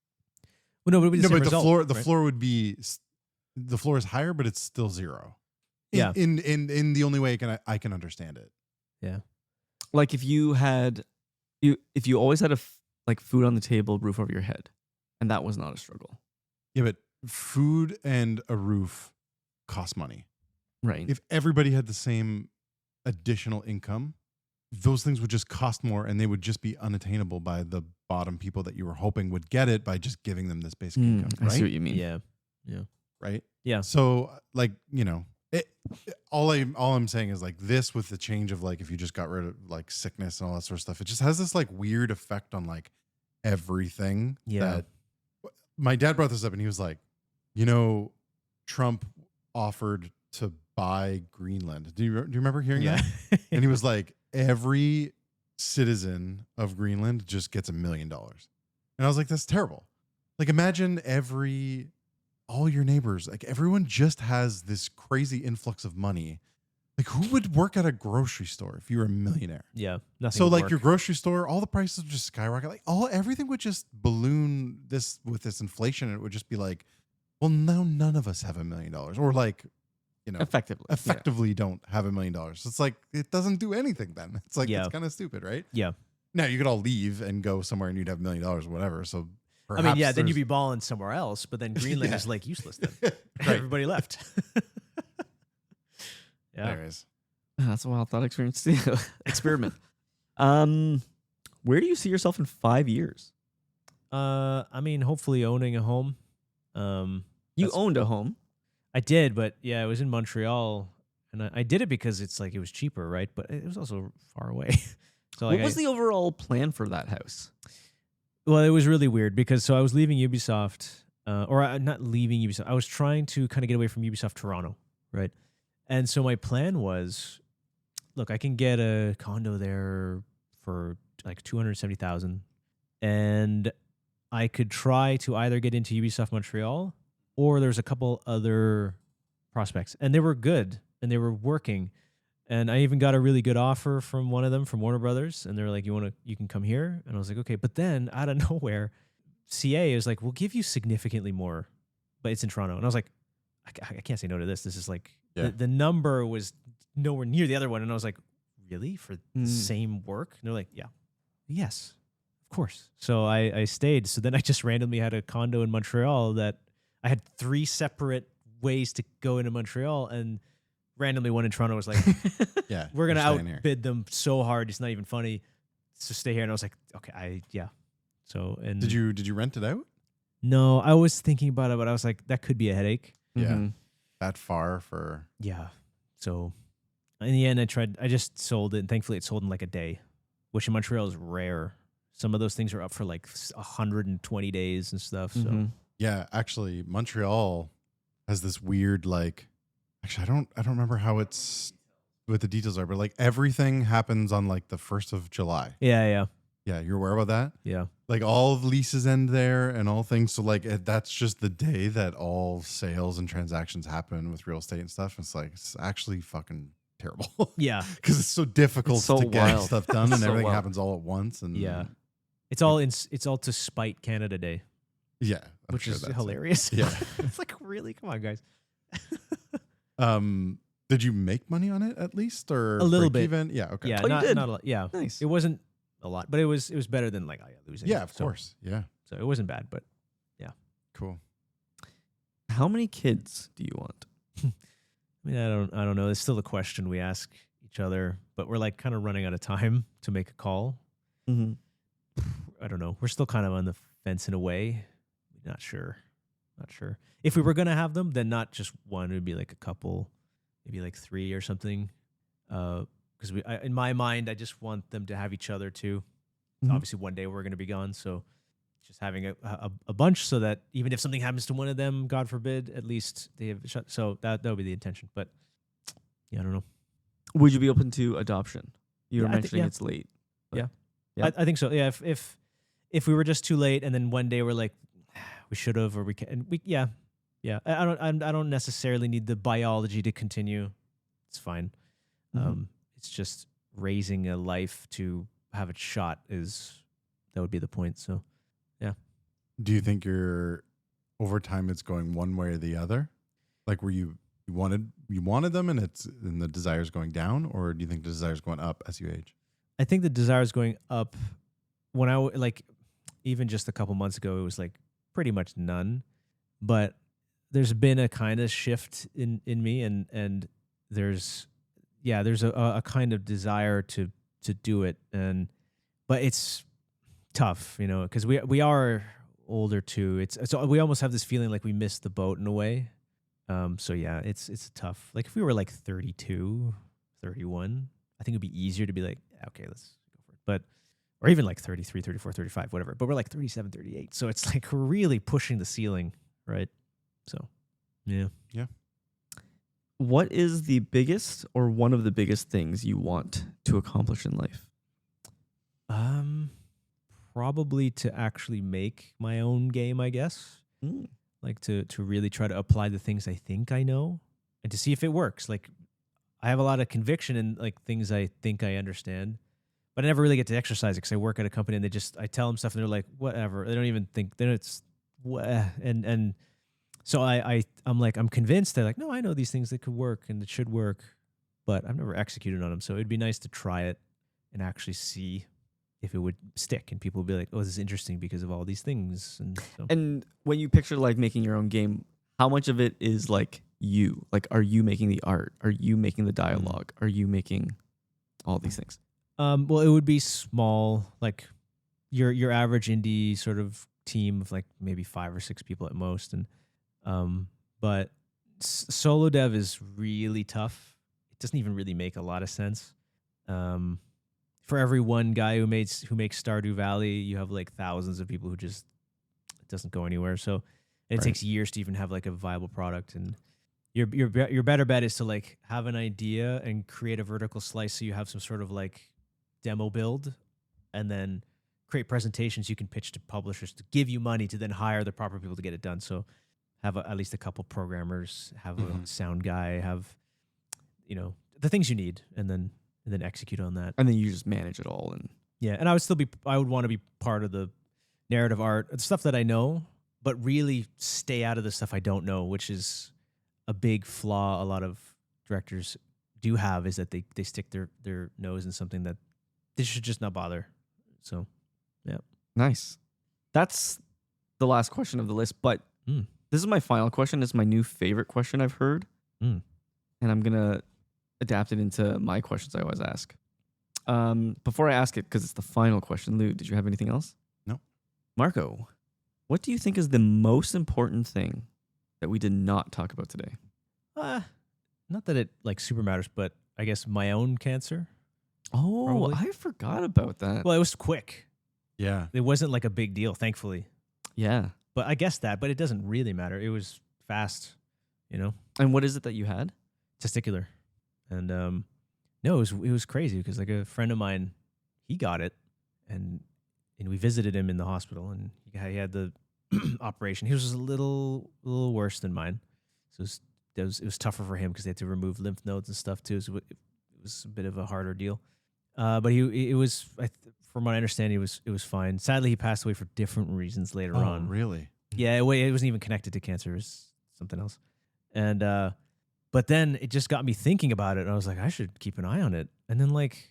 Well, no, but, it'd be the No, same but result, the right? floor would be the floor is higher, but it's still zero. Yeah. In the only way I can understand it. Yeah. Like if you always had like food on the table, roof over your head, and that was not a struggle, Yeah, but food and a roof cost money. right? If everybody had the same additional income, those things would just cost more and they would just be unattainable by the bottom people that you were hoping would get it by just giving them this basic income, I see right? what you mean. Yeah. Right? Yeah. So like, all I'm saying is like this with the change of like if you just got rid of like sickness and all that sort of stuff, it just has this like weird effect on like everything. Yeah. That my dad brought this up and he was like, Trump offered to buy Greenland. Do you remember hearing Yeah. that? And he was like, every citizen of Greenland just gets $1 million. And I was like, that's terrible. Like imagine all your neighbors, like everyone just has this crazy influx of money. Like who would work at a grocery store if you were a millionaire? Yeah. Nothing. So would like work. your grocery store, all the prices would just skyrocket. Like everything would just balloon with this inflation. And it would just be like, well, now none of us have $1 million, or like, Effectively. don't have $1 million. So it's like it doesn't do anything then. It's like Yeah. it's kind of stupid, right? Yeah. Now you could all leave and go somewhere and you'd have $1 million or whatever. So I mean, yeah, perhaps then you'd there's- be balling somewhere else, but then Greenland Yeah. is like useless then. Right. Everybody left. Yeah. Anyways. That's a wild thought experiment. Where do you see yourself in 5 years? I mean, hopefully owning a home. You That's- owned a home. I did, but yeah, I was in Montreal, and I did it because it's like it was cheaper, right? But it was also far away. So like What was the overall plan for that house? Well, it was really weird because I was leaving Ubisoft, not leaving Ubisoft. I was trying to kind of get away from Ubisoft Toronto, right? And so my plan was, look, I can get a condo there for like $270,000, and I could try to either get into Ubisoft Montreal, or there's a couple other prospects, and they were good and they were working. And I even got a really good offer from one of them, from Warner Brothers, and they're like, you can come here. And I was like, okay. But then out of nowhere, CA is like, we'll give you significantly more, but it's in Toronto. And I was like, I can't say no to this. This is like, Yeah. the number was nowhere near the other one. And I was like, really? For the Mm. same work? And they're like, yeah. Yes, of course. So I stayed. So then I just randomly had a condo in Montreal that I had 3 separate ways to go into Montreal, and randomly one in Toronto was like, Yeah. we're going to you're staying here. outbid them so hard. It's not even funny. So stay here. And I was like, okay, yeah. So, and Did you rent it out no, I was thinking about it, but I was like, that could be a headache. Yeah. Mhm. that far for? Yeah. So in the end, I just sold it, and thankfully it sold in like a day, which in Montreal is rare. Some of those things are up for like 120 days and stuff. So Mhm. Yeah, actually, Montreal has this weird like. Actually, I don't remember how it's what the details are, but like everything happens on like the 1st of July. yeah. Yeah, you're aware about that? Yeah. Like all of leases end there and all things. So like that's just the day that all sales and transactions happen with real estate and stuff. It's like it's actually fucking terrible Yeah. because it's so difficult It's so to get wild. stuff done and So everything wild. happens all at once. And Yeah. It's all to spite Canada Day, yeah, I'm which sure is that's it. hilarious. Yeah. It's like, really? Come on, guys. Did you make money on it at least or A little break bit. even? Yeah. Okay. Yeah, Oh, you did? not a lot. Yeah. Nice. It wasn't a lot, but it was better than like losing. Yeah, of So- course. Yeah. So it wasn't bad, but Cool. How many kids do you want? I mean, I don't know. It's still a question we ask each other, but we're like kind of running out of time to make a call. Mm-hmm. I don't know. We're still kind of on the fence in a way. Not sure. If we were gonna have them, then not just one. It would be like a couple, maybe like 3 or something. Because in my mind, I just want them to have each other too. Mhm. Obviously, one day we're gonna be gone, so just having a bunch so that even if something happens to one of them, God forbid, at least they have a shot. So that would be the intention. But yeah, I don't know. Would you be open to adoption? You were Yeah, I thi- mentioning yeah. it's late. Yeah. I think so. Yeah, if we were just too late, and then one day we're like, we should have, or we can, and we yeah. I don't necessarily need the biology to continue. It's fine. Mhm. It's just raising a life to have a shot that would be the point. So Do you think you're over time it's going one way or the other? Like were you wanted them and the desire's going down, or do you think the desire's going up as you age? I think the desire is going up. When like even just a couple months ago, it was like pretty much none. But there's been a kind of shift in me, and there's a kind of desire to do it, but it's tough, because we are older too. So we almost have this feeling like we missed the boat in a way. So yeah, it's tough. Like if we were like 32, 31, I think it'd be easier to be like, okay, let's go for it. But or even like 33, 34, 35, whatever. But we're like 37, 38. So it's like we're really pushing the ceiling, right? So, yeah. What is the biggest or one of the biggest things you want to accomplish in life? Probably to actually make my own game, I guess. Mm. Like to really try to apply the things I think I know and to see if it works. Like I have a lot of conviction in like things I think I understand, but I never really get to exercise it because I work at a company and I tell them stuff and they're like, whatever. They don't even think then it's and so I'm like, I'm convinced. They're like, no, I know these things that could work and it should work, but I've never executed on them. So it'd be nice to try it and actually see if it would stick, and people would be like, oh, this is interesting because of all these things. And so And when you picture like making your own game, how much of it is like you? Like, are you making the art? Are you making the dialogue? Are you making all these things? well, it would be small, like your average indie sort of team of like maybe 5 or 6 people at most, and but solo dev is really tough. It doesn't even really make a lot of sense. For every one guy who makes Stardew Valley, you have like thousands of people who just it doesn't go anywhere. So it Right. takes years to even have like a viable product. And your better bet is to like have an idea and create a vertical slice so you have some sort of like demo build, and then create presentations you can pitch to publishers to give you money to then hire the proper people to get it done. So have at least a couple programmers, have a sound guy, have, the things you need, and then execute on that. And then you just manage it all. And Yeah, and I would want to be part of the narrative art, the stuff that I know, but really stay out of the stuff I don't know, which is a big flaw a lot of directors do have, is that they stick their nose in something that they should just not bother. So, yeah. nice. That's the last question of the list. But this is my final question. It's my new favorite question I've heard. Mm. And I'm going to adapt it into my questions I always ask. Before I ask it, because it's the final question, Lou, did you have anything else? No. Marco, what do you think is the most important thing that we did not talk about today? Not that it like super matters, but I guess my own cancer. Oh, Probably. I forgot about that. Well, it was quick. Yeah. It wasn't like a big deal, thankfully. Yeah. But I guess but it doesn't really matter. It was fast, And what is it that you had? testicular. And no, it was crazy because like a friend of mine, he got it, and we visited him in the hospital, and he had the operation. He was a little worse than mine, so it was tougher for him because they had to remove lymph nodes and stuff too. So it was a bit of a harder deal. But it was, from what I understand, it was fine. Sadly, he passed away for different reasons later on. Really? Yeah, it wasn't even connected to cancer. It was something else. And but then it just got me thinking about it, and I was like, I should keep an eye on it. And then like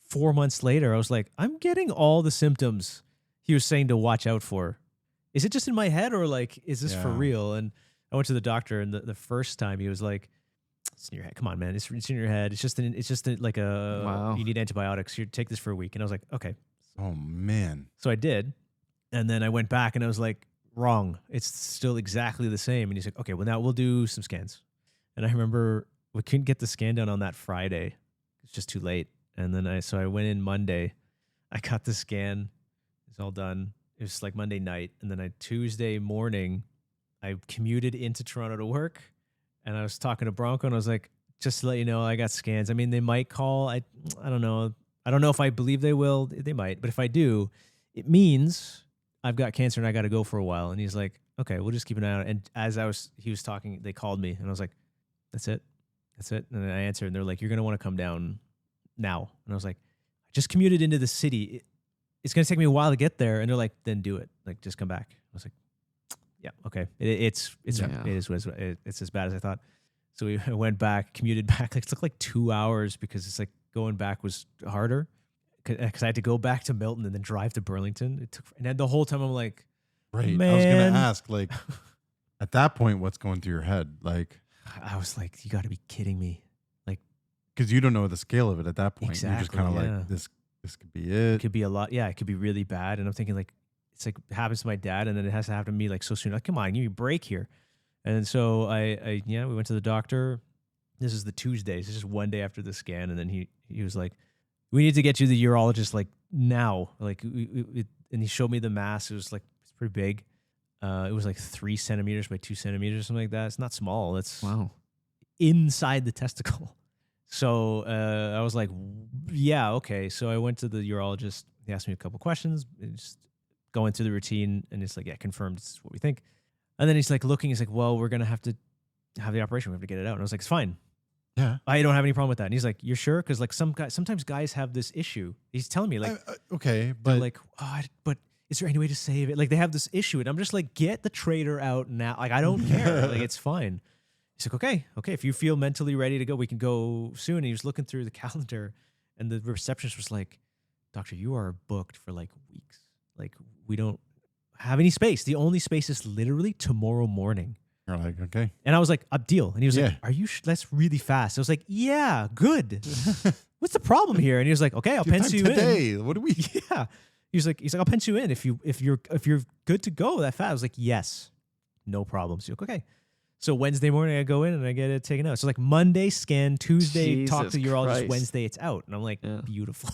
4 months later, I was like, I'm getting all the symptoms he was saying to watch out for. Is it just in my head, or like, is this for Yeah. real? And I went to the doctor, and the first time he was like, it's in your head. Come on, man. It's in your head. It's just like a, Wow. you need antibiotics. You take this for a week. And I was like, okay. Oh man. So I did. And then I went back and I was like, wrong. It's still exactly the same. And he's like, okay, well, now we'll do some scans. And I remember we couldn't get the scan done on that Friday. It's just too late. And then so I went in Monday. I got the scan. It's all done. It was like Monday night. And then Tuesday morning, I commuted into Toronto to work. And I was talking to Bronco, and I was like, just to let you know, I got scans. I mean, they might call. I don't know. I don't know if I believe they will. They might. But if I do, it means I've got cancer and I got to go for a while. And he's like, okay, we'll just keep an eye on it. And as he was talking, they called me, and I was like, that's it. That's it. And then I answered, and they're like, you're going to want to come down now. And I was like, I just commuted into the city. It's going to take me a while to get there. And they're like, then do it. Like, just come back. I was like, yeah, okay. It's Yeah. it's as bad as I thought. So we went back, commuted back. Like, it took like 2 hours because it's like going back was harder because I had to go back to Milton and then drive to Burlington. And then the whole time I'm like, Right. I was Man. gonna ask, like, at that point, what's going through your head? Like, I was like, you got to be kidding me. because you don't know the scale of it at that point. You're just Exactly, kind of yeah. like, this could be It it. could be a lot. Yeah, it could be really bad. And I'm thinking like, it's like it happens to my dad, and then it has to happen to me like so soon. Like, come on, give me a break here. And so we went to the doctor. This is the Tuesday. This is one day after the scan, and then he was like, we need to get you to the urologist like now. Like, and he showed me the mass. It was like it's pretty big. It was like 3 centimeters by 2 centimeters, something like that. It's not small. It's Wow. inside the testicle. So I was like, yeah, okay. So I went to the urologist. He asked me a couple questions, just going through the routine, and it's like, yeah, confirmed. This is what we think. And then he's like looking. He's like, well, we're gonna have to have the operation. We have to get it out. And I was like, it's fine. Yeah. I don't have any problem with that. And he's like, you're sure? Because like sometimes guys have this issue. He's telling me like, Okay, they're but like, but is there any way to save it? Like they have this issue, and I'm just like, get the traitor out now. Like I don't care. Like it's fine. He's like, okay. If you feel mentally ready to go, we can go soon. And he was looking through the calendar, and the receptionist was like, doctor, you are booked for like weeks. Like we don't have any space. The only space is literally tomorrow morning. you're like, okay. And I was like, up deal. And he was like, Yeah. are you that's really fast. I was like, yeah, good. What's the problem here? And he was like, okay, I'll Do you have pencil time you in. today. What do we? Yeah. He's like, I'll pencil you in if you're good to go that fast. I was like, yes, no problem. So like, okay. So Wednesday morning I go in and I get it taken out. So like Monday scan, Tuesday talk to Jesus the urologist, Christ. Wednesday it's out. And I'm like, Yeah. beautiful.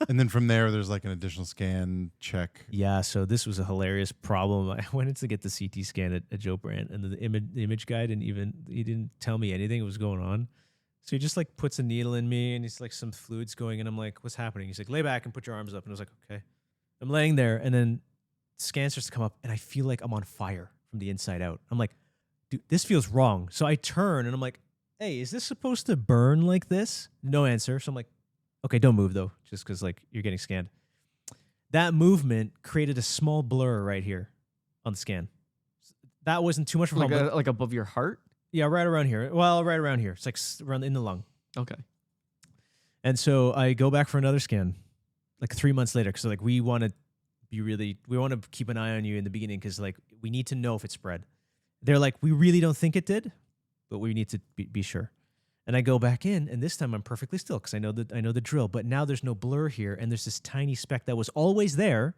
And then from there, there's like an additional scan check. Yeah, so this was a hilarious problem. I went in to get the CT scan at Joe Brandt, and the image guy didn't tell me anything was going on. So he just like puts a needle in me, and he's like some fluids going, and I'm like, what's happening? He's like, lay back and put your arms up, and I was like, okay. I'm laying there, and then scan starts to come up, and I feel like I'm on fire from the inside out. I'm like, dude, this feels wrong. So I turn, and I'm like, hey, is this supposed to burn like this? No answer. So I'm like, okay, don't move though, just because like you're getting scanned. That movement created a small blur right here on the scan. That wasn't too much of a Like, problem. like above your heart? Yeah, right around here. Well, right around here. It's like around in the lung. Okay. And so I go back for another scan, like 3 months later, because like we want to keep an eye on you in the beginning because like we need to know if it spread. They're like, we really don't think it did, but we need to be sure. And I go back in, and this time I'm perfectly still because I know the drill. But now there's no blur here, and there's this tiny speck that was always there,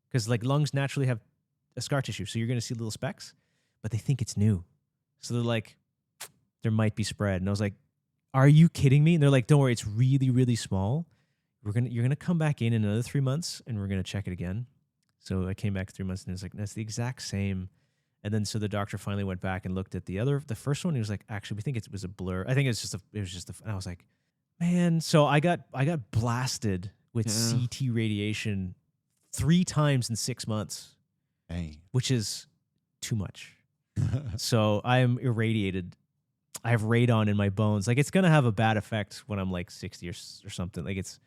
because like lungs naturally have a scar tissue, so you're gonna see little specks, but they think it's new, so they're like, there might be spread. And I was like, are you kidding me? And they're like, don't worry, it's really, really small. You're gonna come back in another 3 months, and we're gonna check it again. So I came back 3 months, and it's like, that's the exact same. And then so the doctor finally went back and looked at the first one. He was like, actually, we think it was a blur. I think it was just and I was like, man. So I got blasted with CT radiation 3 times in 6 months, which is too much. So I am irradiated. I have radon in my bones. Like it's gonna have a bad effect when I'm like 60 or something. Like it's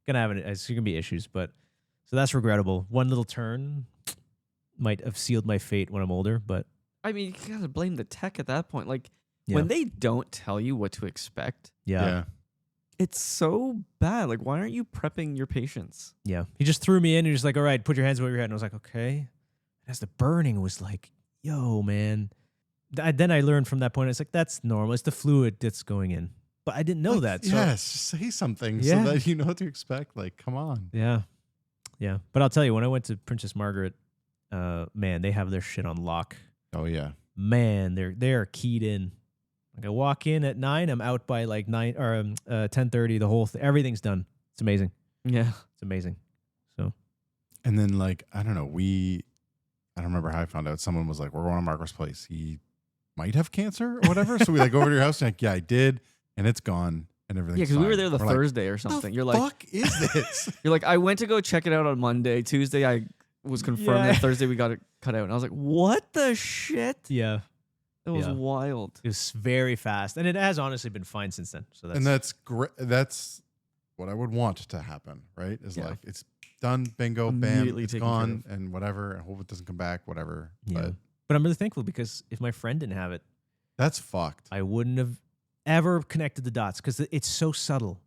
gonna be issues. But so that's regrettable. One little turn might have sealed my fate when I'm older. But I mean, you gotta blame the tech at that point. Like Yeah. when they don't tell you what to expect, yeah. it's so bad. Like, why aren't you prepping your patients? Yeah. He just threw me in and he was like, all right, put your hands above your head. And I was like, okay. As the burning was like, yo, man. Then I learned from that point, it's like, that's normal. It's the fluid that's going in. But I didn't know that. So, Yes, say something Yeah. so that you know what to expect. Like, come on. Yeah. Yeah. But I'll tell you, when I went to Princess Margaret, man, they have their shit on lock. Oh yeah. Man, they're keyed in. Like I walk in at 9, I'm out by like 9 or 10:30. The whole everything's done. It's amazing. Yeah. It's amazing. So And then like, I don't know, I don't remember how I found out. Someone was like, we're going to Margaret's place. He might have cancer or whatever. So we like go over to your house and like, yeah, I did. And it's gone. And everything's Yeah, because we were fine. there the We're like, Thursday or "The something. You're like, fuck is this? you're like, I went to go check it out on Monday. Tuesday, I was confirmed. Yeah. That Thursday, we got it cut out. And I was like, what the shit? yeah, That was Yeah. wild. it was very fast, and it has honestly been fine since then. So that's And that's great. That's what I would want to happen, right? Is Yeah. like, it's done, bingo, bam, Immediately it's taken care gone, and whatever. I hope it doesn't come back, whatever. yeah. But I'm really thankful because if my friend didn't have it, That's fucked. I wouldn't have ever connected the dots because it's so subtle.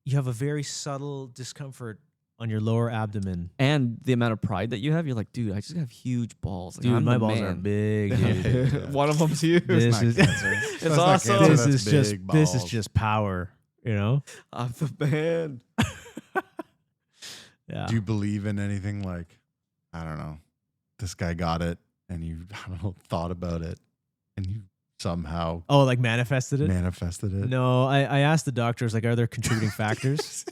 You have a very subtle discomfort on your lower abdomen. And the amount of pride that you have, you're like, dude, I just have huge balls. Like, Dude, I'm my the balls are man. big, dude. Yeah. One of them's huge. This not is cancer. It's That's not awesome. cancer, this that's is just big this is balls. just power, you know? I'm the man. Yeah. Do you believe in anything like, I don't know, this guy got it and you, I don't know, thought about it and you somehow Oh, like manifested it? manifested it? No, I asked the doctors, like, are there contributing factors?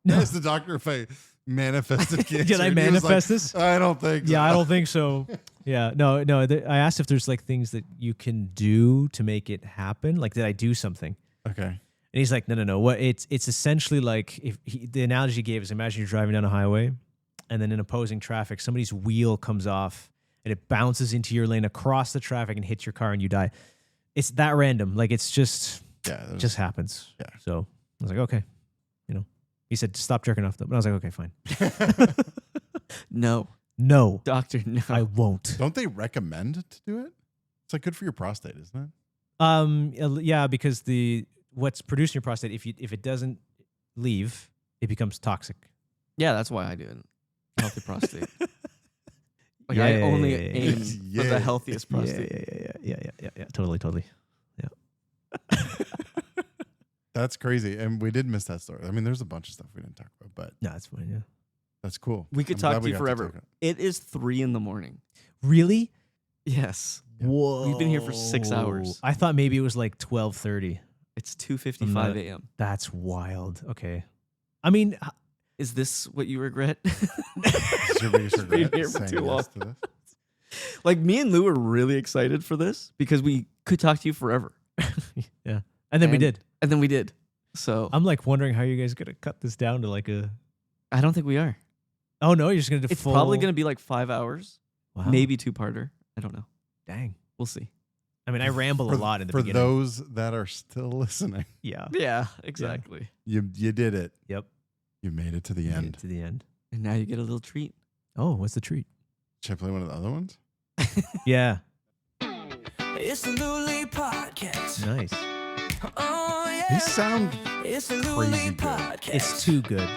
I asked the doctor if I manifested cancer. Did I and he was like, manifest this? I don't think so. Yeah, I don't think so. Yeah, no. I asked if there's like things that you can do to make it happen. Like, did I do something? Okay. And he's like, no. What it's essentially like the analogy he gave is imagine you're driving down a highway, and then in opposing traffic, somebody's wheel comes off and it bounces into your lane across the traffic and hits your car and you die. It's that random. Like it's just Yeah. it just happens. Yeah. So I was like, okay, He said, stop jerking off though. And I was like, okay, fine. No. No, Doctor, no. I won't. Don't they recommend to do it? It's like good for your prostate, isn't it? Yeah, because what's producing your prostate, if it doesn't leave, it becomes toxic. Yeah, that's why I do it. Healthy prostate. Like Yeah, I yeah, only yeah, yeah, aim for yeah. the healthiest prostate. Yeah. Totally. That's crazy. And we did miss that story. I mean, there's a bunch of stuff we didn't talk about, but No, it's fine. Yeah. that's cool. We could I'm talk glad to we you got forever. talk about It is 3 a.m. Really? Yes. Yeah. Whoa. We've been here for 6 hours. I thought maybe it was like 12:30. It's 2:55 a.m. That's wild. Okay. I mean, Is this what you regret? Is your biggest Just being regret here for saying too long. yes to this? Like me and Lou were really excited for this because we could talk to you forever. yeah. And then we And- did. And then we did. So I'm like wondering how you guys gonna cut this down to like a. I don't think we are. Oh no, you're just gonna do It's full. probably going to be like 5 hours, Wow. maybe two-parter. I don't know. Dang. We'll see. I mean, I ramble a lot in the for beginning. those that are still listening. Yeah. Yeah, exactly. You did it. Yep. You made it to the Made it end. to the end. And now you get a little treat. Oh, what's the treat? Should I play one of the other ones? Yeah. It's the Luli Podcast. Nice. Oh, yeah. These sound It's the crazy Luli good. Podcast. It's too good.